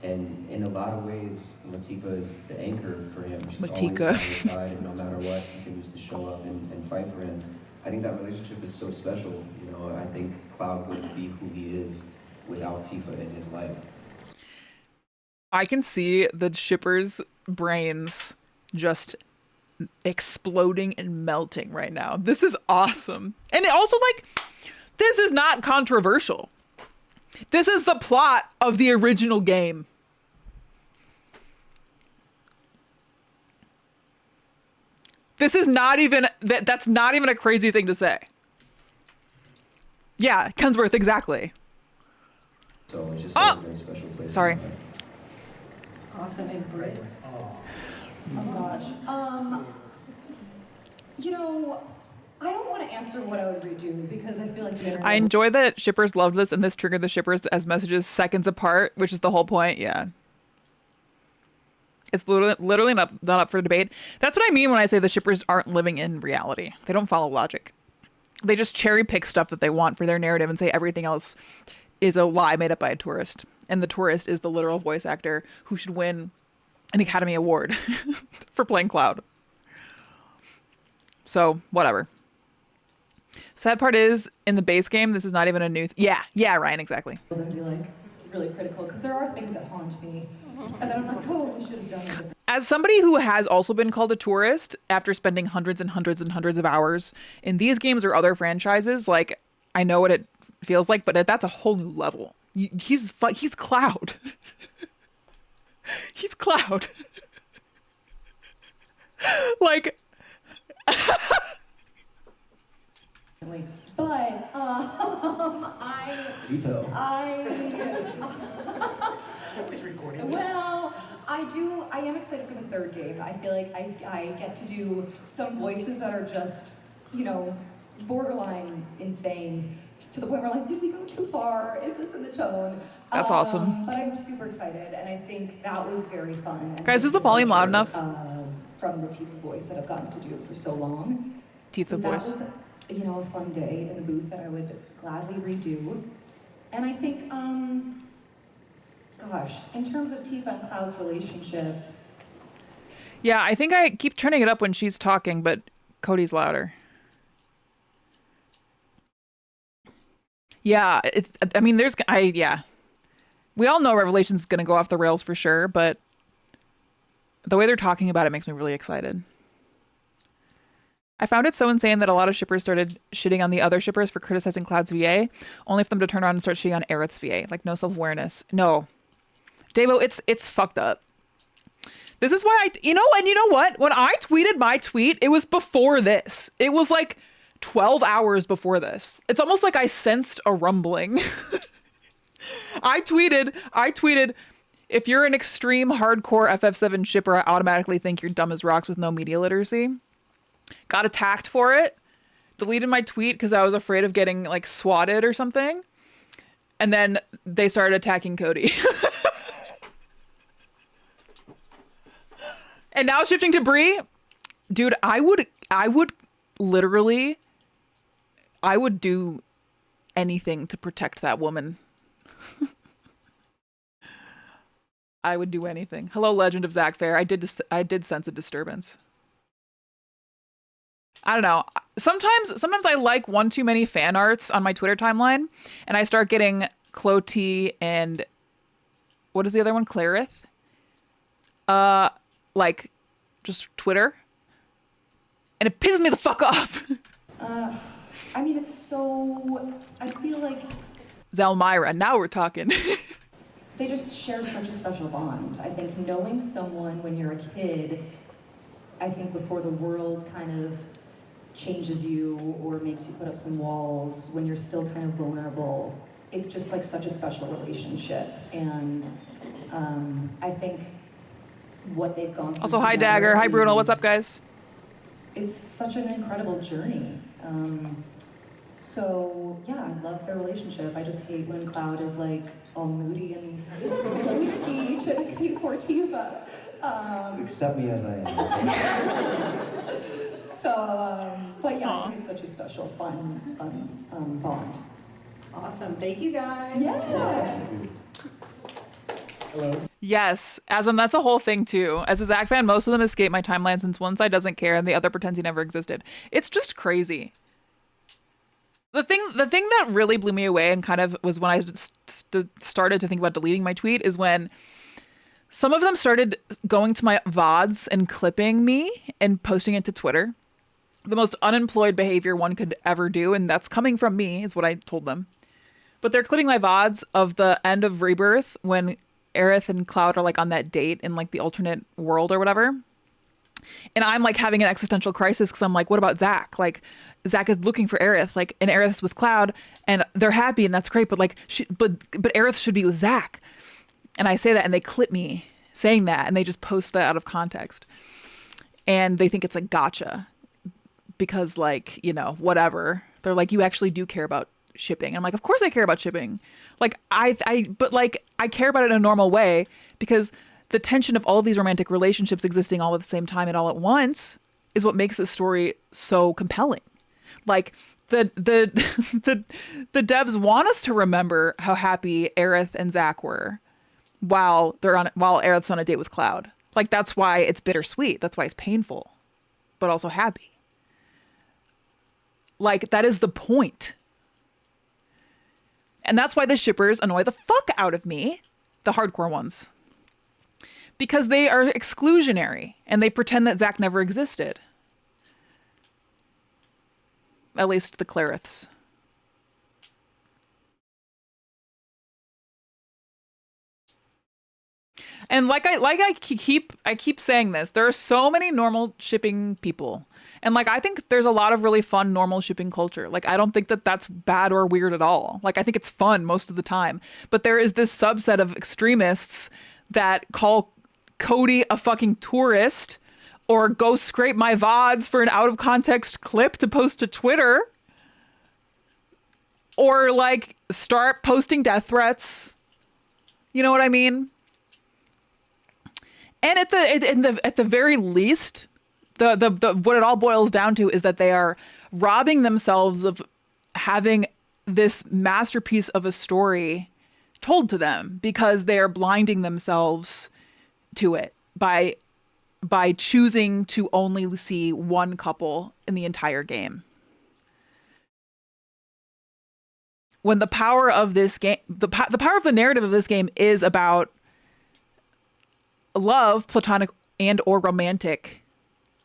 And in a lot of ways, Latika is the anchor for him. She's always on his side, and no matter what, continues to show up and fight for him. I think that relationship is so special. You know, I think Cloud wouldn't be who he is without Tifa in his life. I can see the shippers' brains just exploding and melting right now. This is awesome. And it also, like, this is not controversial. This is the plot of the original game. This is not even, that's not even a crazy thing to say. Yeah, Kensworth, exactly. So it's just a very special place. Sorry. Awesome, and Brit. Oh gosh. You know, I don't want to answer what I would redo because I feel like the internet. I enjoy that shippers loved this and this triggered the shippers as messages seconds apart, which is the whole point. Yeah. It's literally not up for debate. That's what I mean when I say the shippers aren't living in reality. They don't follow logic. They just cherry pick stuff that they want for their narrative and say everything else is a lie made up by a tourist. And the tourist is the literal voice actor who should win an Academy Award for playing Cloud. So, whatever. Sad part is, in the base game, this is not even a new... Yeah, Ryan, exactly. Would be like really critical because there are things that haunt me. And then I'm like, oh, we should have done it. As somebody who has also been called a tourist after spending hundreds and hundreds and hundreds of hours in these games or other franchises, like, I know what it feels like, but that's a whole new level. He's Cloud. He's Cloud. Like... But well, I am excited for the third game. I feel like I get to do some voices that are just, you know, borderline insane. to the point where like, did we go too far? Is this in the tone? That's awesome. But I'm super excited, and I think that was very fun. And Guys, is the volume loud enough? From the Tifa voice that I've gotten to do it for so long. Tifa voice. That was, you know, a fun day in the booth that I would gladly redo. And I think, gosh, in terms of Tifa and Cloud's relationship. Yeah, I think I keep turning it up when she's talking, but Cody's louder. Yeah, it's, I mean, yeah. We all know Revelation's gonna go off the rails for sure, but the way they're talking about it makes me really excited. I found it so insane that a lot of shippers started shitting on the other shippers for criticizing Cloud's VA, only for them to turn around and start shitting on Aerith's VA. Like, no self-awareness. No. Davo, it's fucked up. This is why you know what? When I tweeted my tweet, it was before this. It was like 12 hours before this. It's almost like I sensed a rumbling. I tweeted, if you're an extreme hardcore FF7 shipper, I automatically think you're dumb as rocks with no media literacy. Got attacked for it. Deleted my tweet because I was afraid of getting like swatted or something. And then they started attacking Cody. And now shifting to Brie, dude, I would literally, I would do anything to protect that woman. I would do anything. Hello, Legend of Zach Fair. I did sense a disturbance. I don't know. Sometimes I like one too many fan arts on my Twitter timeline, and I start getting Cloti and what is the other one? Clarith. Like just Twitter, and it pisses me the fuck off. I mean, it's so, I feel like Zelmyra, now we're talking. they just share such a special bond. I think knowing someone when you're a kid, I think before the world kind of changes you or makes you put up some walls, when you're still kind of vulnerable, it's just like such a special relationship. And I think what they've gone through. Also, hi Dagger, hi Bruno, what's up, guys? It's such an incredible journey. So yeah, I love their relationship. I just hate when Cloud is like all moody and roasty to poor Tifa. Accept me as I am. But yeah, I think it's such a special, fun bond. Awesome, thank you guys. Yeah. Hello. Yes, Asm, that's a whole thing too. As a Zach fan, most of them escape my timeline since one side doesn't care and the other pretends he never existed. It's just crazy. The thing that really blew me away and kind of was when I started to think about deleting my tweet is when some of them started going to my VODs and clipping me and posting it to Twitter. The most unemployed behavior one could ever do, and that's coming from me, is what I told them. But they're clipping my VODs of the end of Rebirth when Aerith and Cloud are like on that date in like the alternate world or whatever. And I'm like having an existential crisis because I'm like, what about Zach? Like, Zach is looking for Aerith, like, and Aerith's with Cloud, and they're happy, and that's great. But like, but Aerith should be with Zach. And I say that, and they clip me saying that, and they just post that out of context, and they think it's like gotcha because, like, you know, whatever. They're like, you actually do care about shipping. And I'm like, of course I care about shipping. Like, but like, I care about it in a normal way because the tension of all of these romantic relationships existing all at the same time and all at once is what makes this story so compelling. Like, the devs want us to remember how happy Aerith and Zach were while Aerith's on a date with Cloud. Like, that's why it's bittersweet. That's why it's painful, but also happy. Like, that is the point. And that's why the shippers annoy the fuck out of me, the hardcore ones. Because they are exclusionary and they pretend that Zach never existed. At least the Clariths. And I keep saying this, there are so many normal shipping people. And like, I think there's a lot of really fun normal shipping culture. Like, I don't think that that's bad or weird at all. Like, I think it's fun most of the time. But there is this subset of extremists that call Cody a fucking tourist or go scrape my VODs for an out of context clip to post to Twitter. or like start posting death threats. You know what I mean? And at the very least, the what it all boils down to is that they are robbing themselves of having this masterpiece of a story told to them because they are blinding themselves to it by choosing to only see one couple in the entire game. When the power of this game, the power of the narrative of this game is about love, platonic and or romantic,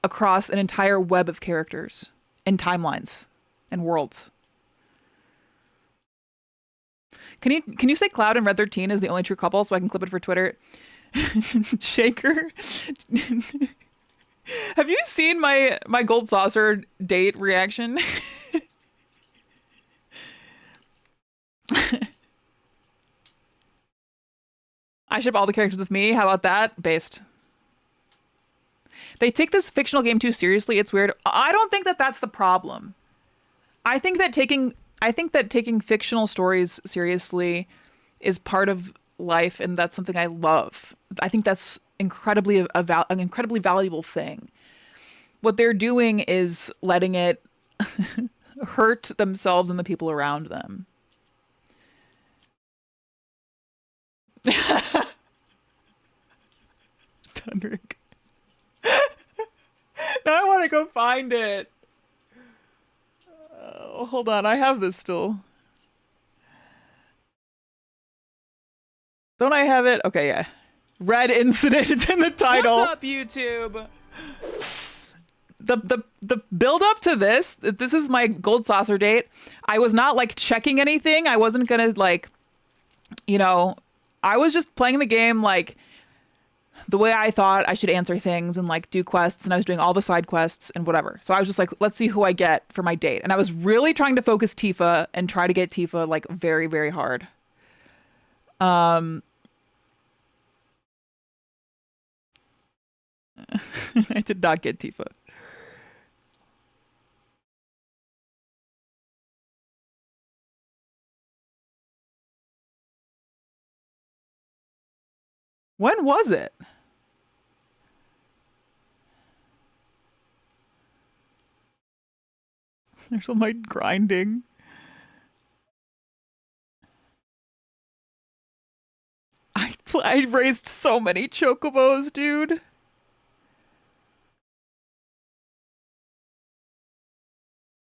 across an entire web of characters and timelines and worlds. Can you say Cloud and Red 13 is the only true couple so I can clip it for Twitter? Shaker. Have you seen my gold saucer date reaction? I ship all the characters with me. How about that? Based. They take this fictional game too seriously. It's weird. I don't think that that's the problem. I think that taking fictional stories seriously is part of life, and that's something I love. I think that's an incredibly valuable thing. What they're doing is letting it hurt themselves and the people around them. Tundrick. Now I want to go find it. Hold on, I have this still. Don't I have it? Okay, yeah. Red incident, it's in the title. What's up, YouTube? The build up to this is my gold saucer date. I was not like checking anything. I wasn't gonna like, you know, I was just playing the game like the way I thought I should answer things and like do quests, and I was doing all the side quests and whatever. So I was just like, let's see who I get for my date. And I was really trying to focus Tifa and try to get Tifa like very, very hard. I did not get Tifa. When was it? There's some like grinding. I raised so many chocobos, dude.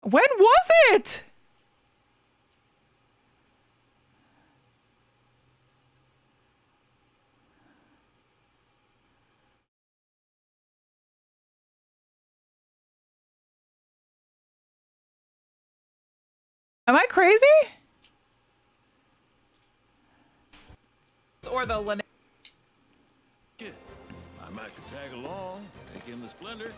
When was it? Am I crazy? Or the Lin I might could tag along, take in the splendor.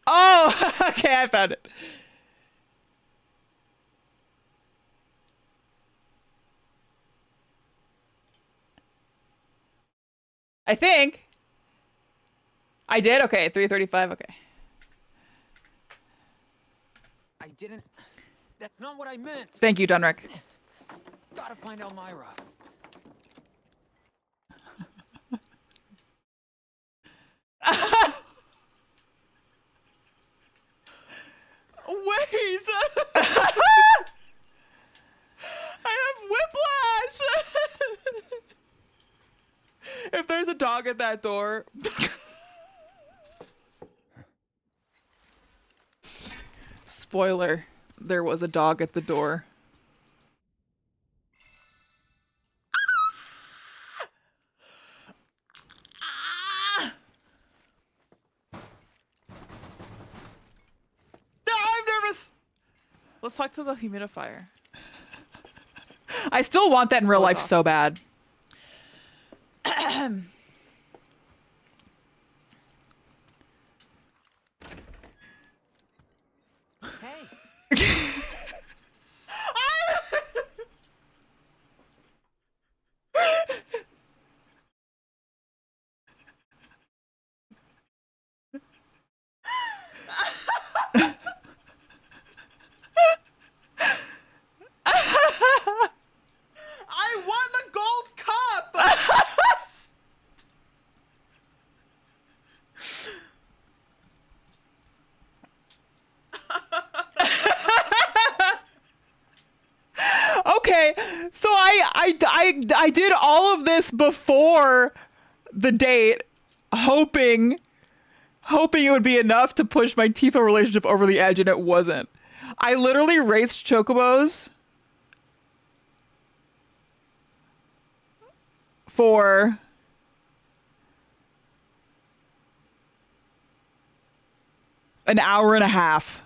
Oh, okay, I found it. I think I did. Okay, 3:35. Okay. I didn't. That's not what I meant. Thank you, Dunrick. Gotta find Elmira. Wait! I have whiplash! If there's a dog at that door... Spoiler, there was a dog at the door. No, I'm nervous! Let's talk to the humidifier. I still want that in real life so bad. I did all of this before the date, hoping it would be enough to push my Tifa relationship over the edge, and it wasn't. I literally raced chocobos for an hour and a half.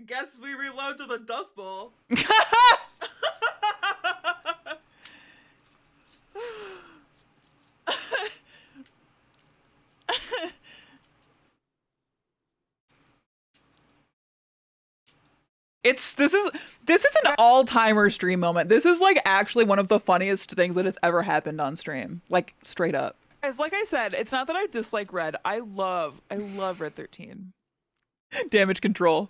Guess we reload to the Dust Bowl. This is an all-timer stream moment. This is like actually one of the funniest things that has ever happened on stream. Like straight up. Guys, like I said, it's not that I dislike Red. I love Red 13. Damage control.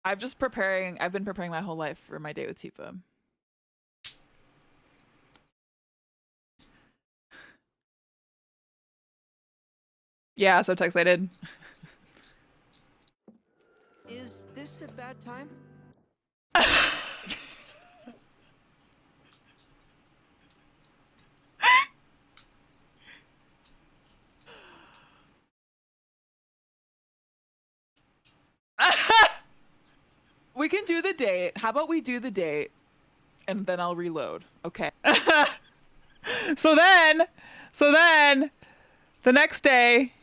I've been preparing my whole life for my date with Tifa. Yeah, so excited. Is this a bad time? We can do the date. How about we do the date and then I'll reload. Okay. So then the next day,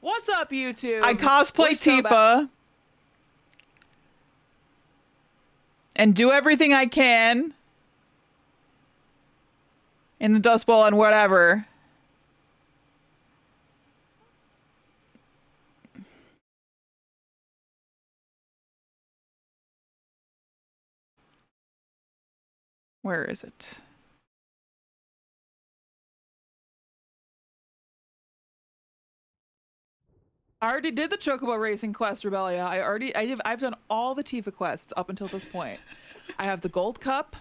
what's up YouTube? I cosplay Tifa and do everything I can in the Dust Bowl and whatever. Where is it? I already did the Chocobo Racing quest, Rebellia. I've done all the Tifa quests up until this point. I have the Gold Cup.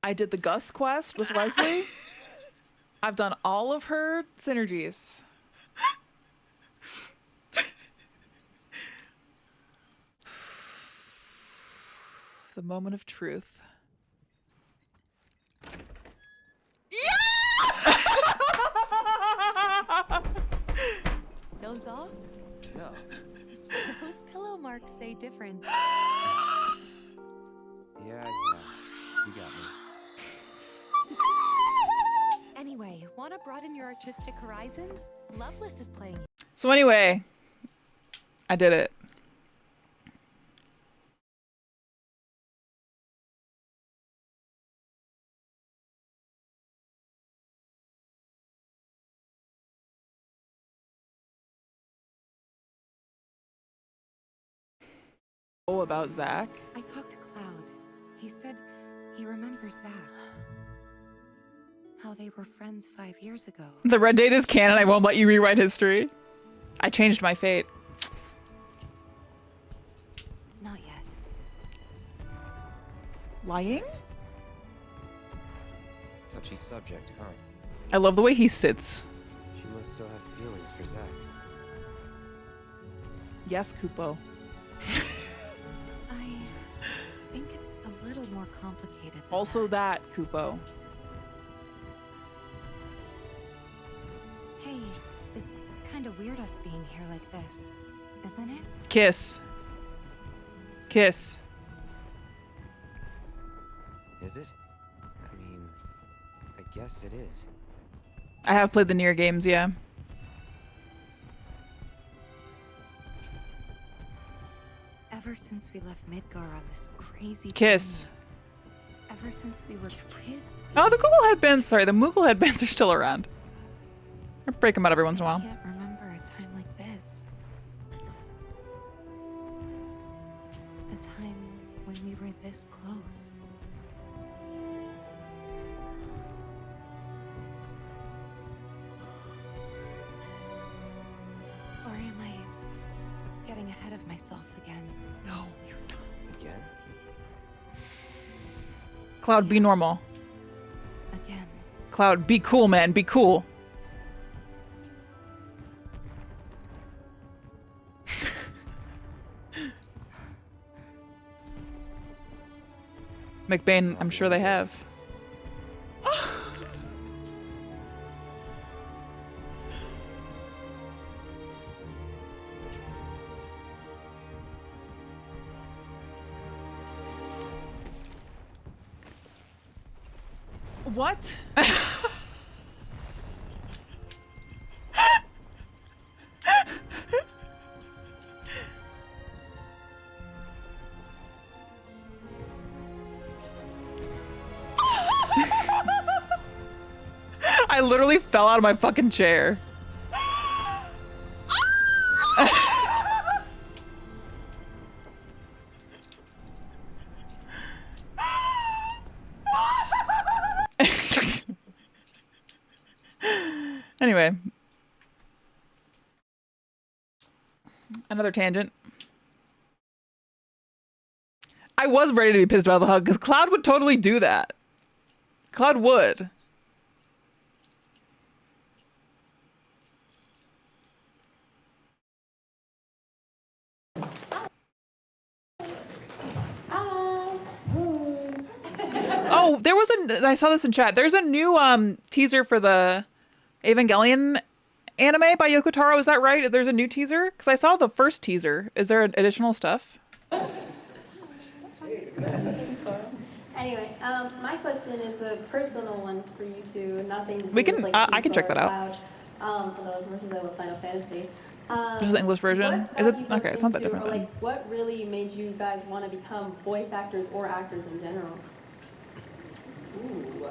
I did the Gus quest with Leslie. I've done all of her synergies. The moment of truth. Doze off? No. Those pillow marks say different. Yeah, you got me. Anyway, want to broaden your artistic horizons? Loveless is playing. So anyway, I did it. Oh, about Zach? I talked to Cloud. He said he remembers Zach. How they were friends 5 years ago. The red date is canon. I won't let you rewrite history. I changed my fate. Not yet. Lying? Touchy subject, huh? I love the way he sits. She must still have feelings for Zach. Yes, Kupo. I think it's a little more complicated than Also that, Kupo. Hey, it's kind of weird us being here like this, isn't it? Kiss. Kiss. Is it? I mean, I guess it is. I have played the Nier games, yeah. Ever since we left Midgar on this crazy Kiss. journey, ever since we were kids. Oh, the Google headbands. Sorry, the Moogle headbands are still around. I break them out every once in a I while. can't remember a time like this. A time when we were this close. Or am I getting ahead of myself again? No, you're not. Cloud, be normal. Again. Cloud, be cool, man. Be cool. McBain, I'm sure they have. What? I literally fell out of my fucking chair. Anyway. Another tangent. I was ready to be pissed about the hug because Cloud would totally do that. Cloud would. Oh, there was I saw this in chat. There's a new teaser for the Evangelion anime by Yoko Taro. Is that right? There's a new teaser? Because I saw the first teaser. Is there additional stuff? Anyway, my question is a personal one for you two. Nothing to do We can. with, like, I can FIFA check or that out. Cloud, for those versus I love Final Fantasy. This is the English version. What Is it got you okay? It's not that into- different or, then. like, what really made you guys want to become voice actors or actors in general? Ooh.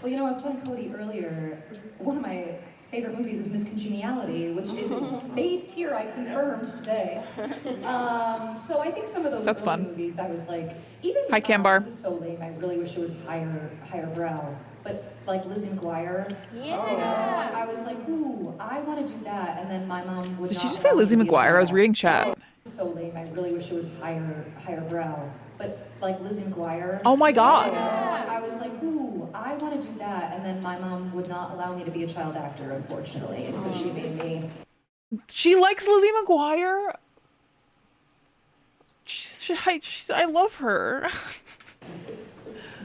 Well, you know, I was telling Cody earlier, one of my favorite movies is Miss Congeniality, which is based here, I confirmed today. So I think some of those That's early fun. movies, I was like, even Hi, Cambar. this is so lame, I really wish it was higher brow. But like Lizzie McGuire, Yeah. you know, I was like, ooh, I want to do that. And then my mom would Did not she just say allow me Lizzie to be a McGuire? I was child. reading chat. So lame, I really wish it was higher brow. But like Lizzie McGuire. Oh my God. I was like, ooh, I want to do that. And then my mom would not allow me to be a child actor, unfortunately. So she made me. She likes Lizzie McGuire. I love her.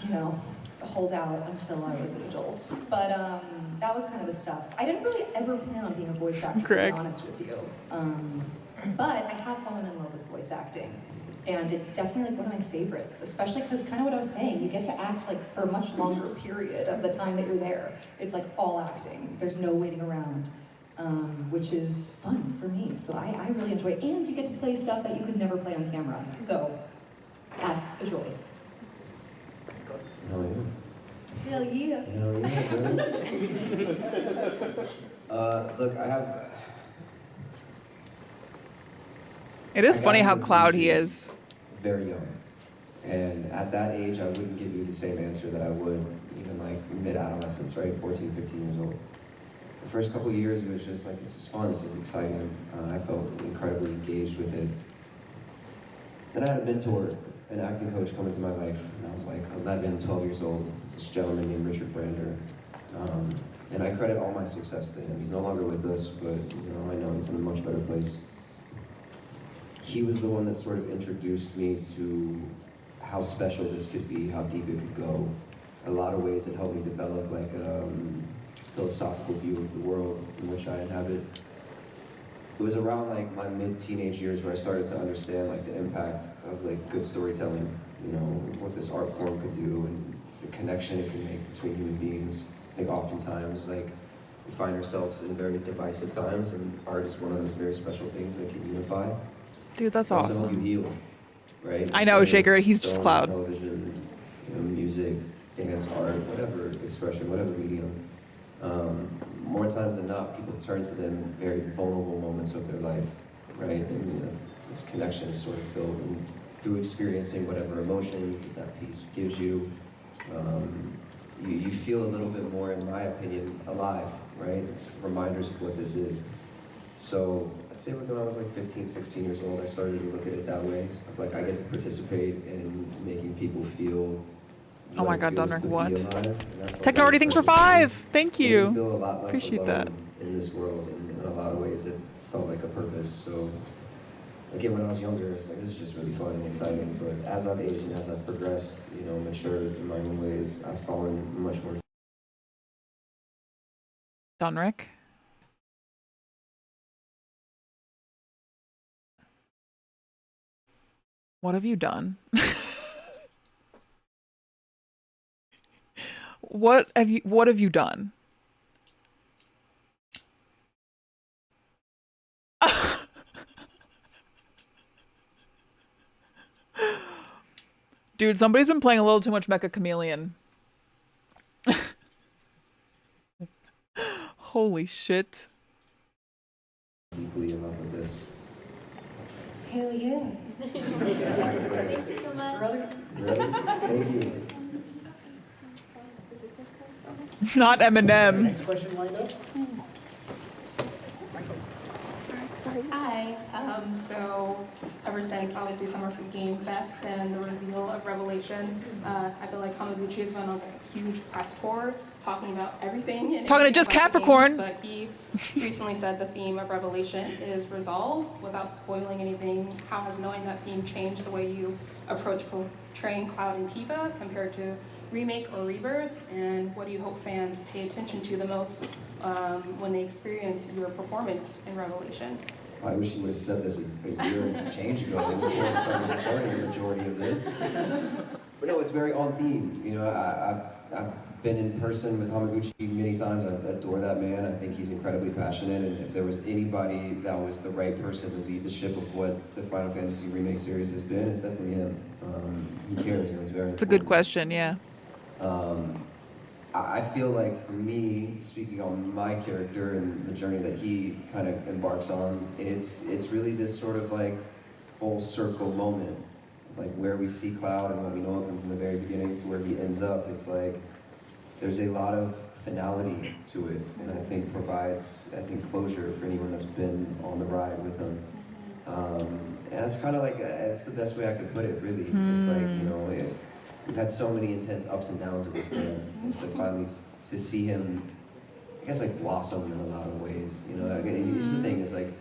You know, hold out until I was an adult. But that was kind of the stuff. I didn't really ever plan on being a voice actor, to Greg. be honest with you. But I have fallen in love with voice acting. And it's definitely like one of my favorites, especially because kind of what I was saying, you get to act like for a much longer period of the time that you're there. It's like all acting. There's no waiting around, which is fun for me. So I really enjoy it. And you get to play stuff that you could never play on camera. So that's a joy. Hell yeah. Hell yeah. Hell yeah, bro. Look, I have. It is I funny got how into this Cloud he industry is. Very young. And at that age, I wouldn't give you the same answer that I would even like mid-adolescence, right? 14, 15 years old. The first couple of years, it was just like, this is fun, this is exciting. I felt incredibly engaged with it. Then I had a mentor, an acting coach come into my life, and I was like 11, 12 years old. This gentleman named Richard Brander. And I credit all my success to him. He's no longer with us, but you know, I know he's in a much better place. He was the one that sort of introduced me to how special this could be, how deep it could go. A lot of ways it helped me develop like a philosophical view of the world in which I inhabit. It was around like my mid-teenage years where I started to understand like the impact of like good storytelling, you know, what this art form could do and the connection it can make between human beings. I think oftentimes like we find ourselves in very divisive times, and art is one of those very special things that can unify. Dude, that's It also help awesome. you heal, right? I know, Whether Shaker, it's he's just film, Cloud. Television, you know, music, dance, art, whatever expression, whatever medium. More times than not, people turn to them in very vulnerable moments of their life, right? And you know, this connection is sort of built and through experiencing whatever emotions that piece gives you. You feel a little bit more, in my opinion, alive, right? It's reminders of what this is. So I'd say when I was like 15, 16 years old, I started to look at it that way. Of like, I get to participate in making people feel Oh my it God, feels Dunrick, to be what? alive, and I felt Techno that already was thinks for special to me. 5. Thank Made me you. feel a lot less Appreciate that. alone in this world, and in a lot of ways it felt like a purpose. So again, when I was younger, it's like, this is just really fun and exciting. But as I've aged and as I've progressed, you know, matured in my own ways, I've fallen much more. Dunrick. What have you done? What have you done? Dude, somebody's been playing a little too much Mecha Chameleon. Holy shit. Deeply in love with this. Hell yeah. Thank you so much. Brother. Really? Thank you. Not Eminem. Next question lined up. Hi. So ever since obviously Summer from Game Fest and the reveal of Revelation, I feel like Hamaguchi has been on a huge press tour talking about everything. And Talking to anything JessCap about the Capricorn. games, but he recently said the theme of Revelation is resolve. Without spoiling anything, how has knowing that theme changed the way you approach portraying Cloud and Tifa compared to remake or rebirth? And what do you hope fans pay attention to the most when they experience your performance in Revelation? I wish you would have said this a year and some change ago before I started recording the majority of this. But no, it's very on theme. You know, I've been in person with Hamaguchi many times. I adore that man. I think he's incredibly passionate. And if there was anybody that was the right person to lead the ship of what the Final Fantasy Remake series has been, it's definitely him. He cares, and it's very important. It's a good question, yeah. I feel like for me, speaking on my character and the journey that he kind of embarks on, it's really this sort of like full circle moment, like where we see Cloud and what we know of him from the very beginning to where he ends up. It's like there's a lot of finality to it, and I think provides closure for anyone that's been on the ride with him. And that's kind of like that's the best way I could put it. Really, it's like, you know. We've had so many intense ups and downs with this man, and to finally to see him, I guess, like blossom in a lot of ways. You know, here's the thing: is like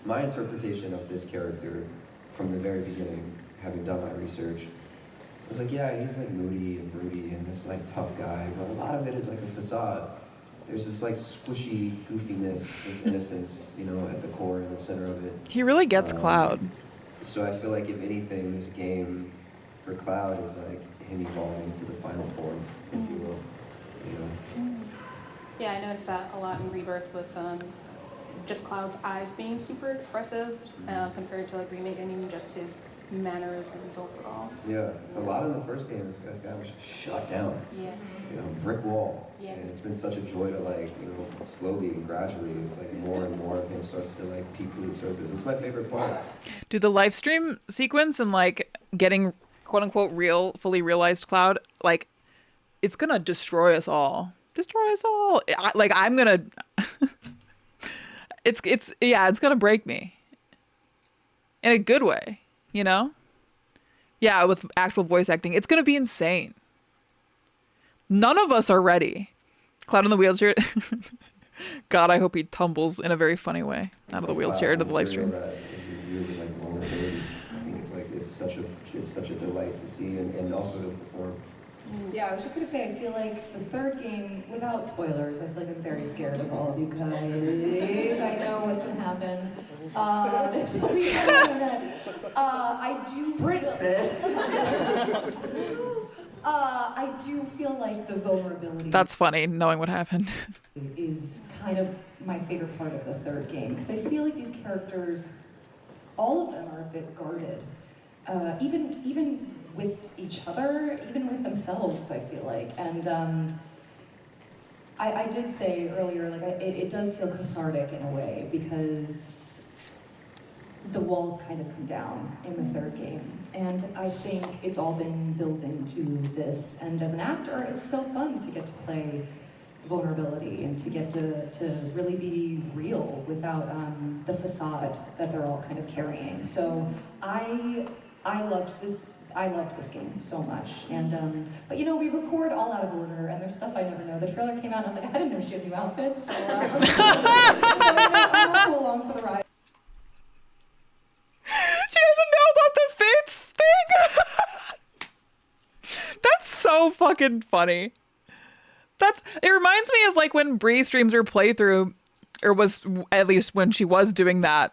my interpretation of this character from the very beginning, having done my research, was like, yeah, he's like moody and broody and this like tough guy, but a lot of it is like a facade. There's this like squishy goofiness, this innocence, you know, at the core and the center of it. He really gets Cloud. So I feel like if anything, this game for Cloud is like him evolving into the final form, if you will. You know? Yeah, I noticed that a lot in Rebirth with just Cloud's eyes being super expressive compared to like Remake and even just his mannerisms overall. Yeah, a lot in the first game, this guy was shut down. Yeah. You know, brick wall. Yeah. And it's been such a joy to like, you know, slowly and gradually, it's like more and more of him starts to like peek through the surface. It's my favorite part. Dude, the live stream sequence and like getting quote unquote fully realized Cloud, like it's gonna destroy us all. Destroy us all. I'm gonna it's gonna break me. In a good way, you know? Yeah, with actual voice acting. It's gonna be insane. None of us are ready. Cloud in the wheelchair. God, I hope he tumbles in a very funny way out of the wheelchair into the live stream. It's a really like vulnerability. I think it's like it's such a delight to see and also to perform. Yeah, I was just gonna say, I feel like the third game, without spoilers, I feel like I'm very scared of all of you guys. I know what's gonna happen. I do. Brit said. I do feel like the vulnerability. That's funny, knowing what happened. Is kind of my favorite part of the third game, because I feel like these characters, all of them are a bit guarded. Even with each other, even with themselves, I feel like. And I did say earlier, like it does feel cathartic in a way, because the walls kind of come down in the third game. And I think it's all been built into this. And as an actor, it's so fun to get to play vulnerability and to get to really be real without the facade that they're all kind of carrying. So I loved this I loved this game so much. And but you know, we record all out of order, and there's stuff I never know. The trailer came out, and I was like, I didn't know she had new outfits. So I'm so along for the ride. She doesn't know about the fits thing. That's so fucking funny. It reminds me of like when Bree streams her playthrough, or was at least when she was doing that,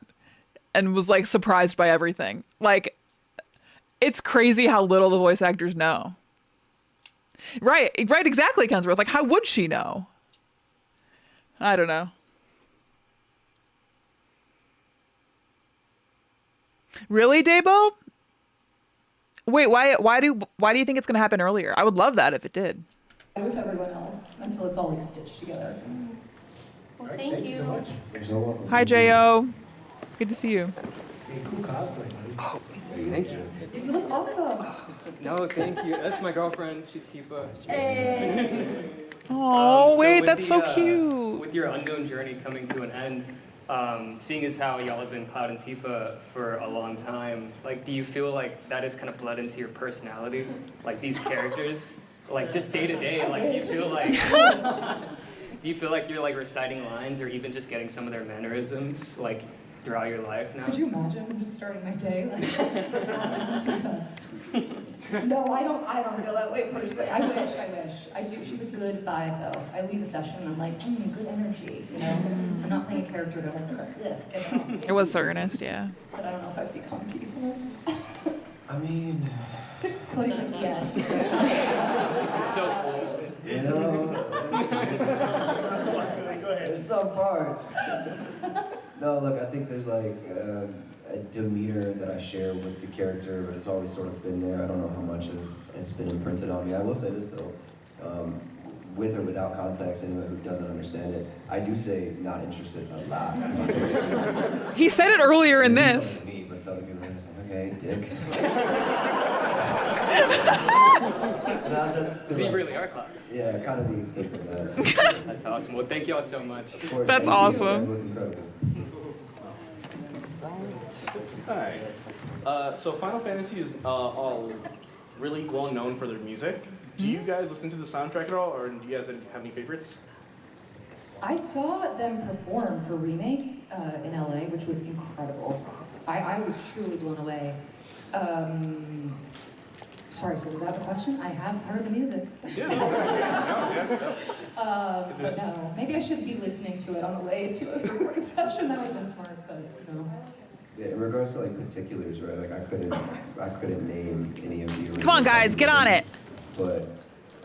and was like surprised by everything. Like, it's crazy how little the voice actors know. Right, exactly, Kensworth. Like, how would she know? I don't know. Really, Dabo? Wait, why do you think it's gonna happen earlier? I would love that if it did. With everyone else until it's all like stitched together. Well, thank you. so much. Hi, Jo. Good to see you. Hey, cool cosplay, buddy. Oh, thank you. You look awesome. No, thank you. That's my girlfriend. She's Kifa. Hey. Oh, So wait, with that's so the, cute. With your unknown journey coming to an end, seeing as how y'all have been Cloud and Tifa for a long time, like, do you feel like that has kind of bled into your personality? Like, these characters? Like, just day to day, like, do you feel like you're like reciting lines or even just getting some of their mannerisms like throughout your life now? Could you imagine just starting my day like? No, I don't feel that way personally. I wish. I do. She's a good vibe though. I leave a session and I'm like, good energy. You know, I'm not playing a character to like, get it off. It was so earnest, yeah. But I don't know if I've become Tifa. I mean, Cody's like, yes. So cool. you know, there's some parts. No, look, I think there's like a demeanor that I share with the character, but it's always sort of been there. I don't know how much has been imprinted on me. I will say this though, with or without context, anyone who doesn't understand it, I do say not interested a lot. He said it earlier in this. Me, but other people are just like, okay, dick. So you really are Cloud. Yeah, kind of the extent of that. That's awesome. Well, thank you all so much. Of course, That's thank you. awesome. You guys look incredible. Alright. So Final Fantasy is all really well known for their music. Do you guys listen to the soundtrack at all, or do you guys have any favorites? I saw them perform for Remake in LA, which was incredible. I was truly blown away. Sorry, so was that the question? I have heard the music. Yeah. But no, maybe I should be listening to it on the way to a recording session. That would have been smart, but no. Yeah, in regards to like particulars, right? Like I couldn't name any of the. Come on, guys, get on it. But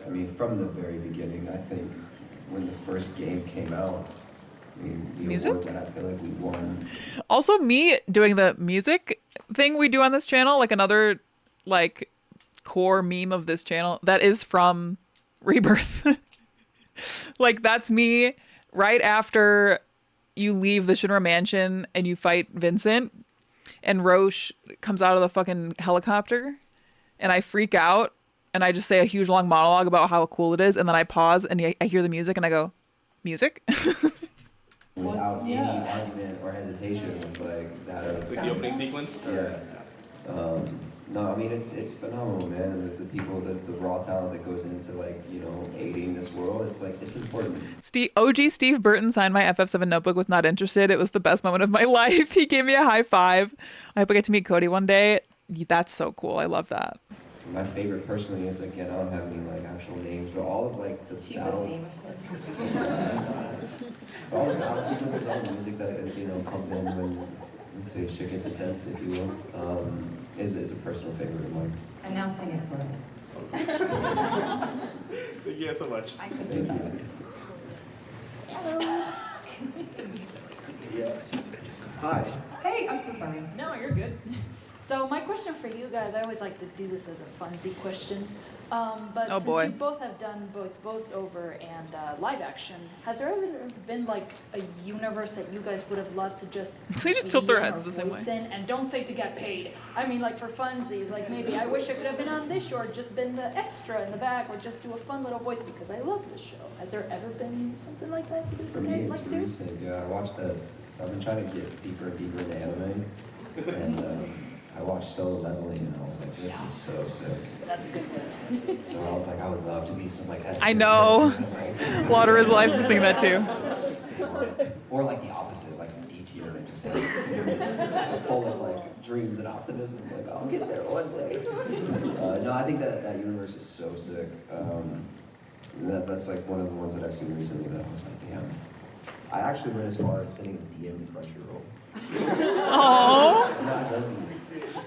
I mean, from the very beginning, I think when the first game came out, I mean, the Music? award that I feel like we won. Also, me doing the music thing we do on this channel, like another like core meme of this channel, that is from Rebirth. Like, that's me right after you leave the Shinra mansion and you fight Vincent, and Roche comes out of the fucking helicopter, and I freak out, and I just say a huge long monologue about how cool it is, and then I pause and I hear the music and I go, music? Without any argument or hesitation, it was like that. Like the opening sequence? Yeah. No, I mean it's phenomenal, man. The people, the raw talent that goes into like, you know, aiding this world, it's like, it's important. OG Steve Burton signed my FF7 notebook with not interested. It was the best moment of my life. He gave me a high five. I hope I get to meet Cody one day. That's so cool. I love that. My favorite personally is, again, I don't have any like actual names, but all of like the battle, name, of course. all the battle sequences, all the music that, you know, comes in when, let's say, shit gets intense, if you will, is a personal favorite of mine. And now sing it for us. Thank you guys so much. I could do that. Hello. Yeah. Hi. Hey, I'm so sorry. No, you're good. So my question for you guys, I always like to do this as a funsy question. But Oh, since boy. you both have done both voiceover and live action, has there ever been like a universe that you guys would have loved to just They just be tilt their in heads or the same way. voice in? And don't say to get paid. I mean, like for funsies, like maybe I wish I could have been on this show or just been the extra in the back or just do a fun little voice because I love this show. Has there ever been something like that you For guys me, like it's to do? recent. Yeah, I watched that. I've been trying to get deeper and deeper into anime, and I watched Solo Leveling and I was like, this is so sick. That's a good one. So I was like, I would love to be some like I know. A lot of his life is thinking that too. Or like the opposite, like D tier, and just like full of like dreams and optimism. Like I'll get there one day. No, I think that universe is so sick. That's like one of the ones that I've seen recently that I was like, damn. I actually went as far as sending a DM to Crunchyroll. Aww. I'm not joking.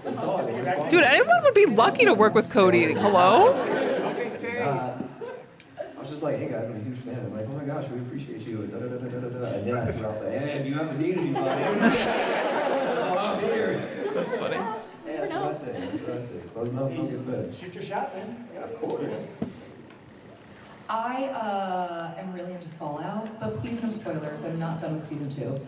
I saw it. It was fun. Dude, anyone would be lucky to work with Cody. Hello? I was just like, hey guys, I'm a huge fan. I'm like, oh my gosh, we appreciate you. And, and then I threw out the, hey, if you ever need anybody, I'm here. That's funny. Yeah, that's what I say. That's what I say. Close mouths don't get fed. Shoot your shot, man. Yeah, of course. I am really into Fallout, but please no spoilers. I'm not done with season 2.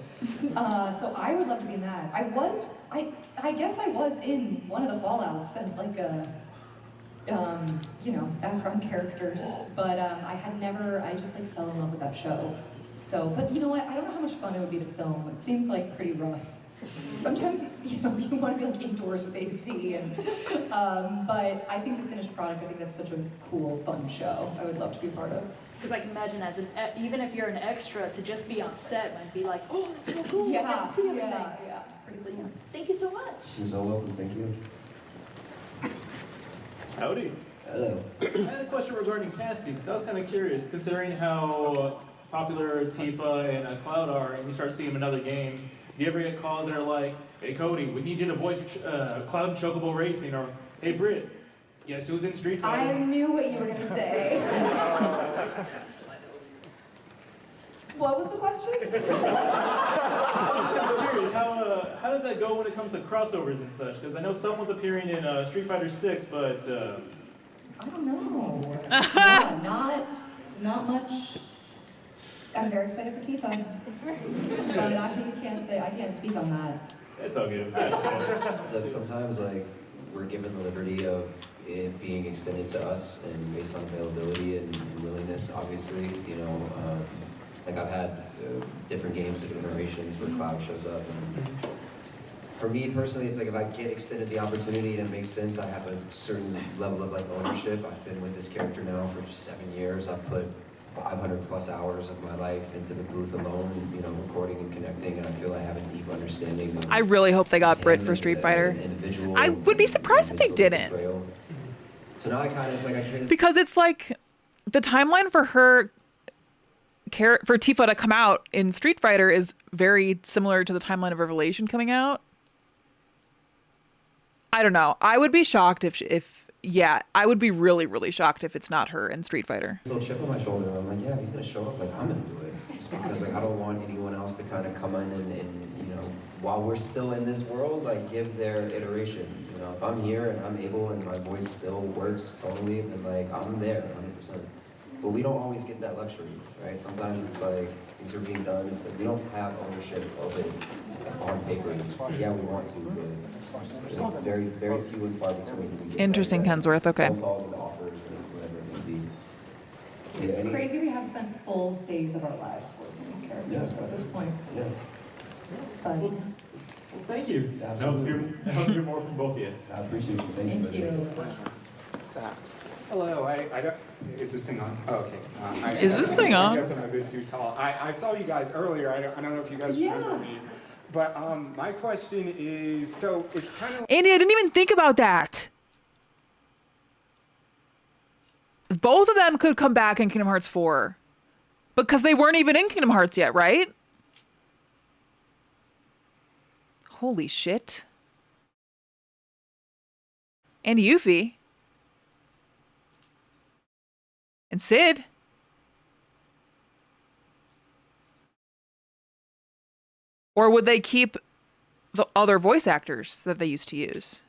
So I would love to be in that. I guess I was in one of the Fallouts as like a, background characters, but I just like fell in love with that show. So, but you know what? I don't know how much fun it would be to film. It seems like pretty rough. Sometimes, you want to be like indoors with AC, but I think the finished product, I think that's such a cool, fun show. I would love to be part of. Because I can imagine even if you're an extra, to just be on set might be like, oh, that's so cool. Yeah, I get to see everything. yeah. Pretty cool. Thank you so much. You're so welcome. Thank you. Howdy. Hello. I had a question regarding casting, because I was kind of curious, considering how popular Tifa and Cloud are, and you start seeing them in other games. Do you ever get calls that are like, hey Cody, we need you to voice Cloud Chocobo Racing, or hey Brit, guess who's in Street Fighter? I knew what you were going to say. What was the question? I'm curious, how does that go when it comes to crossovers and such? Because I know someone's appearing in Street Fighter 6, but... I don't know. Yeah, not much. I'm very excited for Tifa. But I can't speak on that. It's all good. Look, sometimes like we're given the liberty of it being extended to us, and based on availability and willingness, obviously, like I've had different games, different iterations where Cloud shows up. And for me personally, it's like if I get extended the opportunity and it makes sense, I have a certain level of like ownership. I've been with this character now for 7 years. I've put 500 plus hours of my life into the booth alone, recording and connecting, and I feel I have a deep understanding of. I really hope they got Brit for Street Fighter. I would be surprised if they didn't. So now I kind of, it's like I can't. Because it's like the timeline for Tifa to come out in Street Fighter is very similar to the timeline of Revelation coming out. I don't know. I would be shocked I would be really, really shocked if it's not her in Street Fighter. So chip on my shoulder, I'm like, yeah, if he's gonna show up, like I'm gonna do it. Just because like I don't want anyone else to kind of come in and while we're still in this world, like give their iteration. If I'm here and I'm able and my voice still works totally, then like I'm there 100%. But we don't always get that luxury, right? Sometimes it's like things are being done. It's like we don't have ownership of it on paper. It's like, yeah, we want to, but it's like very, very few and far between. Interesting, Kensworth. Okay. Phone calls and offers or whatever it may be. It's crazy we have spent full days of our lives voicing these characters at this point. Yeah. But, Well, thank you. I hope to hear more from both of you. I appreciate you. Thank you. Hello, I don't, is this thing on? Oh, okay. Is this thing on? I guess I'm a bit too tall. I saw you guys earlier. I don't know if you guys remember me. But my question is, so it's kind of... Andy, I didn't even think about that. Both of them could come back in Kingdom Hearts 4. Because they weren't even in Kingdom Hearts yet, right? Holy shit. And Yuffie. And Sid. Or would they keep the other voice actors that they used to use?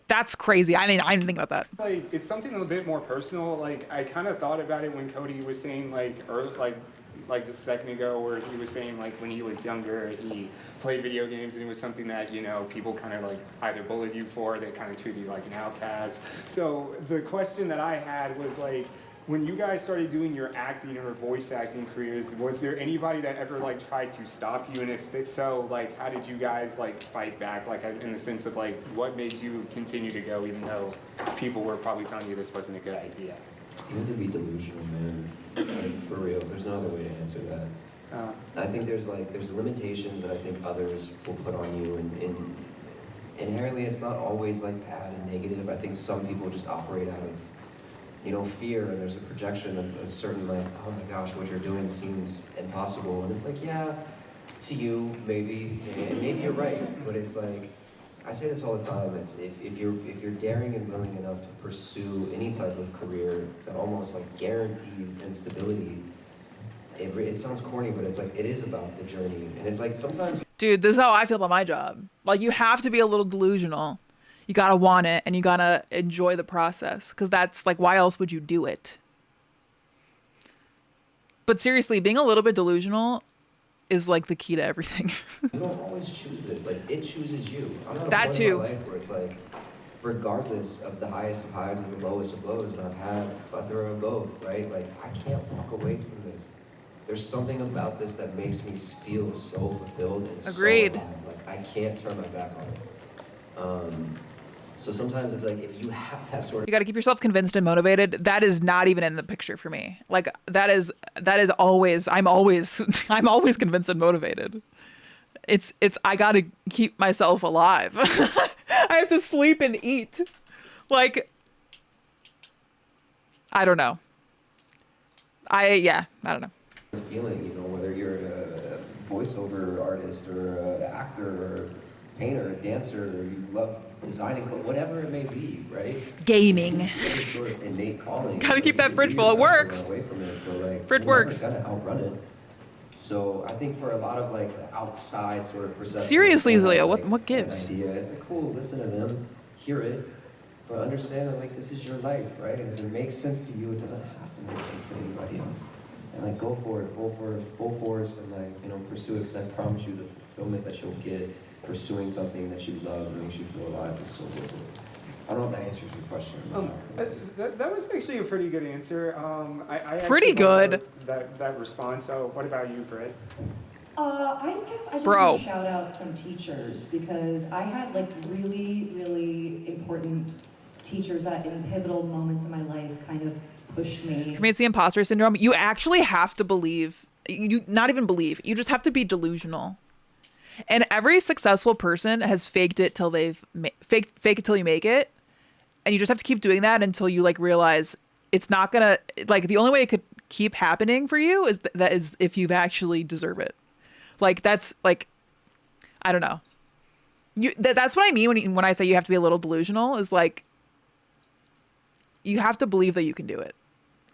That's crazy. I didn't think about that. Like, it's something a bit more personal. Like, I kind of thought about it when Cody was saying, like just a second ago, where he was saying, like, when he was younger, he played video games, and it was something that, people kind of, like, either bullied you for, they kind of treated you like an outcast. So the question that I had was, like, when you guys started doing your acting or voice acting careers, was there anybody that ever like tried to stop you? And if so, like how did you guys like fight back? Like in the sense of like what made you continue to go even though people were probably telling you this wasn't a good idea? You have to be delusional, man. Like, for real. There's no other way to answer that. I think there's limitations that I think others will put on you, and inherently it's not always like bad and negative. I think some people just operate out of, you know, fear, and there's a projection of a certain like, oh my gosh, what you're doing seems impossible, and it's like, yeah, to you maybe, and maybe you're right, but it's like, I say this all the time. It's if you're daring and willing enough to pursue any type of career that almost like guarantees instability. It sounds corny, but it's like it is about the journey, and it's like sometimes. Dude, this is how I feel about my job. Like, you have to be a little delusional. You gotta want it, and you gotta enjoy the process, because that's like, why else would you do it? But seriously, being a little bit delusional is like the key to everything. You don't always choose this. Like, it chooses you. I'm not That too. In my life where it's like, regardless of the highest of highs and the lowest of lows, and I've had a plethora of both, right? Like, I can't walk away from this. There's something about this that makes me feel so fulfilled and Agreed. so alive. Like, I can't turn my back on it. So sometimes it's like, if you have that sort of. You gotta keep yourself convinced and motivated. That is not even in the picture for me. Like, that is always, I'm always convinced and motivated. It's I gotta keep myself alive. I have to sleep and eat. Like, I don't know. I don't know. Feeling, you know, whether you're a voiceover artist or an actor or painter, a dancer, or you love designing, whatever it may be, right? Gaming. Some sort of innate calling. Gotta keep that fridge full. It works. Away from it, but like, Fridge you're never works. gonna outrun it. So I think for a lot of like the outside sort of perception. Seriously, Leo, like, what gives? An idea, it's like, cool, listen to them, hear it, but understand that like this is your life, right? And if it makes sense to you, it doesn't have to make sense to anybody else. And like, go for it, full force, and like, you know, pursue it, because I promise you the fulfillment that you'll get pursuing something that you love and makes you feel alive is so good. I don't know if that answers your question. That was actually a pretty good answer. I Pretty good. That response. So what about you, Brit? I guess I just Bro. want to shout out some teachers, because I had like really, really important teachers that in pivotal moments in my life kind of pushed me. For me, it's the imposter syndrome. You actually have to believe. You not even believe. You just have to be delusional. And every successful person has faked it till they've fake it till you make it. And you just have to keep doing that until you like realize it's not gonna, like, the only way it could keep happening for you is that is if you've actually deserve it. Like, that's like, I don't know. That's what I mean when I say you have to be a little delusional, is like, you have to believe that you can do it.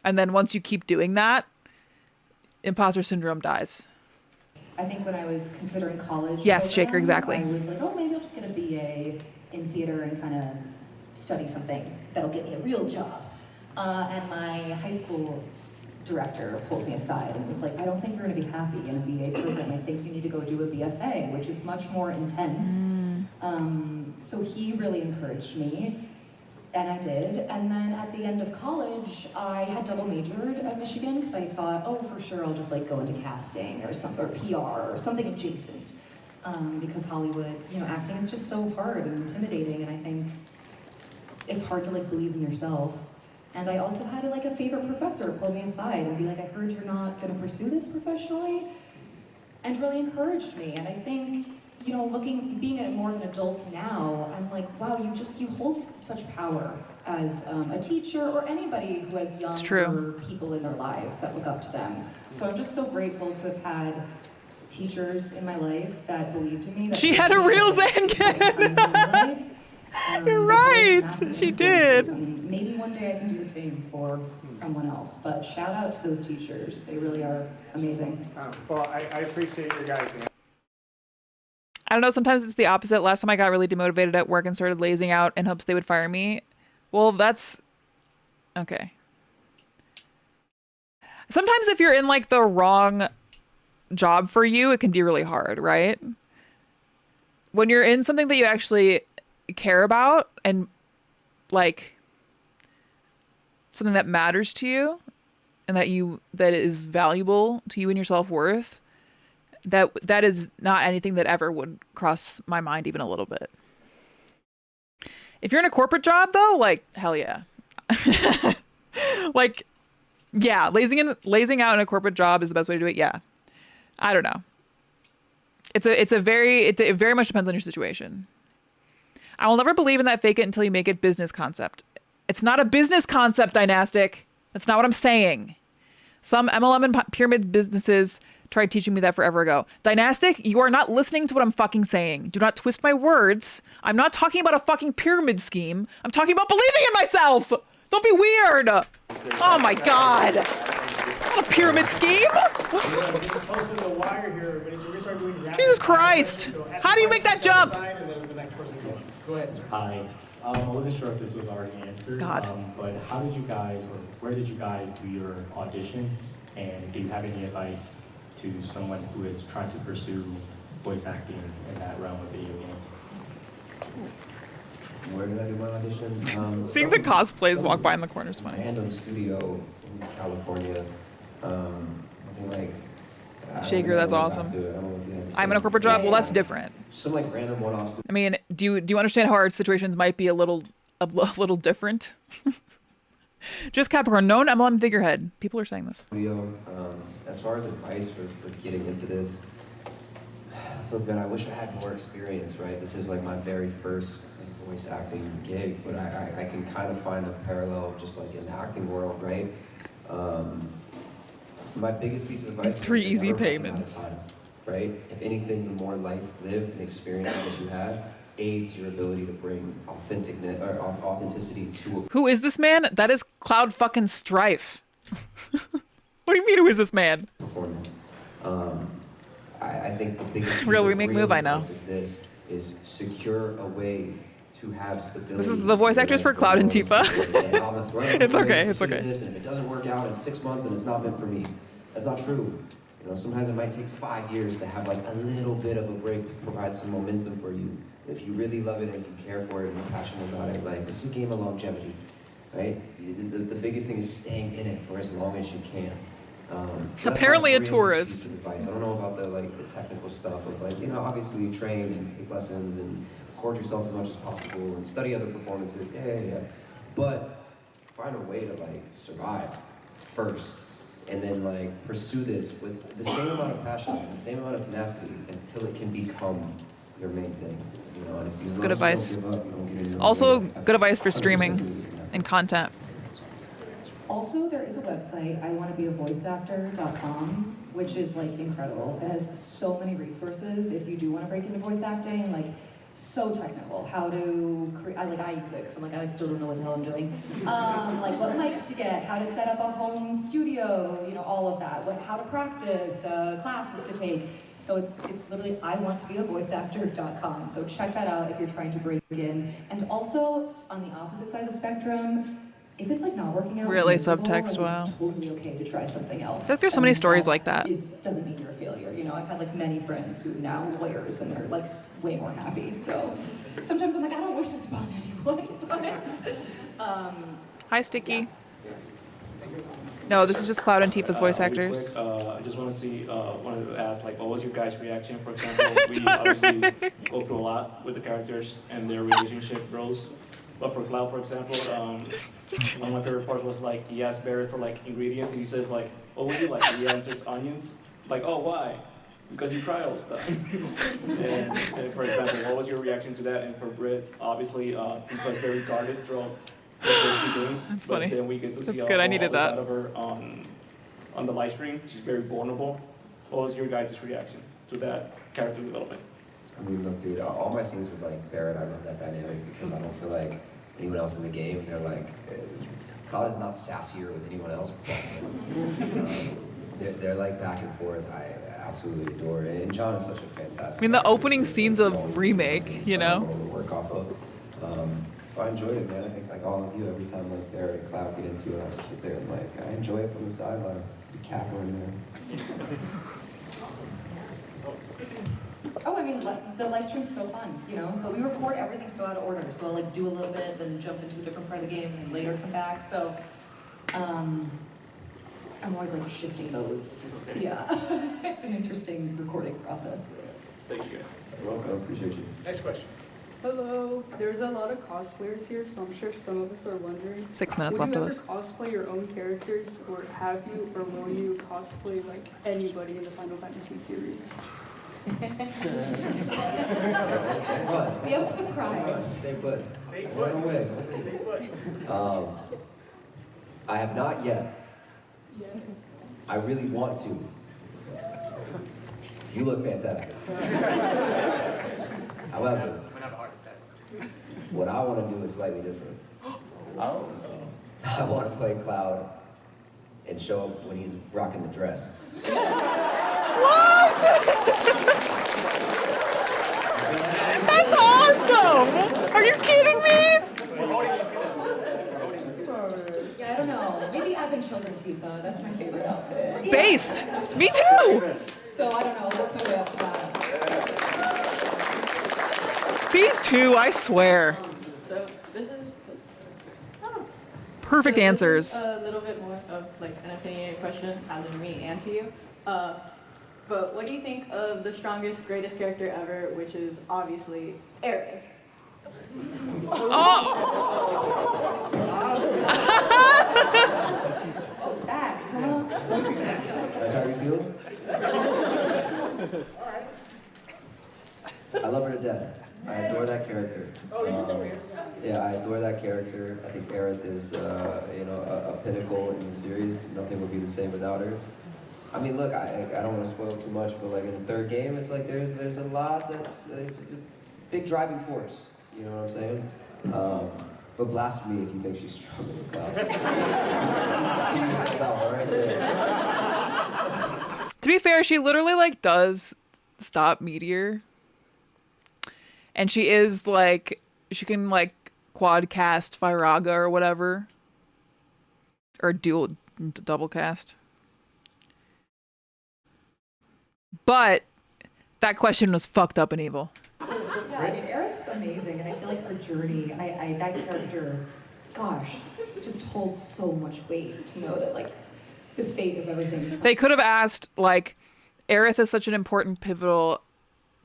And then once you keep doing that, imposter syndrome dies. I think when I was considering college, Yes, Shaker, exactly. I was like, oh, maybe I'll just get a BA in theater and kind of study something that'll get me a real job. And my high school director pulled me aside and was like, I don't think you're going to be happy in a BA program. I think you need to go do a BFA, which is much more intense. So he really encouraged me. And I did. And then at the end of college, I had double majored at Michigan, because I thought, oh, for sure, I'll just like go into casting or PR or something adjacent. Because Hollywood, you know, acting is just so hard and intimidating, and I think it's hard to like believe in yourself. And I also had like a favorite professor pull me aside and be like, I heard you're not going to pursue this professionally, and really encouraged me. And I think, you know, being more of an adult now, I'm like, wow, you hold such power as a teacher or anybody who has younger people in their lives that look up to them. So I'm just so grateful to have had teachers in my life that believed in me. That She had a real Zankin. You're right. She did. And maybe one day I can do the same for someone else. But shout out to those teachers. They really are amazing. Well, I appreciate your guys' answer. I don't know, sometimes it's the opposite. Last time I got really demotivated at work and started lazing out in hopes they would fire me. Well, that's okay. Sometimes if you're in like the wrong job for you, it can be really hard, right? When you're in something that you actually care about and like something that matters to you and that is valuable to you and your self-worth, that is not anything that ever would cross my mind even a little bit. If you're in a corporate job though, like, hell yeah. Like, yeah, lazing out in a corporate job is the best way to do it. Yeah. I don't know. It very much depends on your situation. I will never believe in that fake it until you make it business concept. It's not a business concept, Dynastic. That's not what I'm saying. Some MLM and pyramid businesses tried teaching me that forever ago. Dynastic, you are not listening to what I'm fucking saying. Do not twist my words. I'm not talking about a fucking pyramid scheme. I'm talking about believing in myself. Don't be weird. Oh my God. Not a pyramid scheme. Jesus Christ. How do you make that jump? Hi. I wasn't sure if this was already answered. God. But how did you guys, or where did you guys do your auditions? And do you have any advice to someone who is trying to pursue voice acting in that realm of video games? Where did I do my audition? Seeing the cosplays walk by in the corner is funny. Random studio in California. I think like. Shaker, that's awesome. I'm in a corporate job. Well, that's different. Some like random one-offs. I mean, do you understand how our situations might be a little different? Just Capricorn, known MLM figurehead. People are saying this. As far as advice for getting into this, look, man, I wish I had more experience. Right, this is like my very first voice acting gig, but I can kind of find a parallel just like in the acting world, right? My biggest piece of advice: 3 easy payments. Time, right? If anything, the more life lived and experience that you have aids your ability to bring authenticity to. Who is this man? That is Cloud fucking Strife. What do you mean? Who is this man? Performance. I think the biggest real remake move. I know. Is secure a way to have stability. This is the voice actors for Cloud and Tifa. It's okay. It's okay. And if it doesn't work out in 6 months, then it's not meant for me. That's not true. You know, sometimes it might take 5 years to have like a little bit of a break to provide some momentum for you. If you really love it and if you care for it and you're passionate about it, like this is a game of longevity, right? The biggest thing is staying in it for as long as you can. So apparently a tourist. I don't know about the technical stuff of like, you know, obviously you train and take lessons and record yourself as much as possible and study other performances. Yeah. But find a way to like survive first. And then like pursue this with the same amount of passion and the same amount of tenacity until it can become your main thing. You know, and if you good advice. Also, good advice for streaming and content. Also, there is a website, iwannabeavoiceactor.com, which is like incredible. It has so many resources if you do want to break into voice acting, like so technical. How to create, I use it because I'm like, I still don't know what the hell I'm doing. Like what mics to get, how to set up a home studio, you know, all of that. How to practice, classes to take. So it's literally iwantobeavoiceactor.com. So check that out if you're trying to break in. And also on the opposite side of the spectrum, if it's like not working out, really subtext. Wow. It's totally okay to try something else. I think there's so many stories like that. Doesn't mean you're a failure. You know, I've had like many friends who now are lawyers and they're like way more happy. So sometimes I'm like, I don't wish this upon anyone, but hi, Sticky. No, this is just Cloud and Tifa's voice actors. Quick, I just wanted to ask, like, what was your guys' reaction? For example, we obviously go through a lot with the characters and their relationship roles. But for Cloud, for example, one of my favorite parts was like he asked Barrett for like ingredients and he says like, what would you like? And he answered onions. Like, oh, why? Because you cry all the time. and for example, what was your reaction to that? And for Brit, obviously, he was very guarded throughout the first few games. That's funny. Then we get to see good. I needed that. Out of her on the live stream. She's very vulnerable. What was your guys' reaction to that character development? I mean, look, dude, all my scenes with like Barrett, I love that dynamic because I don't feel like anyone else in the game, they're like, Cloud is not sassier with anyone else. They're like back and forth. I absolutely adore it. And John is such a fantastic. I mean, the opening scenes of Remake, you know? To work off of. So I enjoyed it, man. I think like all of you, every time like Barrett and Cloud get into it, I just sit there and like, I enjoy it from the sideline. Be cackling there. oh, I mean, the live stream's so fun, you know, but we record everything so out of order. So I'll like do a little bit, then jump into a different part of the game, and later come back. So I'm always like shifting those. Yeah, it's an interesting recording process. Thank you guys. You're welcome. I appreciate you. Next question. Hello. There's a lot of cosplayers here, so I'm sure some of us are wondering. 6 minutes left of this. Would you ever cosplay your own characters, or have you, or will you cosplay like anybody in the Final Fantasy series? We have a surprise. Stay put. Stay put. Run away. Stay put. I have not yet. I really want to. You look fantastic. However, what I want to do is slightly different. Oh. I want to play Cloud and show up when he's rocking the dress. What? That's awesome! Are you kidding me? Yeah, I don't know. Maybe Evan Children Tifa. That's my favorite outfit. Based. Me too. So I don't know. Work my way up to that. These two, I swear. So this is Perfect answers. a little bit more of like an opinionated question, as in me and to you. But what do you think of the strongest, greatest character ever, which is obviously Aerith? Oh, facts, huh? That's how you feel? I love her to death. I adore that character. Yeah, I adore that character. I think Aerith is, a pinnacle in the series. Nothing would be the same without her. I mean, look, I don't want to spoil too much, but like in the third game, it's like there's a lot that's it's a big driving force. You know what I'm saying? But blasphemy if you think she's strong as well. Right there. To be fair, she literally like does stop Meteor. And she is like, she can like quad cast Firaga or whatever. Or double cast. But that question was fucked up and evil. Yeah, I mean, Aerith's amazing, and I feel like her journey, that character, gosh, just holds so much weight to know that, like, the fate of everything. They could have asked, like, Aerith is such an important, pivotal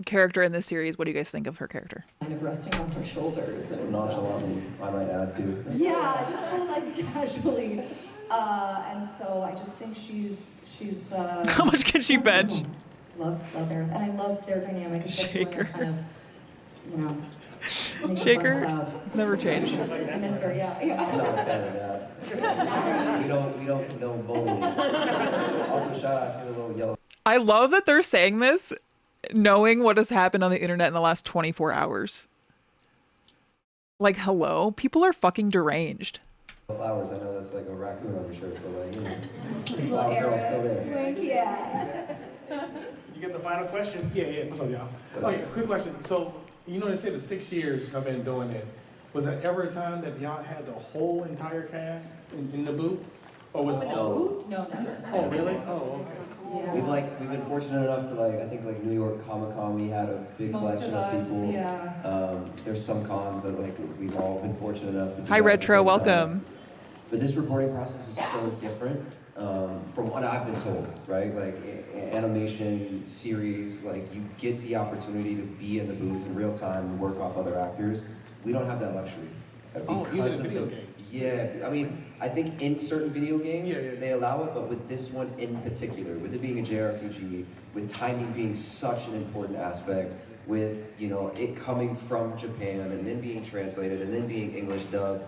character in this series. What do you guys think of her character? Kind of resting on her shoulders. So nonchalantly, I might add too. Yeah, just so, like, casually. And so I just think she's How much can she bench? Love Aerith, and I love their dynamic. Shaker. Kind of, you know, Shaker never change. I miss her, yeah. I'm not a fan of that. We don't condone bullying. Also, shout out to the little yellow. I love that they're saying this, knowing what has happened on the internet in the last 24 hours. Like, hello? People are fucking deranged. Flowers, I know that's like a raccoon on your shirt, but like, flower girl's still there. Yeah. You get the final question? Yeah. What's up, y'all? Okay, quick question. So, you know, they say the 6 years I've been doing it. Was there ever a time that y'all had the whole entire cast in the booth? Or was in the booth? No, never. Oh, really? Oh, okay. Yeah. We've been fortunate enough to I think New York Comic Con, we had a big collection of people. Yeah. There's some cons that we've all been fortunate enough to do. Hi, Retro, welcome. But this recording process is so different from what I've been told, right? Like animation, series, like you get the opportunity to be in the booth in real time and work off other actors. We don't have that luxury. Even in video games. Yeah, I mean, I think in certain video games they allow it, but with this one in particular, with it being a JRPG, with timing being such an important aspect, with it coming from Japan and then being translated and then being English dubbed.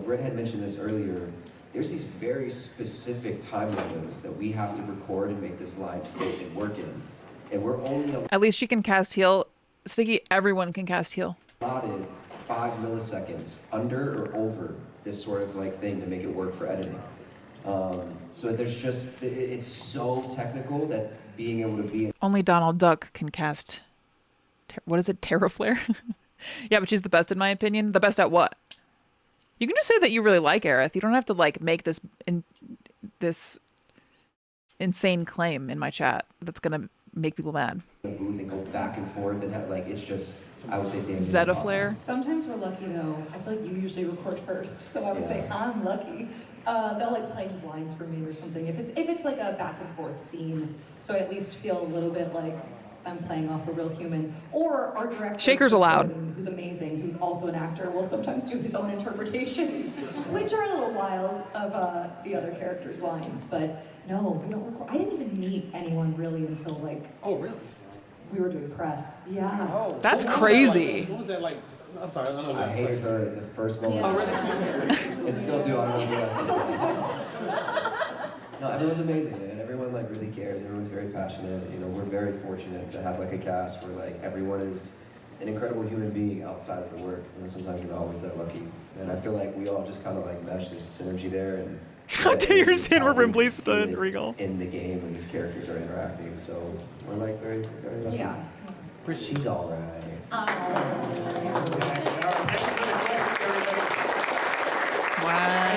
Brit had mentioned this earlier. There's these very specific time windows that we have to record and make this line fit and work in, and we're only At least she can cast heal. Sticky, everyone can cast heal. allotted 5 milliseconds under or over this sort of thing to make it work for editing. So there's just, it's so technical that being able to be... Only Donald Duck can cast, what is it, Terraflare? Yeah, but she's the best in my opinion. The best at what? You can just say that you really like Aerith. You don't have to make this insane claim in my chat that's gonna make people mad. Booth and go back and forth and have, it's just, I would say, damn. Zetaflare. Sometimes we're lucky though. I feel like you usually record first, so I would say I'm lucky. they'll like play his lines for me or something. If it's like a back and forth scene, so I at least feel a little bit like I'm playing off a real human. Or our director, Shakers allowed. who's amazing, who's also an actor, will sometimes do his own interpretations, which are a little wild of the other characters' lines. But no, we don't record. I didn't even meet anyone really until like. Oh really? We were doing press. Yeah. Oh, That's what was crazy. What was that like? I'm sorry, I don't know. I hated her the first moment. Oh, really? And still do, I don't know. No, everyone's amazing, man. Everyone like really cares. Everyone's very passionate. You know, we're very fortunate to have like a cast where like everyone is an incredible human being outside of the work. You know, sometimes you're not always that lucky. And I feel like we all just kind of like mesh. There's synergy there. And Do you understand where Ripley stood, Regal? in the game when these characters are interacting. So we're like very, very lucky. Yeah. She's all right. Wow.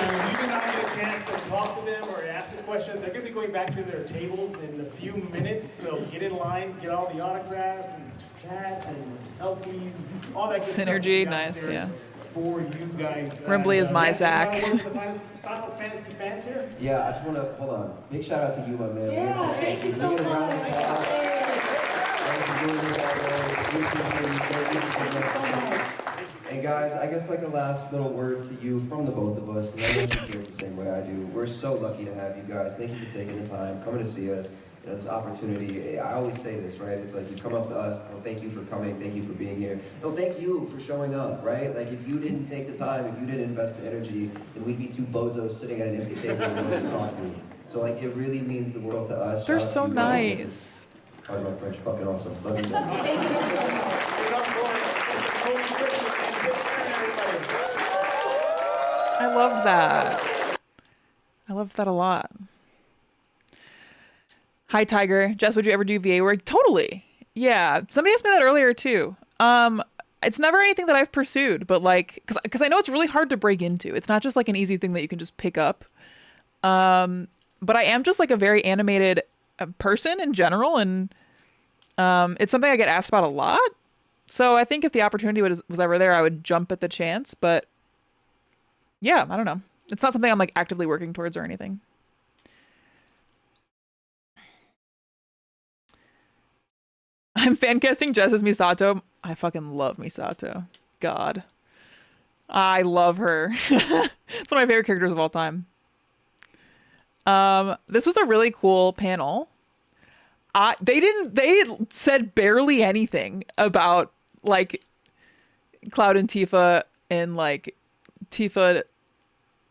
If you did not get a chance to talk to them or ask a question, they're going to be going back to their tables in a few minutes. So get in line, get all the autographs and chats and selfies, all that good Synergy, stuff nice, yeah. For you guys. Ripley is my Zach. Final Fantasy fans here? Yeah, I just want to, hold on. Big shout out to you, my man. Yeah, thank you so much. And guys, I guess like a last little word to you from the both of us, because I know she feels the same way I do. We're so lucky to have you guys. Thank you for taking the time, coming to see us. You know, it's an opportunity. I always say this, right? It's like you come up to us, oh, thank you for coming, thank you for being here. No, thank you for showing up, right? Like if you didn't take the time, if you didn't invest the energy, then we'd be two bozos sitting at an empty table and nobody to talk to. So like it really means the world to us. They're Shout out so to you guys. nice. Pardon my French, fucking awesome. Love you guys. Thank you so much. I love that. I loved that a lot. Hi, Tiger. Jess, would you ever do VA work? Totally. Yeah. Somebody asked me that earlier too. It's never anything that I've pursued, but like, cause I know it's really hard to break into. It's not just like an easy thing that you can just pick up. But I am just like a very animated person in general. And, it's something I get asked about a lot. So I think if the opportunity was ever there, I would jump at the chance, but yeah, I don't know. It's not something I'm like actively working towards or anything. I'm fan casting Jess as Misato. I fucking love Misato. God. I love her. It's one of my favorite characters of all time. This was a really cool panel. They said barely anything about like Cloud and Tifa and like Tifa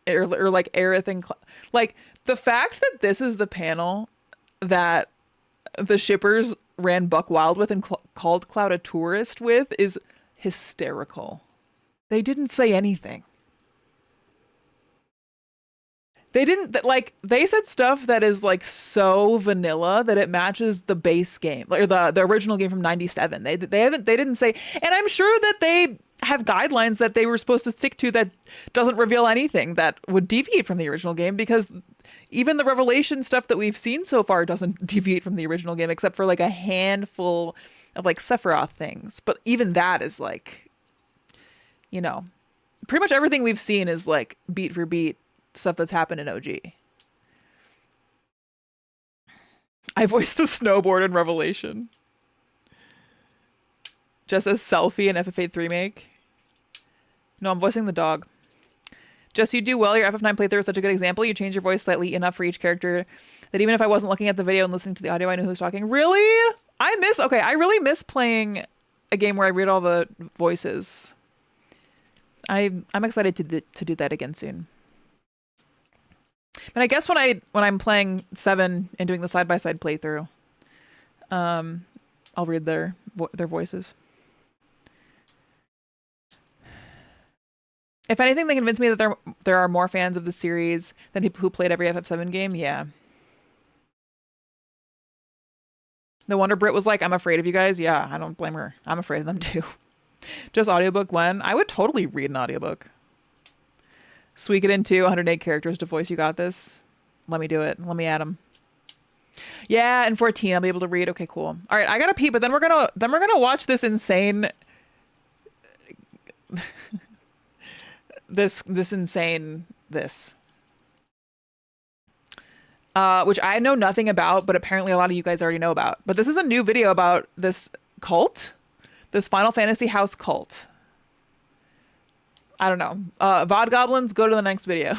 or like Aerith and like the fact that this is the panel that the shippers ran buck wild with and called Cloud a tourist with is hysterical. They didn't say anything. They didn't like they said stuff that is like so vanilla that it matches the base game or the original game from 97. They didn't say, and I'm sure that they have guidelines that they were supposed to stick to that doesn't reveal anything that would deviate from the original game, because even the Revelation stuff that we've seen so far doesn't deviate from the original game except for like a handful of like Sephiroth things. But even that is like, you know, pretty much everything we've seen is like beat for beat stuff that's happened in OG. I voiced the snowboard in Revelation. Just as Selfie in FF8 remake. No, I'm voicing the dog. Just you do well. Your FF9 playthrough is such a good example. You change your voice slightly enough for each character that even if I wasn't looking at the video and listening to the audio, I knew who was talking. Really? I really miss playing a game where I read all the voices. I'm excited to do that again soon. And I guess when I'm playing 7 and doing the side-by-side playthrough, I'll read their voices. If anything, they convinced me that there are more fans of the series than people who played every FF7 game. Yeah. No wonder Brit was like, I'm afraid of you guys. Yeah, I don't blame her. I'm afraid of them too. Just audiobook when? I would totally read an audiobook. Suikoden 2, 108 characters to voice. You got this. Let me do it. Let me add them. Yeah, and 14 I'll be able to read. Okay, cool. All right, I gotta pee, but then we're gonna watch this insane this. which I know nothing about, but apparently a lot of you guys already know about. But this is a new video about this cult, this Final Fantasy house cult. I don't know. VOD Goblins, go to the next video.